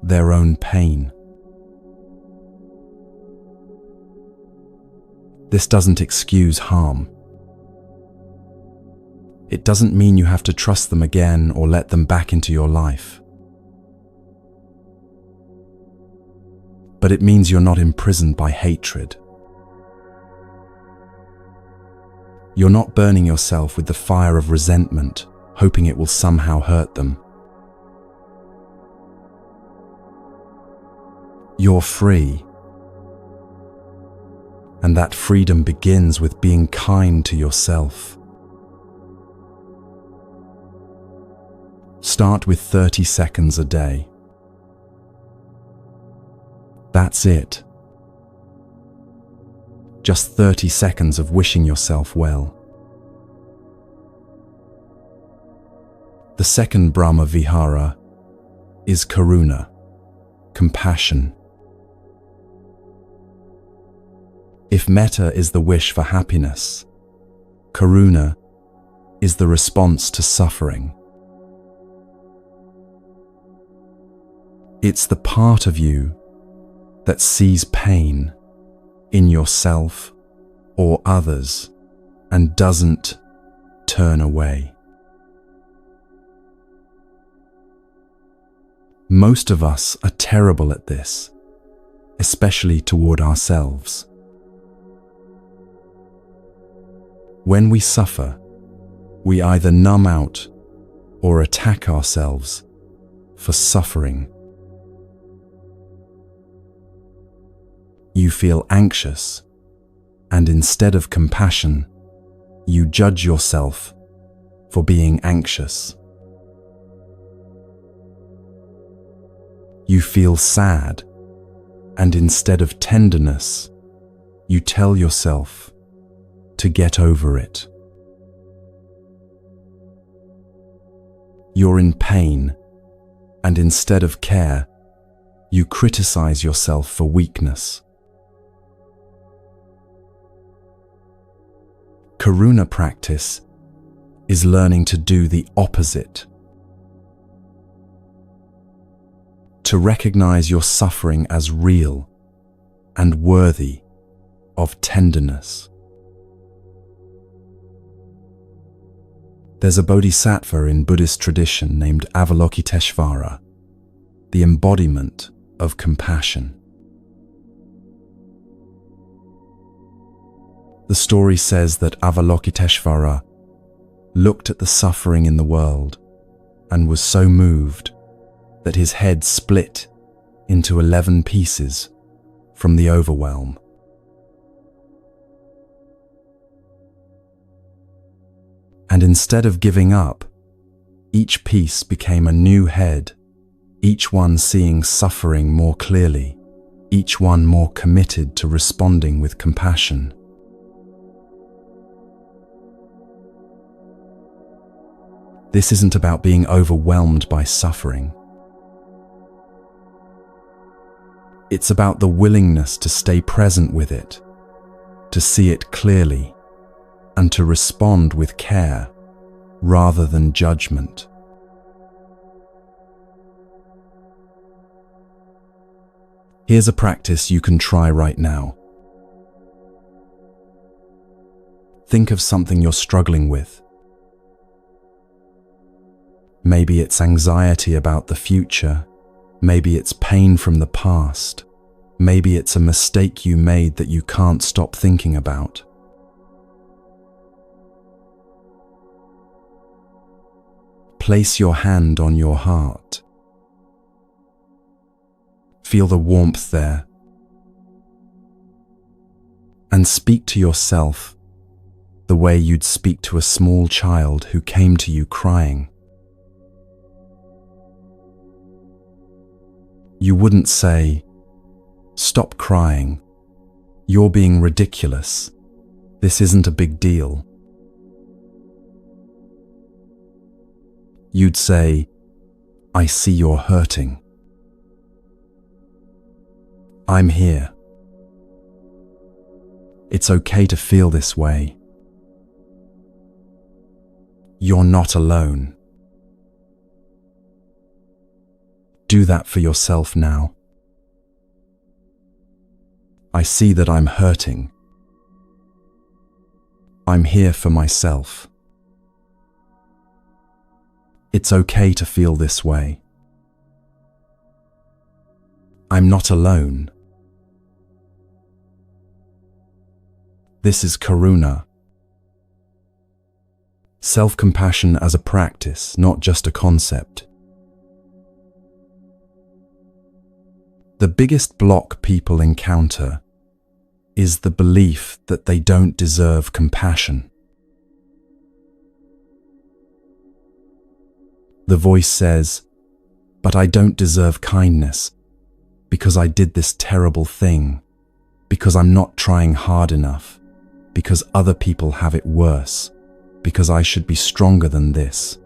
their own pain. This doesn't excuse harm. It doesn't mean you have to trust them again or let them back into your life. But it means you're not imprisoned by hatred. You're not burning yourself with the fire of resentment, hoping it will somehow hurt them. You're free. And that freedom begins with being kind to yourself. Start with 30 seconds a day. That's it. Just 30 seconds of wishing yourself well. The second Brahma Vihara is karuna, compassion. If metta is the wish for happiness, karuna is the response to suffering. It's the part of you that sees pain in yourself or others and doesn't turn away. Most of us are terrible at this, especially toward ourselves. When we suffer, we either numb out or attack ourselves for suffering. You feel anxious, and instead of compassion, you judge yourself for being anxious. You feel sad, and instead of tenderness, you tell yourself to get over it. You're in pain, and instead of care, you criticize yourself for weakness. Karuna practice is learning to do the opposite. To recognize your suffering as real and worthy of tenderness. There's a bodhisattva in Buddhist tradition named Avalokiteshvara, the embodiment of compassion. The story says that Avalokiteshvara looked at the suffering in the world and was so moved that his head split into 11 pieces from the overwhelm. And instead of giving up, each piece became a new head, each one seeing suffering more clearly, each one more committed to responding with compassion. This isn't about being overwhelmed by suffering. It's about the willingness to stay present with it, to see it clearly, and to respond with care rather than judgment. Here's a practice you can try right now. Think of something you're struggling with. Maybe it's anxiety about the future. Maybe it's pain from the past. Maybe it's a mistake you made that you can't stop thinking about. Place your hand on your heart. Feel the warmth there. And speak to yourself the way you'd speak to a small child who came to you crying. You wouldn't say, "Stop crying. You're being ridiculous. This isn't a big deal." You'd say, "I see you're hurting. I'm here. It's okay to feel this way. You're not alone." Do that for yourself now. I see that I'm hurting. I'm here for myself. It's okay to feel this way. I'm not alone. This is Karuna. Self-compassion as a practice, not just a concept. The biggest block people encounter is the belief that they don't deserve compassion. The voice says, "But I don't deserve kindness because I did this terrible thing, because I'm not trying hard enough, because other people have it worse, because I should be stronger than this."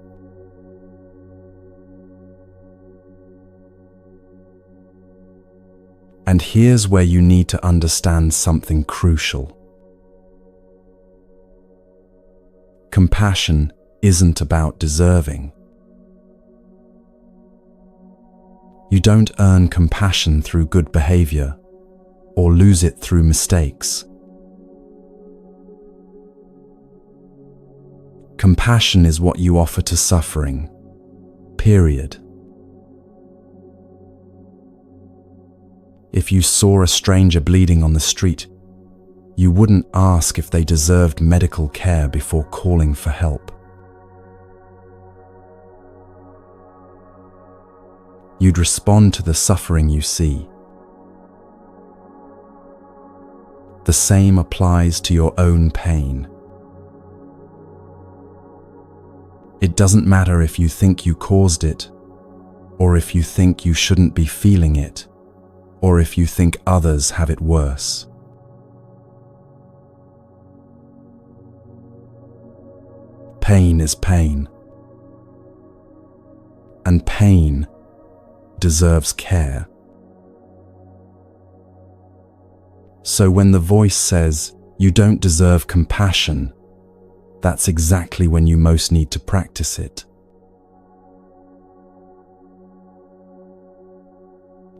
And here's where you need to understand something crucial. Compassion isn't about deserving. You don't earn compassion through good behavior or lose it through mistakes. Compassion is what you offer to suffering, period. If you saw a stranger bleeding on the street, you wouldn't ask if they deserved medical care before calling for help. You'd respond to the suffering you see. The same applies to your own pain. It doesn't matter if you think you caused it, or if you think you shouldn't be feeling it, or if you think others have it worse. Pain is pain, and pain deserves care. So when the voice says you don't deserve compassion, that's exactly when you most need to practice it.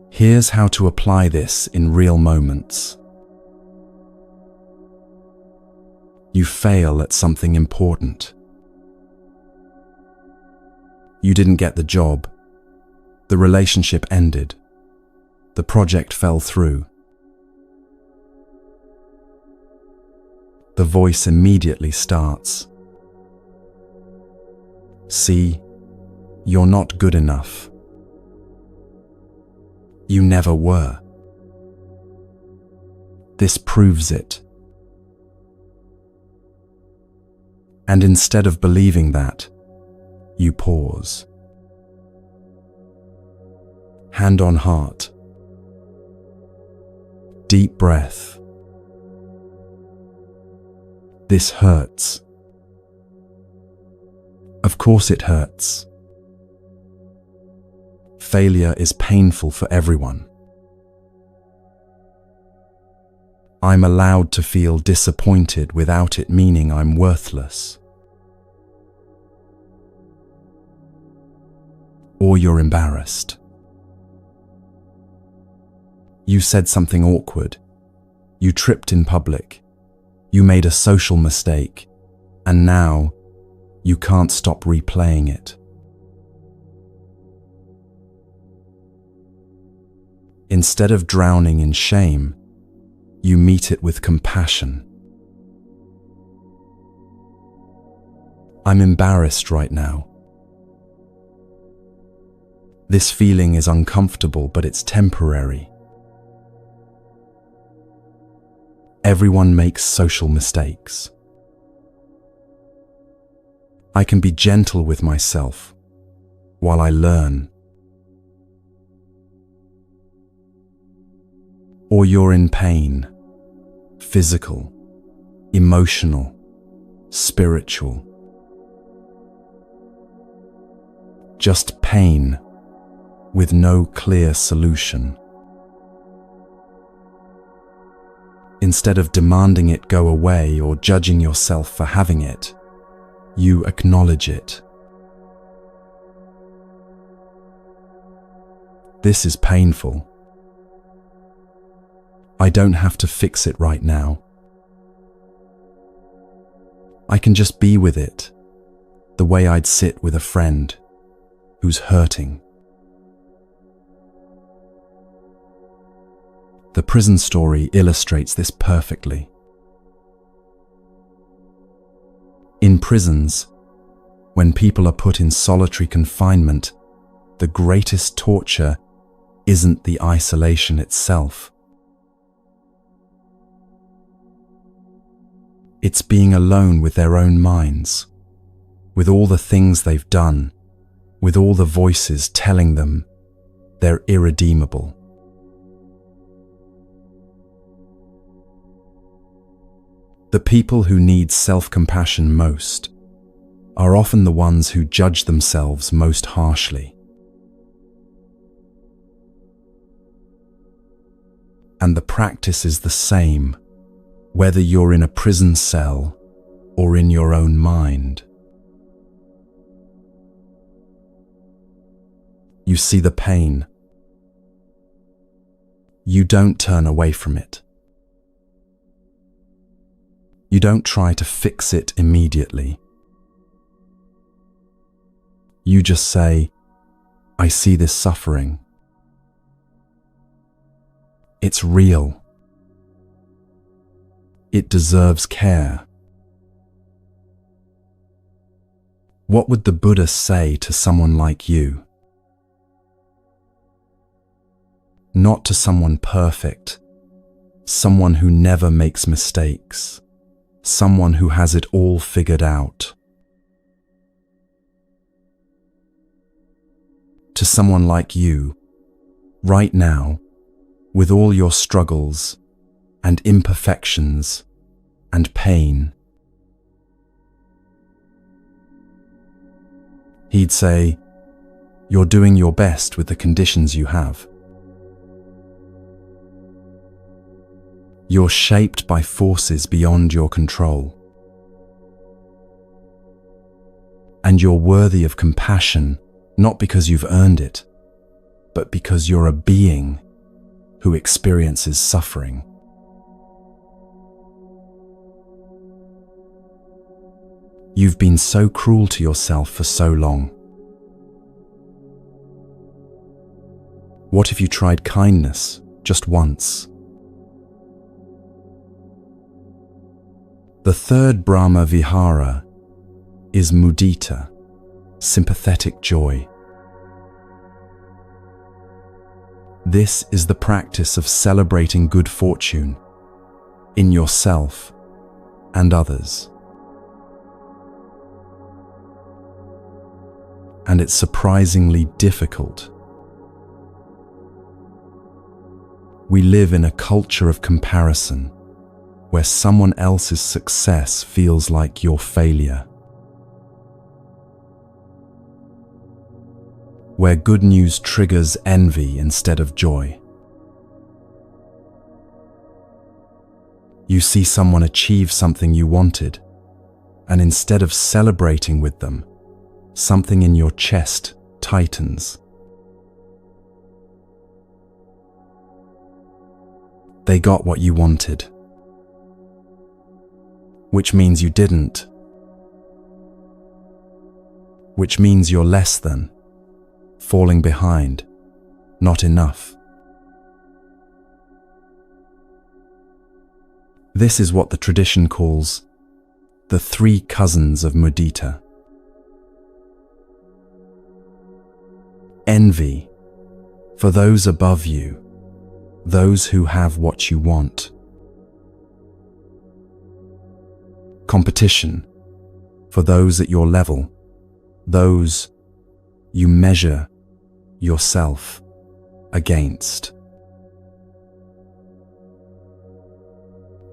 Here's how to apply this in real moments. You fail at something important. You didn't get the job. The relationship ended. The project fell through. The voice immediately starts. See, you're not good enough. You never were. This proves it. And instead of believing that, you pause. Hand on heart. Deep breath. This hurts. Of course it hurts. Failure is painful for everyone. I'm allowed to feel disappointed without it meaning I'm worthless. Or you're embarrassed. You said something awkward. You tripped in public. You made a social mistake, and now you can't stop replaying it. Instead of drowning in shame, you meet it with compassion. I'm embarrassed right now. This feeling is uncomfortable, but it's temporary. Everyone makes social mistakes. I can be gentle with myself while I learn. Or you're in pain, physical, emotional, spiritual. Just pain with no clear solution. Instead of demanding it go away or judging yourself for having it, you acknowledge it. This is painful. I don't have to fix it right now. I can just be with it, the way I'd sit with a friend who's hurting. The prison story illustrates this perfectly. In prisons, when people are put in solitary confinement, the greatest torture isn't the isolation itself. It's being alone with their own minds, with all the things they've done, with all the voices telling them they're irredeemable. The people who need self-compassion most are often the ones who judge themselves most harshly. And the practice is the same, whether you're in a prison cell or in your own mind. You see the pain. You don't turn away from it. You don't try to fix it immediately. You just say, I see this suffering. It's real. It deserves care. What would the Buddha say to someone like you? Not to someone perfect, someone who never makes mistakes, someone who has it all figured out. To someone like you, right now, with all your struggles and imperfections and pain. He'd say, you're doing your best with the conditions you have. You're shaped by forces beyond your control. And you're worthy of compassion, not because you've earned it, but because you're a being who experiences suffering. You've been so cruel to yourself for so long. What if you tried kindness just once? The third Brahma Vihara is mudita, sympathetic joy. This is the practice of celebrating good fortune in yourself and others. And it's surprisingly difficult. We live in a culture of comparison, where someone else's success feels like your failure. Where good news triggers envy instead of joy. You see someone achieve something you wanted, and instead of celebrating with them, something in your chest tightens. They got what you wanted, which means you didn't, which means you're less than, falling behind, not enough. This is what the tradition calls the three cousins of mudita. Envy for those above you, those who have what you want. Competition for those at your level, those you measure yourself against.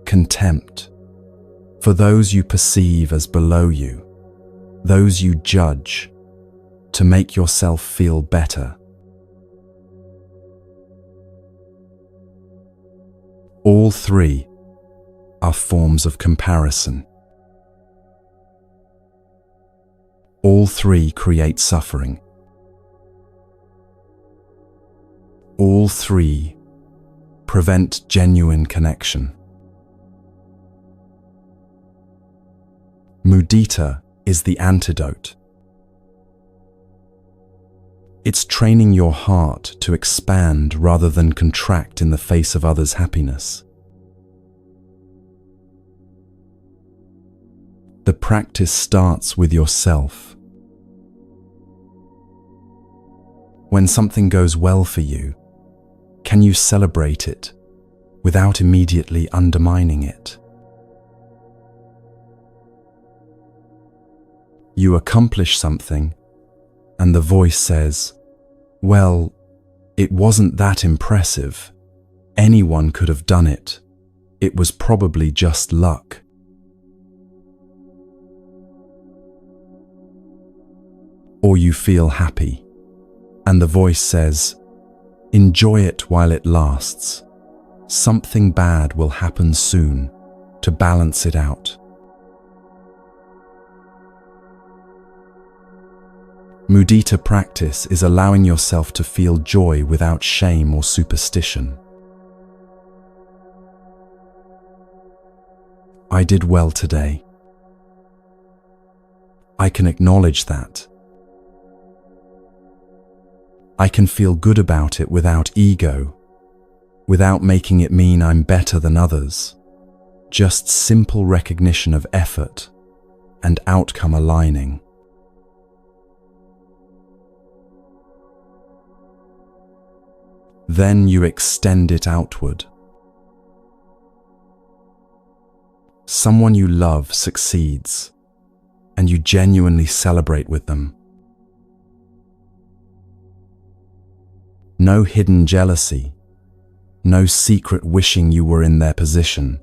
Contempt for those you perceive as below you, those you judge to make yourself feel better. All three are forms of comparison. All three create suffering. All three prevent genuine connection. Mudita is the antidote. It's training your heart to expand rather than contract in the face of others' happiness. The practice starts with yourself. When something goes well for you, can you celebrate it without immediately undermining it? You accomplish something, and the voice says, well, it wasn't that impressive. Anyone could have done it. It was probably just luck. Or you feel happy, and the voice says, enjoy it while it lasts. Something bad will happen soon to balance it out. Mudita practice is allowing yourself to feel joy without shame or superstition. I did well today. I can acknowledge that. I can feel good about it without ego, without making it mean I'm better than others. Just simple recognition of effort and outcome aligning. Then you extend it outward. Someone you love succeeds, and you genuinely celebrate with them. No hidden jealousy, no secret wishing you were in their position,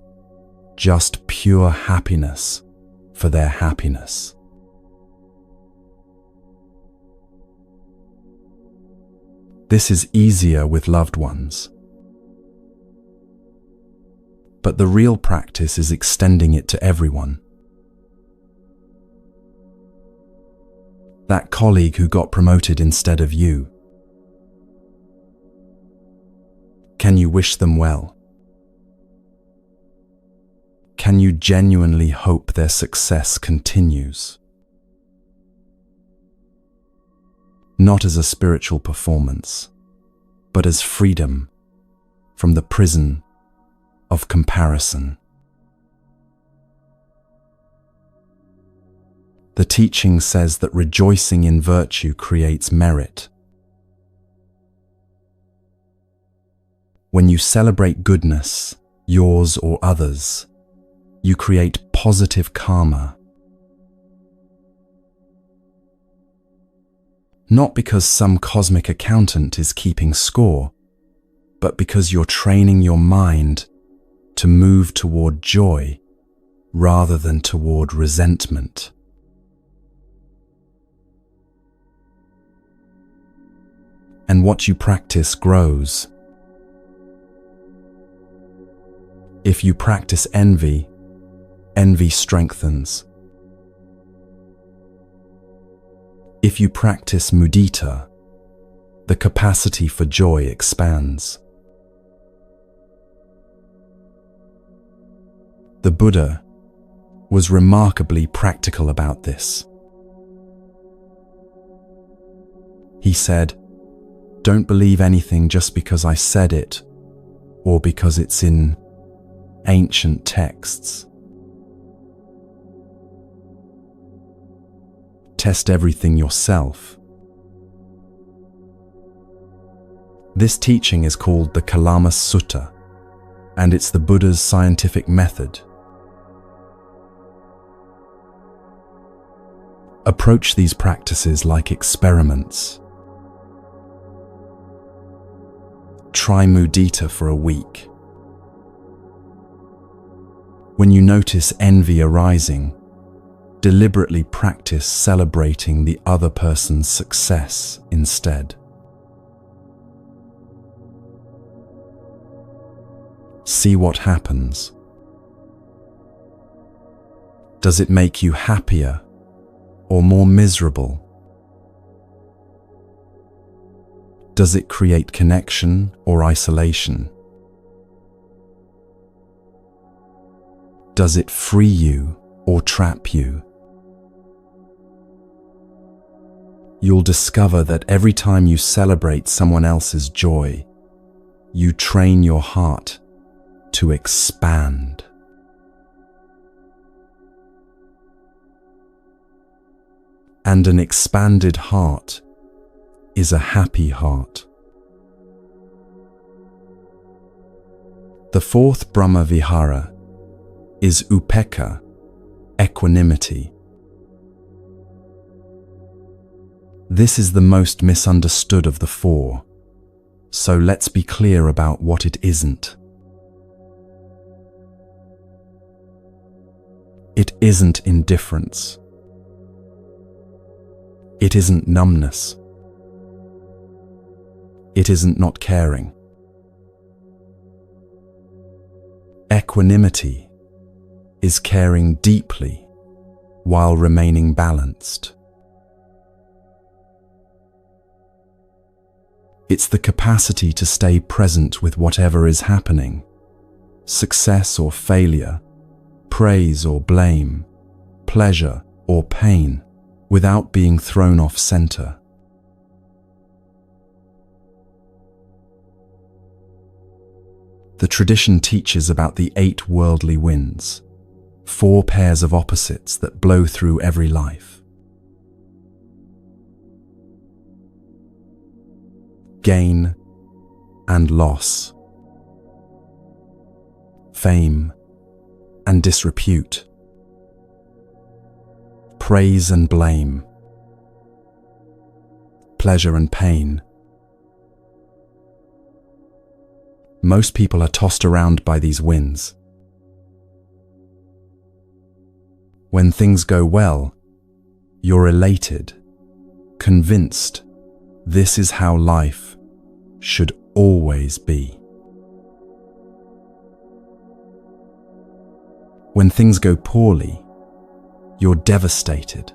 just pure happiness for their happiness. This is easier with loved ones. But the real practice is extending it to everyone. That colleague who got promoted instead of you. Can you wish them well? Can you genuinely hope their success continues? Not as a spiritual performance, but as freedom from the prison of comparison. The teaching says that rejoicing in virtue creates merit. When you celebrate goodness, yours or others, you create positive karma. Not because some cosmic accountant is keeping score, but because you're training your mind to move toward joy rather than toward resentment. And what you practice grows. If you practice envy, envy strengthens. If you practice mudita, the capacity for joy expands. The Buddha was remarkably practical about this. He said, "Don't believe anything just because I said it or because it's in ancient texts. Test everything yourself." This teaching is called the Kalama Sutta, and it's the Buddha's scientific method. Approach these practices like experiments. Try mudita for a week. When you notice envy arising, deliberately practice celebrating the other person's success instead. See what happens. Does it make you happier or more miserable? Does it create connection or isolation? Does it free you or trap you? You'll discover that every time you celebrate someone else's joy, you train your heart to expand. And an expanded heart is a happy heart. The fourth Brahma Vihara is upekkha, equanimity. This is the most misunderstood of the four, so let's be clear about what it isn't. It isn't indifference. It isn't numbness. It isn't not caring. Equanimity is caring deeply while remaining balanced. It's the capacity to stay present with whatever is happening, success or failure, praise or blame, pleasure or pain, without being thrown off center. The tradition teaches about the 8 worldly winds, 4 pairs of opposites that blow through every life. Gain and loss, fame and disrepute, praise and blame, pleasure and pain. Most people are tossed around by these winds. When things go well, you're elated, convinced this is how life should always be. When things go poorly, you're devastated,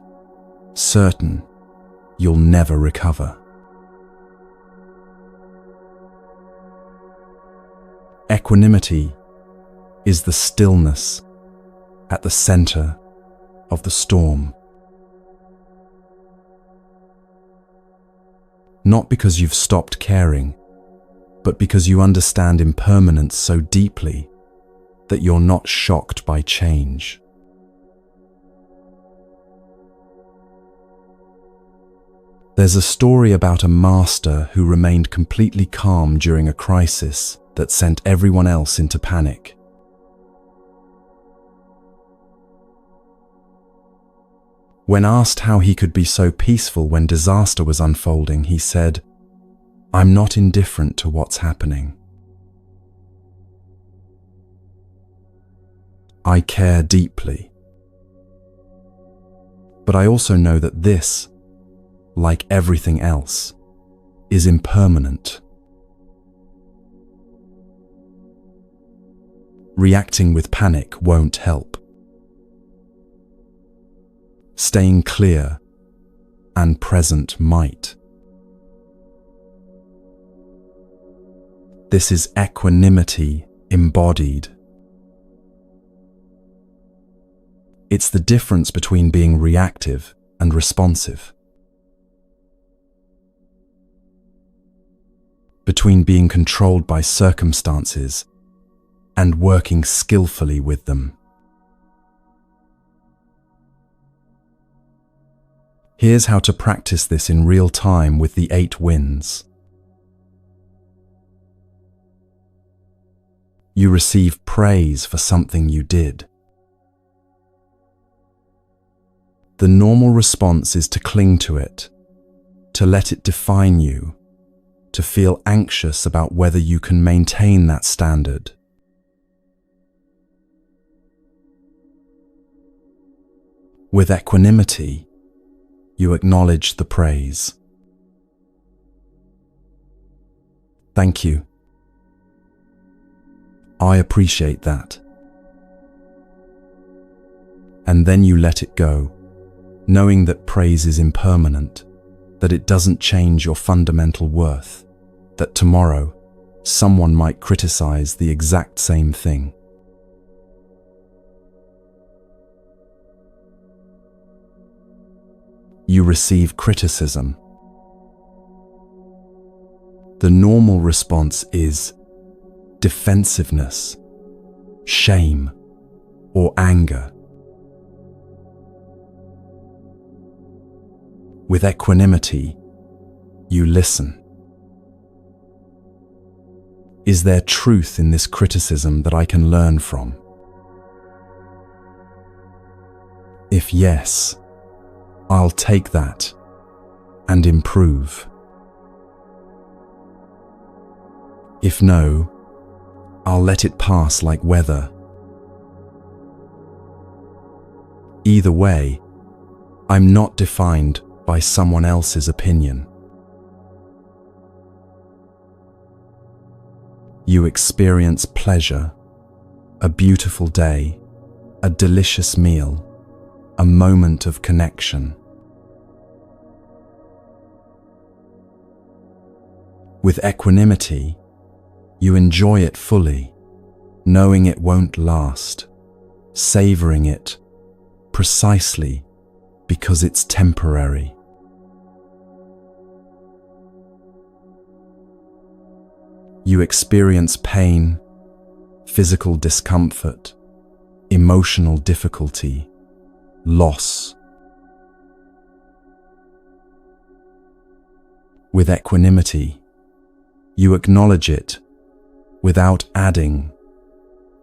certain you'll never recover. Equanimity is the stillness at the center of the storm. Not because you've stopped caring, but because you understand impermanence so deeply that you're not shocked by change. There's a story about a master who remained completely calm during a crisis that sent everyone else into panic. When asked how he could be so peaceful when disaster was unfolding, he said, "I'm not indifferent to what's happening. I care deeply. But I also know that this, like everything else, is impermanent." Reacting with panic won't help. Staying clear and present might. This is equanimity embodied. It's the difference between being reactive and responsive. Between being controlled by circumstances and working skillfully with them. Here's how to practice this in real time with the 8 winds. You receive praise for something you did. The normal response is to cling to it, to let it define you, to feel anxious about whether you can maintain that standard. With equanimity, you acknowledge the praise. Thank you. I appreciate that. And then you let it go, knowing that praise is impermanent, that it doesn't change your fundamental worth, that tomorrow someone might criticize the exact same thing. You receive criticism. The normal response is defensiveness, shame, or anger. With equanimity, you listen. Is there truth in this criticism that I can learn from? If yes, I'll take that and improve. If no, I'll let it pass like weather. Either way, I'm not defined by someone else's opinion. You experience pleasure, a beautiful day, a delicious meal, a moment of connection. With equanimity, you enjoy it fully, knowing it won't last, savoring it precisely because it's temporary. You experience pain, physical discomfort, emotional difficulty, loss. With equanimity, you acknowledge it without adding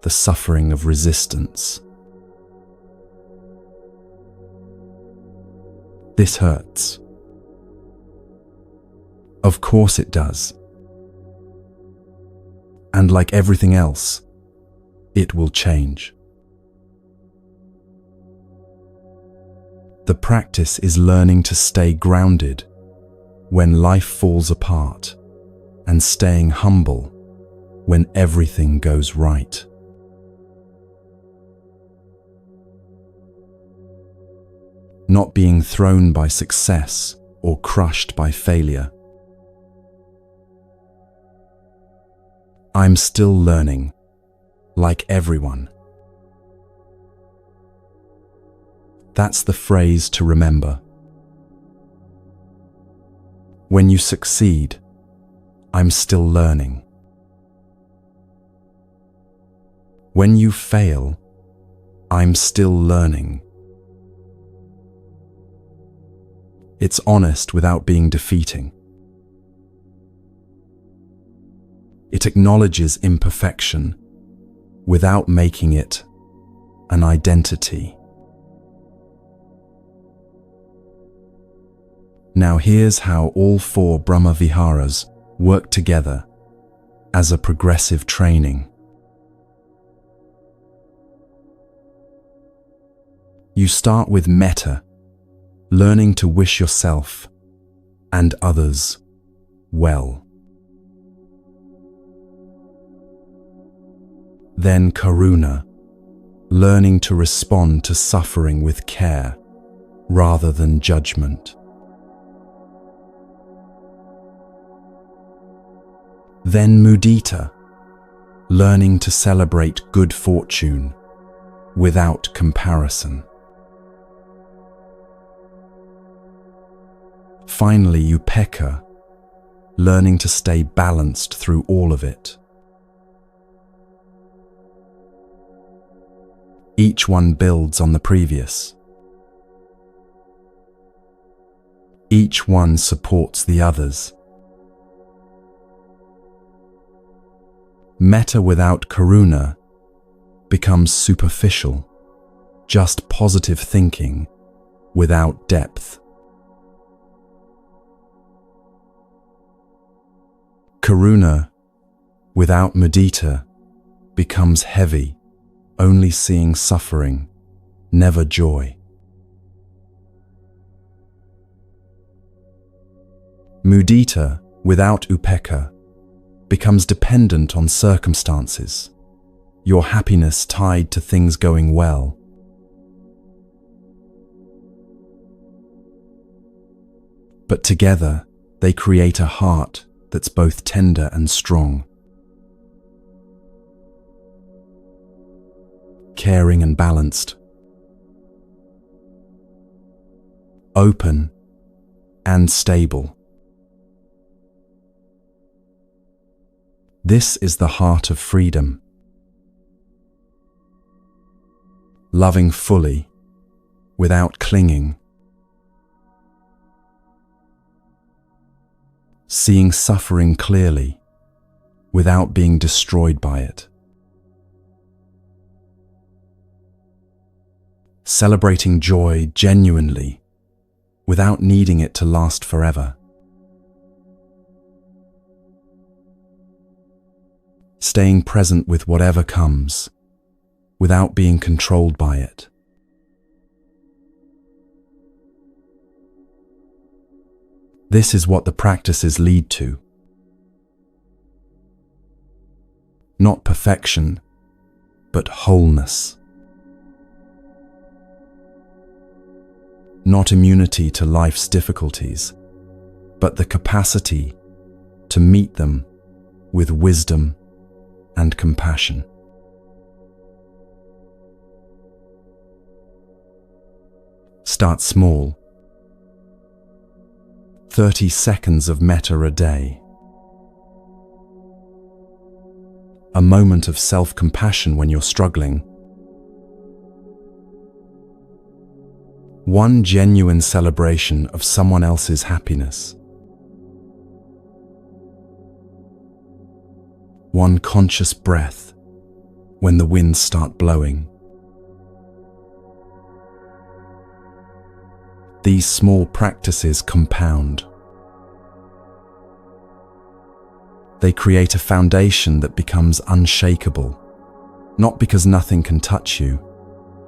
the suffering of resistance. This hurts. Of course it does. And like everything else, it will change. The practice is learning to stay grounded when life falls apart and staying humble when everything goes right. Not being thrown by success or crushed by failure. I'm still learning, like everyone. That's the phrase to remember. When you succeed, I'm still learning. When you fail, I'm still learning. It's honest without being defeating. It acknowledges imperfection without making it an identity. Now here's how all 4 Brahma Viharas work together as a progressive training. You start with metta, learning to wish yourself and others well. Then karuna, learning to respond to suffering with care rather than judgment. Then mudita, learning to celebrate good fortune without comparison. Finally, upekkha, learning to stay balanced through all of it. Each one builds on the previous. Each one supports the others. Metta without karuna becomes superficial, just positive thinking without depth. Karuna without mudita becomes heavy, only seeing suffering, never joy. Mudita without upekkha becomes dependent on circumstances, your happiness tied to things going well. But together, they create a heart that's both tender and strong, caring and balanced, open and stable. This is the heart of freedom. Loving fully, without clinging. Seeing suffering clearly, without being destroyed by it. Celebrating joy genuinely, without needing it to last forever. Staying present with whatever comes, without being controlled by it. This is what the practices lead to. Not perfection, but wholeness. Not immunity to life's difficulties, but the capacity to meet them with wisdom and compassion. Start small. 30 seconds of metta a day. A moment of self-compassion when you're struggling. One genuine celebration of someone else's happiness. One conscious breath when the winds start blowing. These small practices compound. They create a foundation that becomes unshakable, not because nothing can touch you,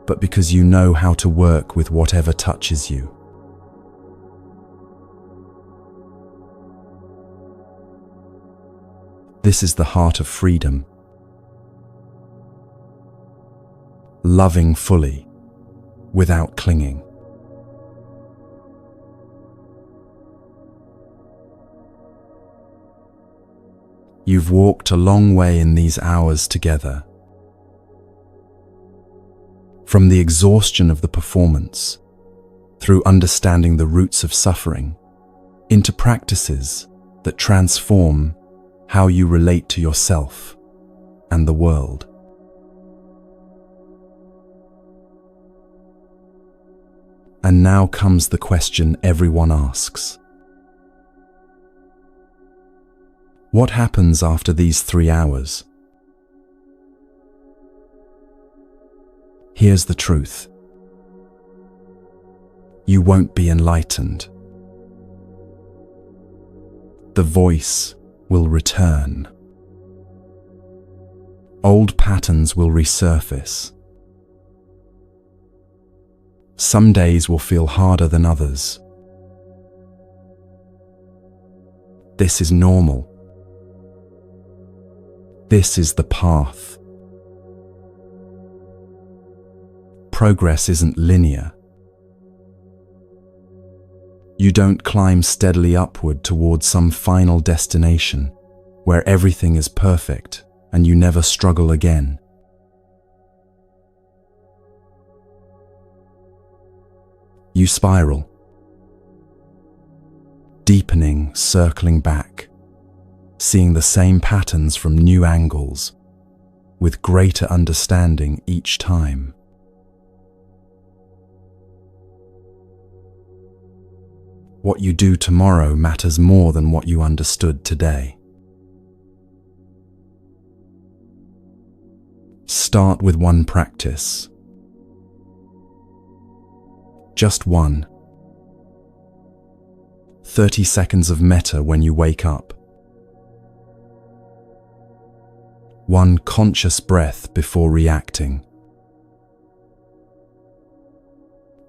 but because you know how to work with whatever touches you. This is the heart of freedom. Loving fully, without clinging. You've walked a long way in these hours together. From the exhaustion of the performance, through understanding the roots of suffering, into practices that transform how you relate to yourself and the world. And now comes the question everyone asks. What happens after these 3 hours? Here's the truth. You won't be enlightened. The voice will return. Old patterns will resurface. Some days will feel harder than others. This is normal. This is the path. Progress isn't linear. You don't climb steadily upward towards some final destination where everything is perfect and you never struggle again. You spiral, deepening, circling back, seeing the same patterns from new angles, with greater understanding each time. What you do tomorrow matters more than what you understood today. Start with one practice. Just one. 30 seconds of metta when you wake up. One conscious breath before reacting.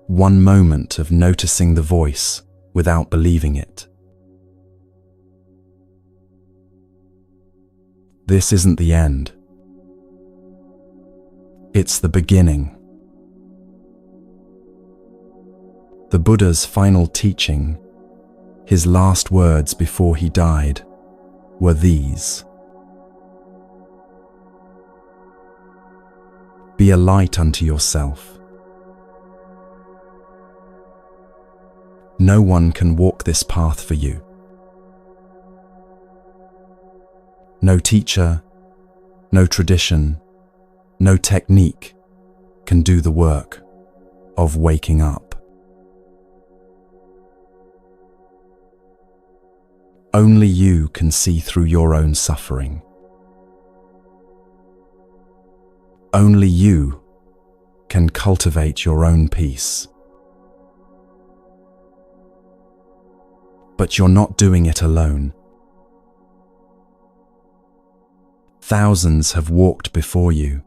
One moment of noticing the voice without believing it. This isn't the end. It's the beginning. The Buddha's final teaching, his last words before he died, were these: be a light unto yourself. No one can walk this path for you. No teacher, no tradition, no technique can do the work of waking up. Only you can see through your own suffering. Only you can cultivate your own peace. But you're not doing it alone. Thousands have walked before you.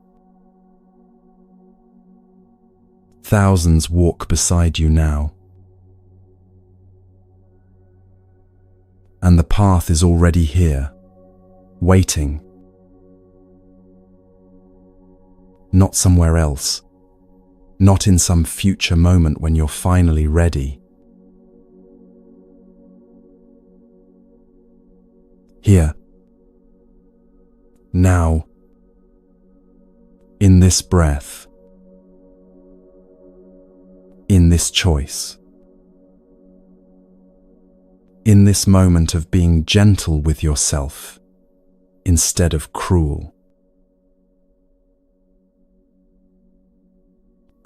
Thousands walk beside you now. And the path is already here, waiting. Not somewhere else, not in some future moment when you're finally ready. Here, now, in this breath, in this choice, in this moment of being gentle with yourself instead of cruel.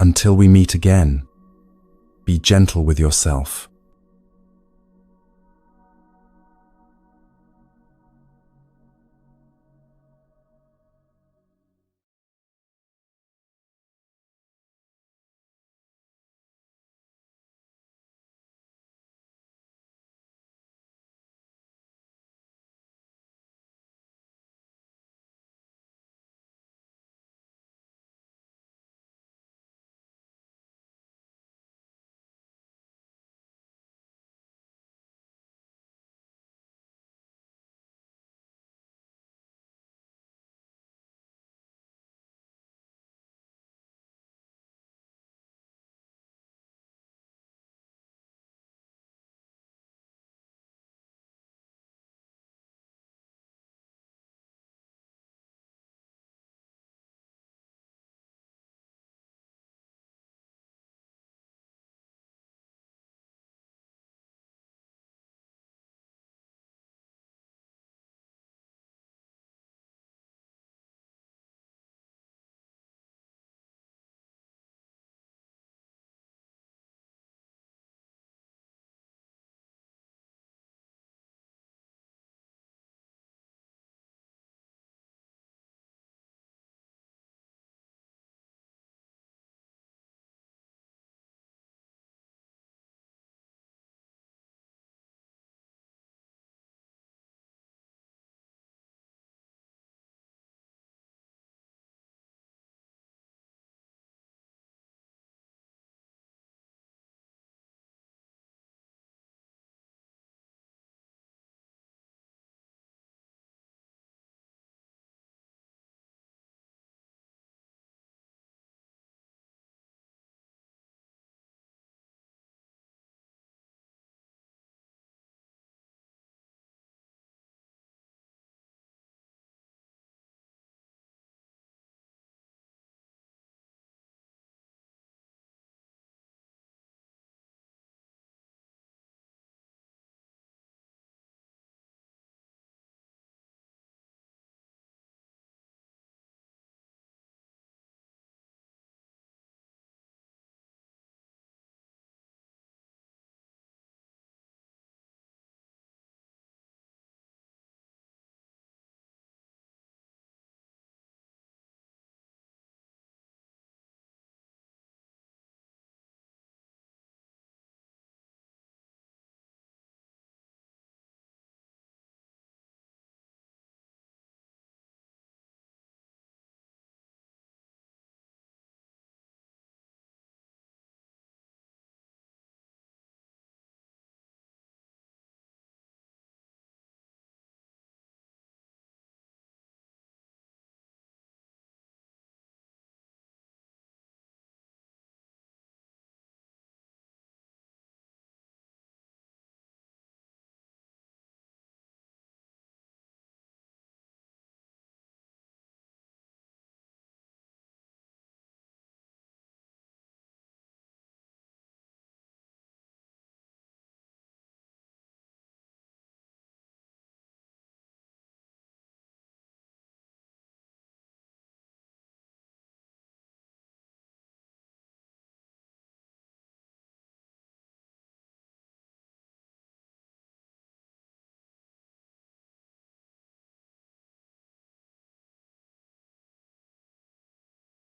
Until we meet again, be gentle with yourself.